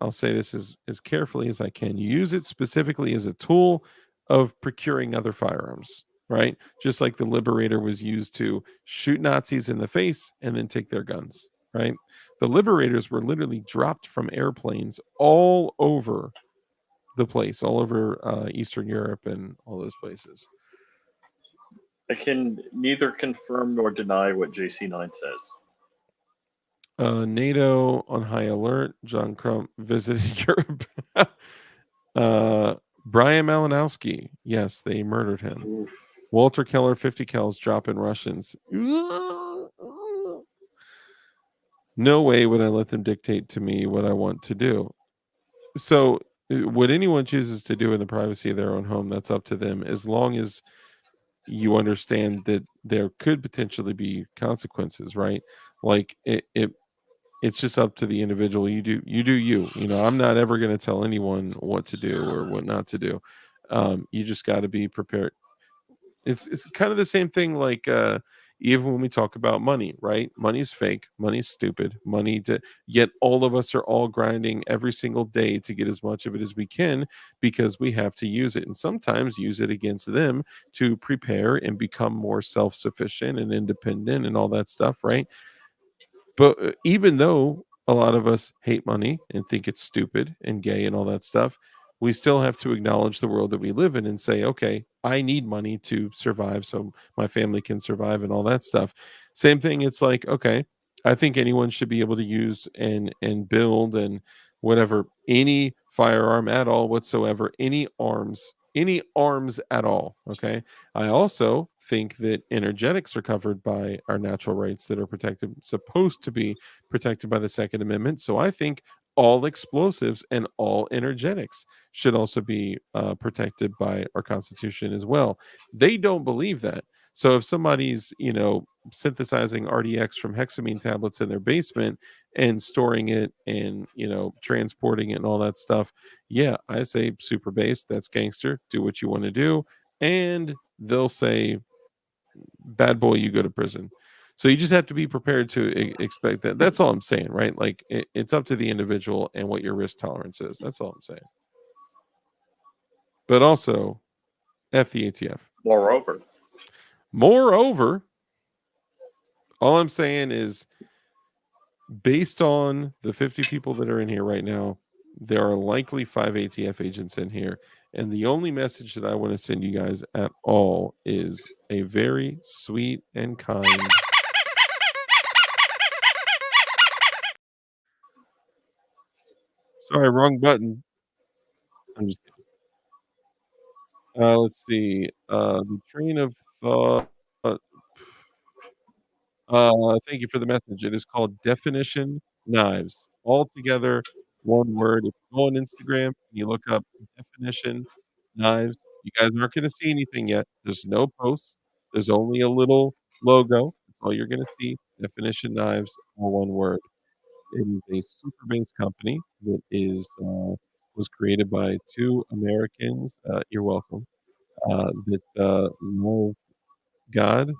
I'll say this as carefully as I can. You use it specifically as a tool of procuring other firearms, right? Just like the Liberator was used to shoot Nazis in the face and then take their guns, right? The Liberators were literally dropped from airplanes all over the place, all over Eastern Europe and all those places. I can neither confirm nor deny what JC9 says. NATO on high alert. John Crump visited Europe. Brian Malinowski. Yes, they murdered him. Oof. Walter Keller, 50 cals dropping Russians. No way would I let them dictate to me what I want to do. So, what anyone chooses to do in the privacy of their own home, that's up to them, as long as you understand that there could potentially be consequences, right? Like it's just up to the individual. You. You know, I'm not ever going to tell anyone what to do or what not to do. You just got to be prepared. It's kind of the same thing, like even when we talk about money, right? Money's fake, money's stupid, yet all of us are all grinding every single day to get as much of it as we can because we have to use it, and sometimes use it against them to prepare and become more self-sufficient and independent and all that stuff, right? But even though a lot of us hate money and think it's stupid and gay and all that stuff, we still have to acknowledge the world that we live in and say, okay, I need money to survive so my family can survive and all that stuff. Same thing. It's like, okay, I think anyone should be able to use and build and whatever, any firearm at all whatsoever, any arms at all. Okay. I also think that energetics are covered by our natural rights that are supposed to be protected by the Second Amendment. So I think all explosives and all energetics should also be protected by our Constitution as well. They don't believe that. So if somebody's, synthesizing RDX from hexamine tablets in their basement and storing it and, transporting it and all that stuff, yeah, I say super base, that's gangster. Do what you want to do. And they'll say, bad boy, you go to prison. So you just have to be prepared to expect that. That's all I'm saying, right? Like it's up to the individual and what your risk tolerance is. That's all I'm saying. But also, F the ATF. Moreover, all I'm saying is, based on the 50 people that are in here right now, there are likely 5 ATF agents in here. And the only message that I want to send you guys at all is a very sweet and kind. Sorry, wrong button. I'm just kidding. Let's see. The train of thought. Thank you for the message. It is called Definition Knives. All together, one word. If you go on Instagram and you look up Definition Knives, you guys aren't going to see anything yet. There's no posts. There's only a little logo. That's all you're going to see. Definition Knives, all one word. It is a super based company that was created by 2 Americans. You're welcome. That love God,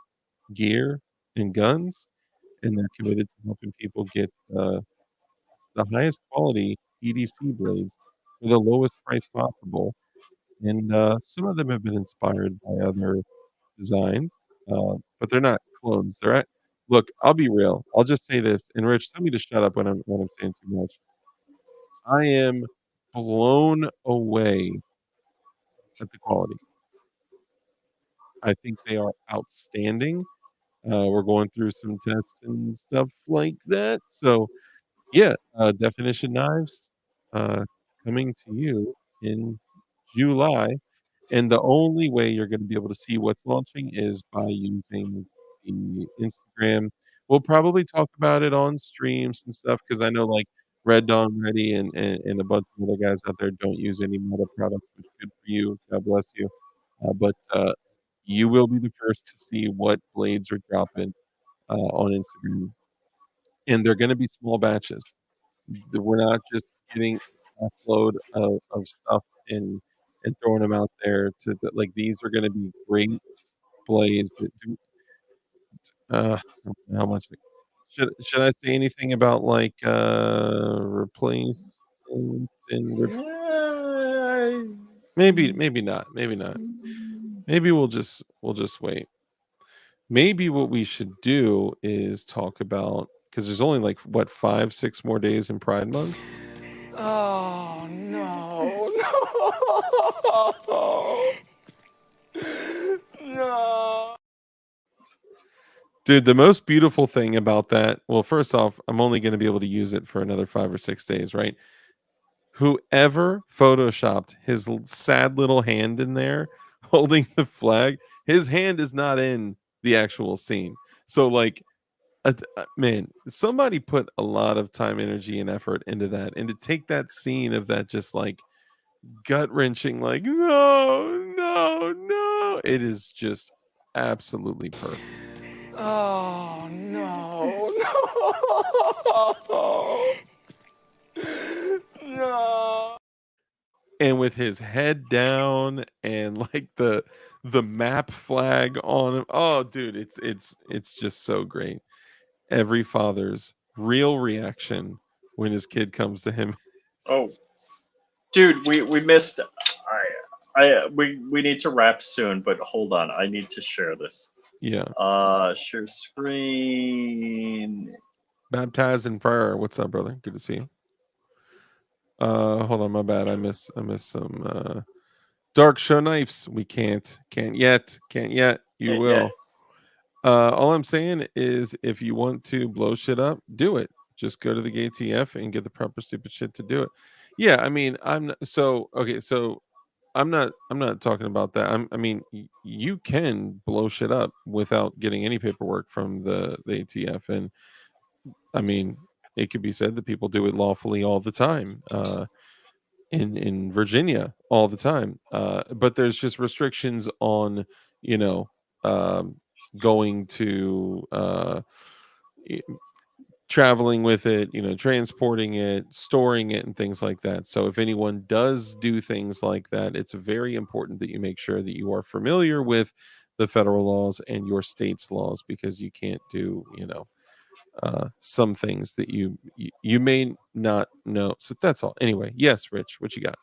gear, and guns, and they're committed to helping people get the highest quality EDC blades for the lowest price possible. And some of them have been inspired by other designs, but they're not clones. Look, I'll be real. I'll just say this, and Rich, tell me to shut up when I'm saying too much. I am blown away at the quality. I think they are outstanding. We're going through some tests and stuff like that. So, yeah, Definition Knives coming to you in July. And the only way you're going to be able to see what's launching is by using the Instagram. We'll probably talk about it on streams and stuff because I know, like, Red Dawn Ready and a bunch of other guys out there don't use any Meta products, which is good for you. God bless you. But you will be the first to see what blades are dropping on Instagram, and they're going to be small batches. We're not just getting a load of stuff and throwing them out there like these are going to be great blades that do. How much? Should I say anything about like replacement and maybe not. Maybe we'll just wait. Maybe what we should do is talk about because there's only like what 5-6 more days in Pride Month. Oh, no. No. Dude, the most beautiful thing about that, well, first off, I'm only going to be able to use it for another 5 or 6 days, right? Whoever photoshopped his sad little hand in there holding the flag, his hand is not in the actual scene. So, like, man, somebody put a lot of time, energy, and effort into that. And to take that scene of that just like gut wrenching, like, no, it is just absolutely perfect. Oh, no. No. And with his head down and like the map flag on him. Oh, dude, it's just so great. Every father's real reaction when his kid comes to him. Oh, dude, we missed. We need to wrap soon, but hold on, I need to share this. Yeah. Share screen. Baptized in fire. What's up, brother? Good to see you. Hold on, my bad. I miss some dark show knives. We can't yet. You will. All I'm saying is if you want to blow shit up, do it. Just go to the ATF and get the proper stupid shit to do it. Yeah, I mean, I'm not, so okay, so I'm not talking about that. I mean, you can blow shit up without getting any paperwork from the ATF, and I mean, it could be said that people do it lawfully all the time. In Virginia all the time. But there's just restrictions on, you know, going to traveling with it, transporting it, storing it, and things like that. So if anyone does do things like that, it's very important that you make sure that you are familiar with the federal laws and your state's laws because you can't do, some things that you may not know. So that's all. Anyway, yes, Rich, what you got?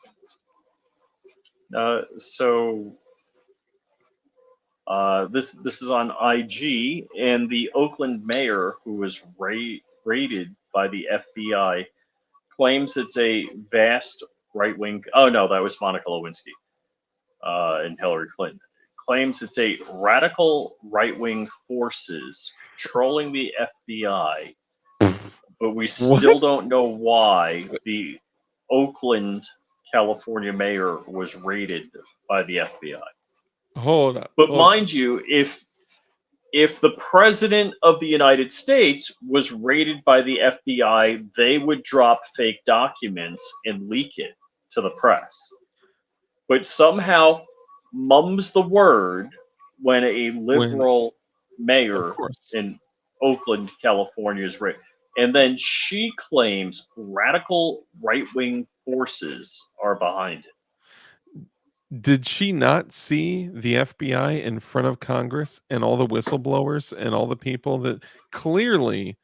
This is on IG, and the Oakland mayor, who was raided by the FBI, claims it's a vast right wing. Oh no, that was Monica Lewinsky and Hillary Clinton. Claims it's a radical right wing forces controlling the FBI, but we still don't know why the Oakland, California mayor was raided by the FBI. Hold up. But mind you, if the president of the United States was raided by the FBI, they would drop fake documents and leak it to the press. But somehow mum's the word when a liberal mayor in Oakland, California is raided. And then she claims radical right-wing forces are behind it. Did she not see the FBI in front of Congress and all the whistleblowers and all the people that clearly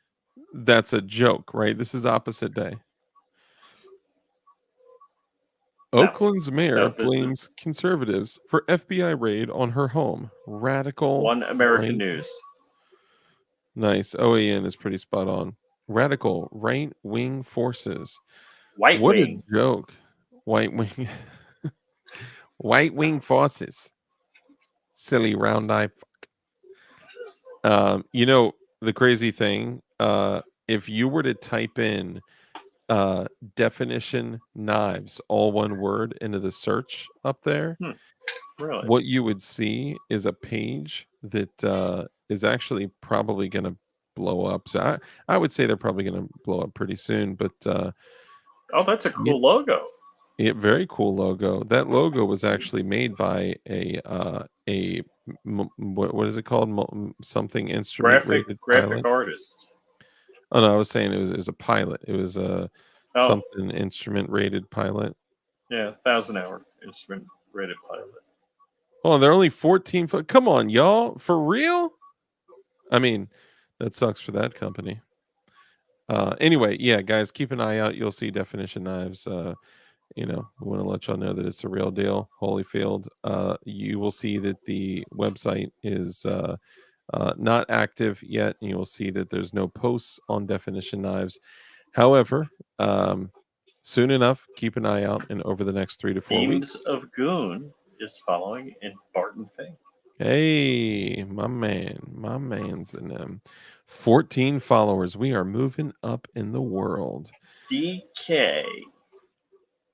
that's a joke, right? This is opposite day. No. Oakland's mayor blames conservatives for FBI raid on her home. Radical. One American News. Nice. OAN is pretty spot on. Radical right-wing forces. What wing. A joke. White wing. White wing forces. Silly round eye fuck. The crazy thing, if you were to type in definition knives, all one word, into the search up there, really? What you would see is a page that is actually probably going to blow up. So I would say they're probably going to blow up pretty soon. But Oh, that's a cool logo. very cool logo. That logo was actually made by what is it called? Something instrument rated graphic pilot. artist. Oh no, I was saying it was a pilot. It was a something instrument rated pilot. Yeah, 1,000-hour instrument rated pilot. Oh, they're only 14 foot. Come on, y'all, for real? I mean, that sucks for that company. Anyway, yeah, guys, keep an eye out. You'll see Definition Knives. We want to let y'all know that it's a real deal. Holyfield. You will see that the website is not active yet, and you will see that there's no posts on Definition Knives. However, soon enough, keep an eye out, and over the next 3 to 4 weeks. Themes of Goon is following in Barton Fink. Hey, my man's in them. 14 followers. We are moving up in the world. DK.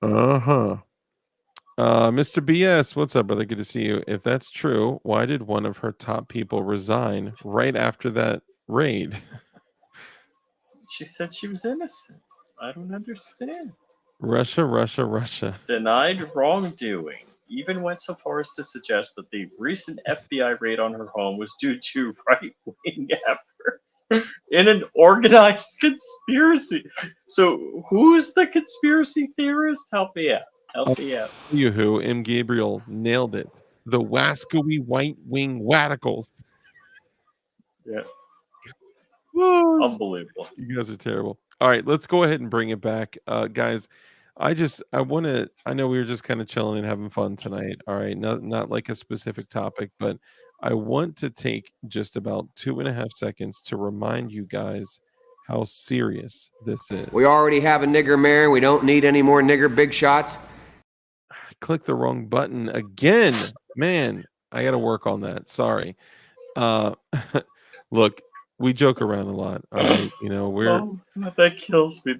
Mr. BS, what's up, brother? Good to see you. If that's true, why did one of her top people resign right after that raid? She said she was innocent. I don't understand. Russia. Denied wrongdoing. Even went so far as to suggest that the recent FBI raid on her home was due to right-wing effort in an organized conspiracy. So who's the conspiracy theorist? Help me out. You who? M. Gabriel nailed it. The wascoey white-wing radicals. Yeah. Whoa, Unbelievable. you guys are terrible. All right, let's go ahead and bring it back. Guys, I know we were just kind of chilling and having fun tonight. All right, not like a specific topic, but I want to take just about 2.5 seconds to remind you guys how serious this is. We already have a nigger mayor. We don't need any more nigger big shots. I clicked the wrong button again. Man, I got to work on that. Sorry. Look, we joke around a lot. All right, That kills me.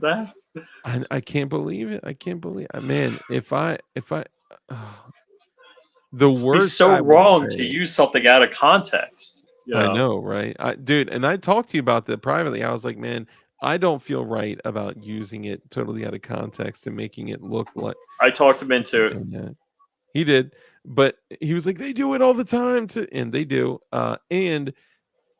I can't believe it. I can't believe it. Man, if I the worst. It's so wrong to use something out of context. I know, right? Dude, and I talked to you about that privately. I was like, man, I don't feel right about using it totally out of context and making it look like. I talked him into it. Yeah, he did, but he was like, they do it all the time, and they do. And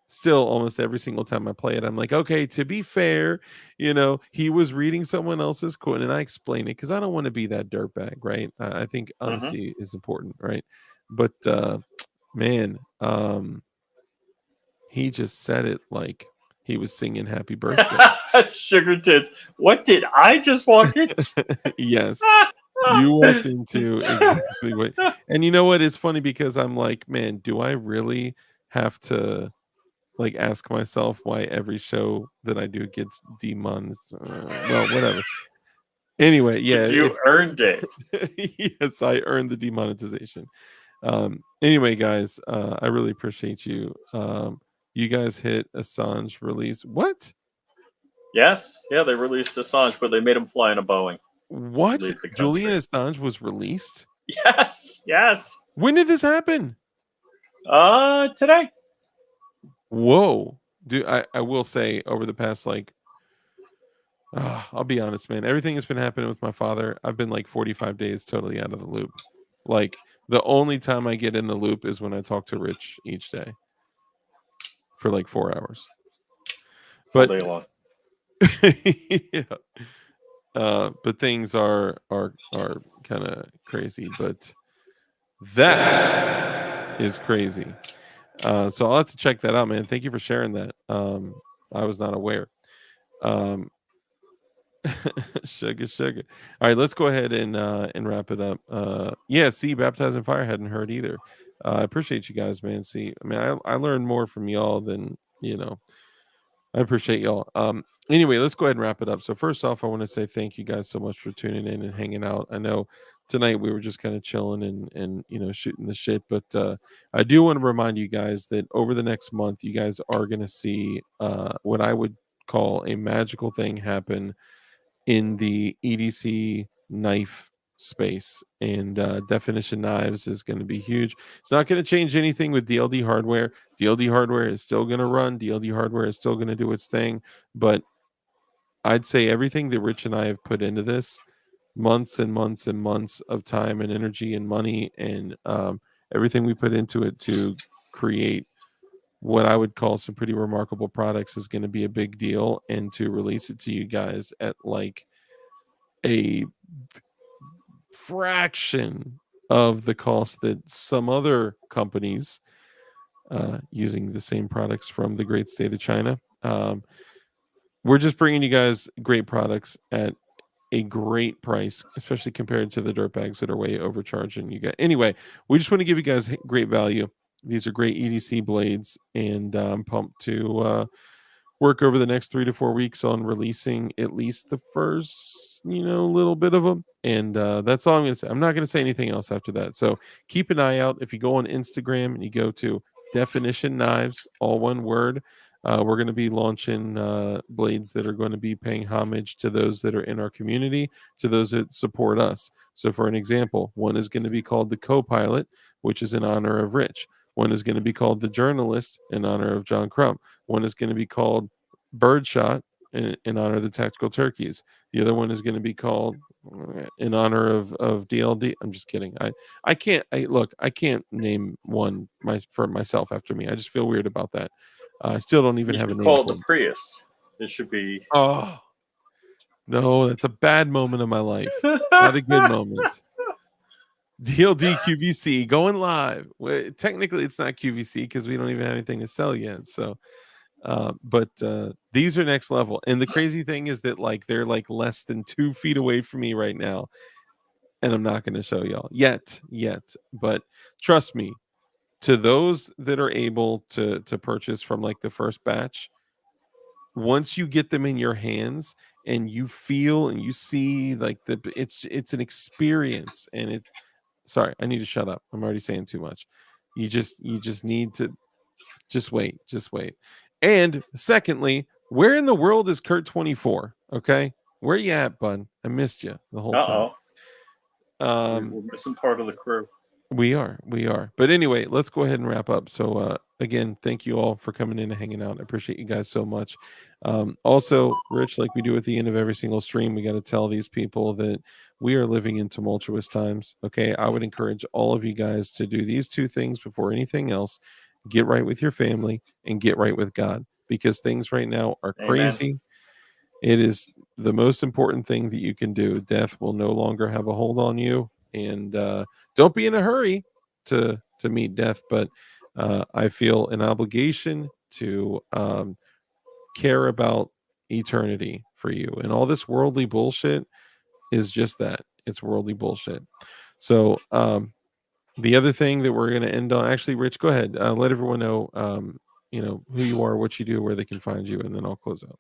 still, almost every single time I play it, I'm like, okay, to be fair, he was reading someone else's quote, and I explain it because I don't want to be that dirtbag, right? I think honesty is important, right? But man, he just said it like he was singing "Happy Birthday." Sugar tits. What did I just walk into? Yes, you walked into exactly what. And you know what? It's funny because I'm like, man, do I really have to ask myself why every show that I do gets demonetized? Well, whatever. Anyway, yeah, you earned it. Yes, I earned the demonetization. Anyway, guys, I really appreciate you. You guys hit Assange release. What? Yes, yeah, they released Assange, but they made him fly in a Boeing. What? Julian Assange was released? Yes. When did this happen? Today. Whoa. Dude, I will say over the past I'll be honest, man. Everything that's been happening with my father, I've been 45 days totally out of the loop. The only time I get in the loop is when I talk to Rich each day for 4 hours. But all day long. Yeah. But things are kind of crazy, but that is crazy. So I'll have to check that out, man. Thank you for sharing that. I was not aware. Sugar. All right, let's go ahead and wrap it up. Yeah, see, Baptizing Fire hadn't heard either. I appreciate you guys, man. See, I mean, I learned more from y'all than I appreciate y'all. Anyway, let's go ahead and wrap it up. So first off, I want to say thank you guys so much for tuning in and hanging out. I know tonight we were just kind of chilling and shooting the shit, but I do want to remind you guys that over the next month, you guys are going to see what I would call a magical thing happen in the EDC knife space, and definition knives is going to be huge. It's not going to change anything with DLD hardware. DLD hardware is still going to run. DLD hardware is still going to do its thing, but I'd say everything that Rich and I have put into this, months and months and months of time and energy and money, and everything we put into it to create what I would call some pretty remarkable products, is going to be a big deal. And to release it to you guys at like a fraction of the cost that some other companies using the same products from the great state of China. We're just bringing you guys great products at a great price, especially compared to the dirtbags that are way overcharging you guys. Anyway, we just want to give you guys great value. These are great EDC blades, and I'm pumped to work over the next 3 to 4 weeks on releasing at least the first, little bit of them. And that's all I'm going to say. I'm not going to say anything else after that. So keep an eye out. If you go on Instagram and you go to Definition Knives, all one word, we're going to be launching blades that are going to be paying homage to those that are in our community, to those that support us. So for an example, one is going to be called the Co-Pilot, which is in honor of Rich. One is going to be called the Journalist, in honor of John Crumb. One is going to be called Birdshot, in honor of the Tactical Turkeys. The other one is going to be called in honor of DLD. I'm just kidding. I can't name one for myself after me. I just feel weird about that. I still don't even have a name. Call it for the it. Prius. It should be. Oh no, that's a bad moment of my life. Not a good moment. DLD QVC going live. Well, technically, it's not QVC because we don't even have anything to sell yet. So, but these are next level. And the crazy thing is that they're less than 2 feet away from me right now, and I'm not going to show y'all yet. But trust me, to those that are able to purchase from the first batch, once you get them in your hands and you feel and you see it's an experience, and sorry, I need to shut up. I'm already saying too much. You just need to just wait. And secondly, where in the world is Kurt 24? Okay, where you at, bud? I missed you the whole time. We're missing part of the crew. We are. But anyway, let's go ahead and wrap up. So again, thank you all for coming in and hanging out. I appreciate you guys so much. Also, Rich, like we do at the end of every single stream, we got to tell these people that we are living in tumultuous times. Okay, I would encourage all of you guys to do these 2 things before anything else. Get right with your family and get right with God, because things right now are crazy. Amen. It is the most important thing that you can do. Death will no longer have a hold on you. And don't be in a hurry to meet death, but I feel an obligation to care about eternity for you. And all this worldly bullshit is just that. It's worldly bullshit. So the other thing that we're going to end on, actually, Rich, go ahead. Let everyone know, who you are, what you do, where they can find you, and then I'll close out.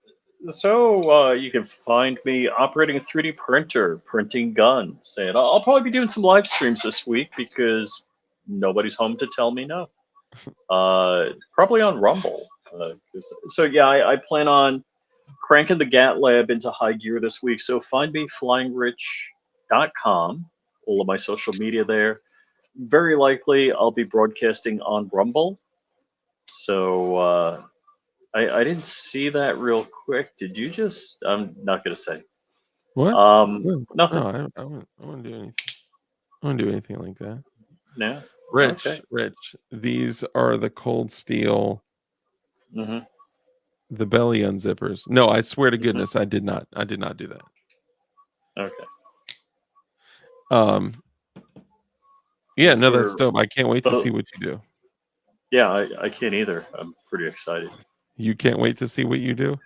So you can find me operating a 3D printer, printing guns, and I'll probably be doing some live streams this week because nobody's home to tell me no. Probably on Rumble. I plan on cranking the GAT Lab into high gear this week. So find me flyingrich.com, all of my social media there. Very likely I'll be broadcasting on Rumble. So I didn't see that real quick. Did you just? I'm not gonna say. What? Nothing. No, I wouldn't do anything. I wouldn't do anything like that. No. Rich, Okay. Rich. These are the cold steel. Mm-hmm. The belly unzippers. No, I swear to goodness, I did not do that. Okay. Yeah, no, that's dope. I can't wait to see what you do. Yeah, I can't either. I'm pretty excited. You can't wait to see what you do?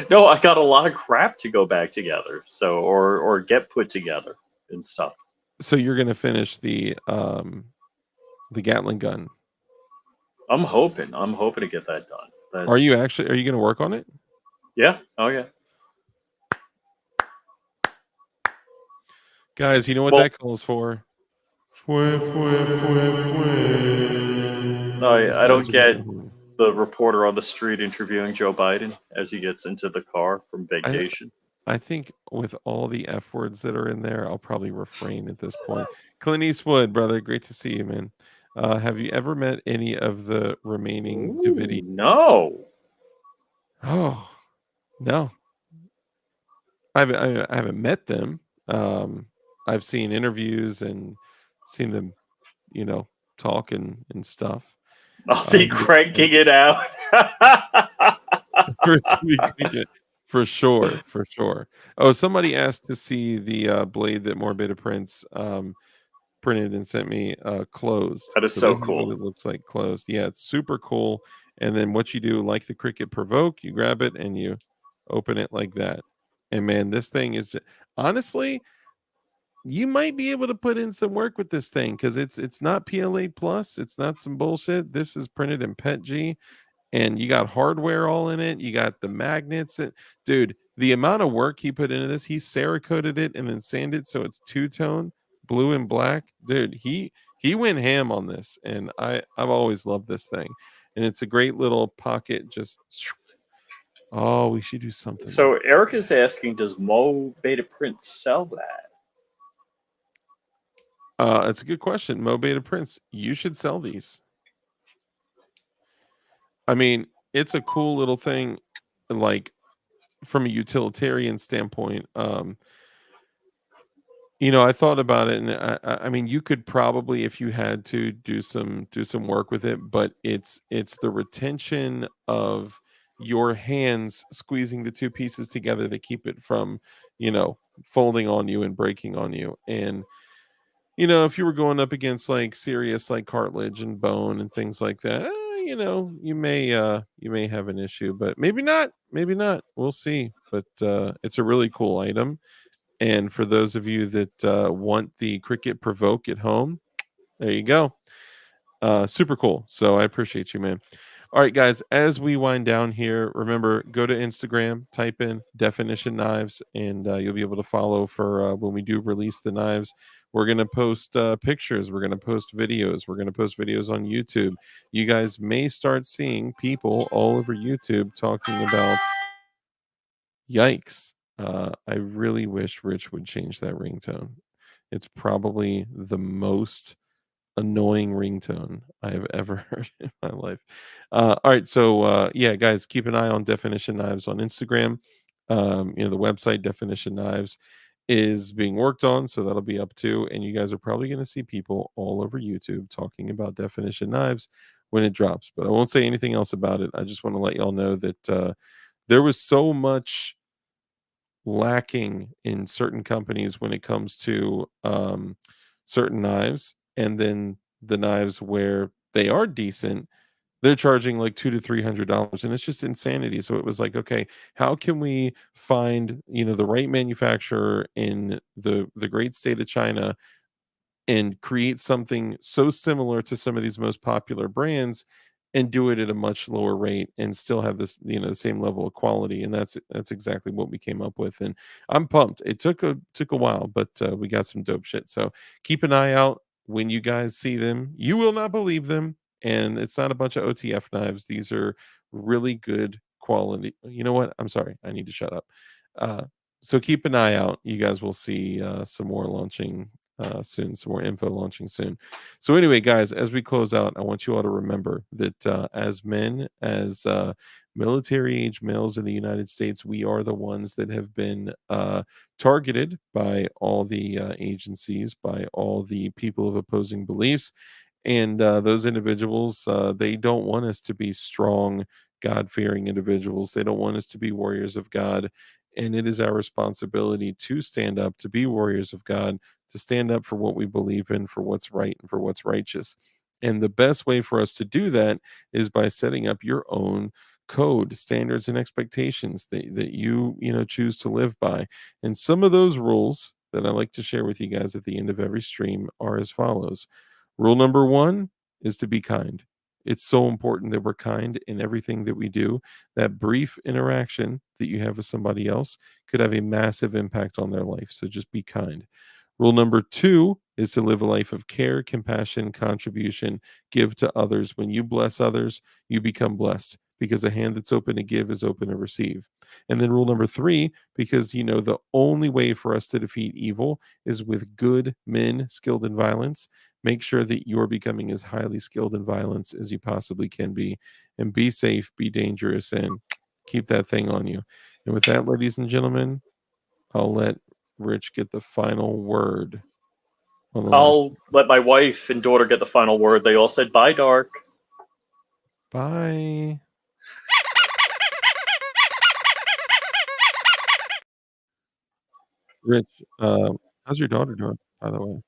No, I got a lot of crap to go back together. So or get put together and stuff. So you're gonna finish the Gatling gun. I'm hoping to get that done. Are you gonna work on it? Yeah. Oh yeah. Guys, you know what that calls for? No, I don't get the reporter on the street interviewing Joe Biden as he gets into the car from vacation. I think with all the F words that are in there, I'll probably refrain at this point. Clint Eastwood, brother, great to see you, man. Have you ever met any of the remaining Ooh, Davidian? no. Oh, no. I haven't met them. I've seen interviews and seen them, you know, talk and stuff. I'll be But cranking it out. for sure, for sure. Oh, somebody asked to see the blade that Morbid Prince printed and sent me closed. That is So so this is what cool. it looks like closed. Yeah, it's super cool. And then what you do, like the Cricket Provoke, you grab it and you open it like that. And man, this thing is honestly, you might be able to put in some work with this thing because it's not PLA plus, it's not some bullshit. This is printed in PETG, and you got hardware all in it. You got the magnets. Dude, the amount of work he put into this, he Cerakoted it and then sanded so it's two-tone, blue and black. Dude, he went ham on this, and I've always loved this thing. And it's a great little pocket. Just oh, we should do something. So Eric is asking, does Mo Beta Print sell that? It's a good question. Mo Beta Prince, you should sell these. I mean, it's a cool little thing, like from a utilitarian standpoint. You know, I thought about it, and I mean, you could probably, if you had to, do some work with it, but it's the retention of your hands squeezing the two pieces together to keep it from, you know, folding on you and breaking on you. And you know, if you were going up against like serious like cartilage and bone and things like that, you know, you may have an issue, but maybe not. Maybe not. We'll see. But it's a really cool item. And for those of you that want the Cricket Provoke at home, there you go. Super cool. So I appreciate you, man. All right, guys, as we wind down here, remember, go to Instagram, type in Definition Knives, and you'll be able to follow for when we do release the knives. We're going to post pictures. We're going to post videos. We're going to post videos on YouTube. You guys may start seeing people all over YouTube talking about yikes. I really wish Rich would change that ringtone. It's probably the most annoying ringtone I have ever heard in my life. All right, so yeah, guys, keep an eye on Definition Knives on Instagram. You know, the website Definition Knives is being worked on, so that'll be up too. And you guys are probably going to see people all over YouTube talking about Definition Knives when it drops. But I won't say anything else about it. I just want to let y'all know that there was so much lacking in certain companies when it comes to certain knives, and then the knives where they are decent, they're charging like $200 to $300, and it's just insanity. So it was like, okay, how can we find, you know, the right manufacturer in the great state of China and create something so similar to some of these most popular brands and do it at a much lower rate and still have this, you know, the same level of quality. And that's exactly what we came up with. And I'm pumped. It took a while, but we got some dope shit. So keep an eye out. When you guys see them, you will not believe them. And it's not a bunch of OTF knives. These are really good quality. You know what? I'm sorry. I need to shut up. Uh, so keep an eye out. You guys will see some more launching soon, some more info launching soon. So anyway, guys, as we close out, I want you all to remember that as men, as military age males in the United States, we are the ones that have been targeted by all the agencies, by all the people of opposing beliefs. And those individuals, they don't want us to be strong, God fearing individuals. They don't want us to be warriors of God. And it is our responsibility to stand up, to be warriors of God, to stand up for what we believe in, for what's right, and for what's righteous. And the best way for us to do that is by setting up your own code, standards, and expectations that you know choose to live by. And some of those rules that I like to share with you guys at the end of every stream are as follows. Rule number one is to be kind. It's so important that we're kind in everything that we do. That brief interaction that you have with somebody else could have a massive impact on their life. So just be kind. Rule number two is to live a life of care, compassion, contribution, give to others. When you bless others, you become blessed. because a hand that's open to give is open to receive. And then rule number 3, because the only way for us to defeat evil is with good men skilled in violence. Make sure that you're becoming as highly skilled in violence as you possibly can be, and be safe, be dangerous, and keep that thing on you. And with that, ladies and gentlemen, I'll let Rich get the final word on the last. I'll let my wife and daughter get the final word. They all said bye, Dark. Bye. Rich, how's your daughter doing, by the way?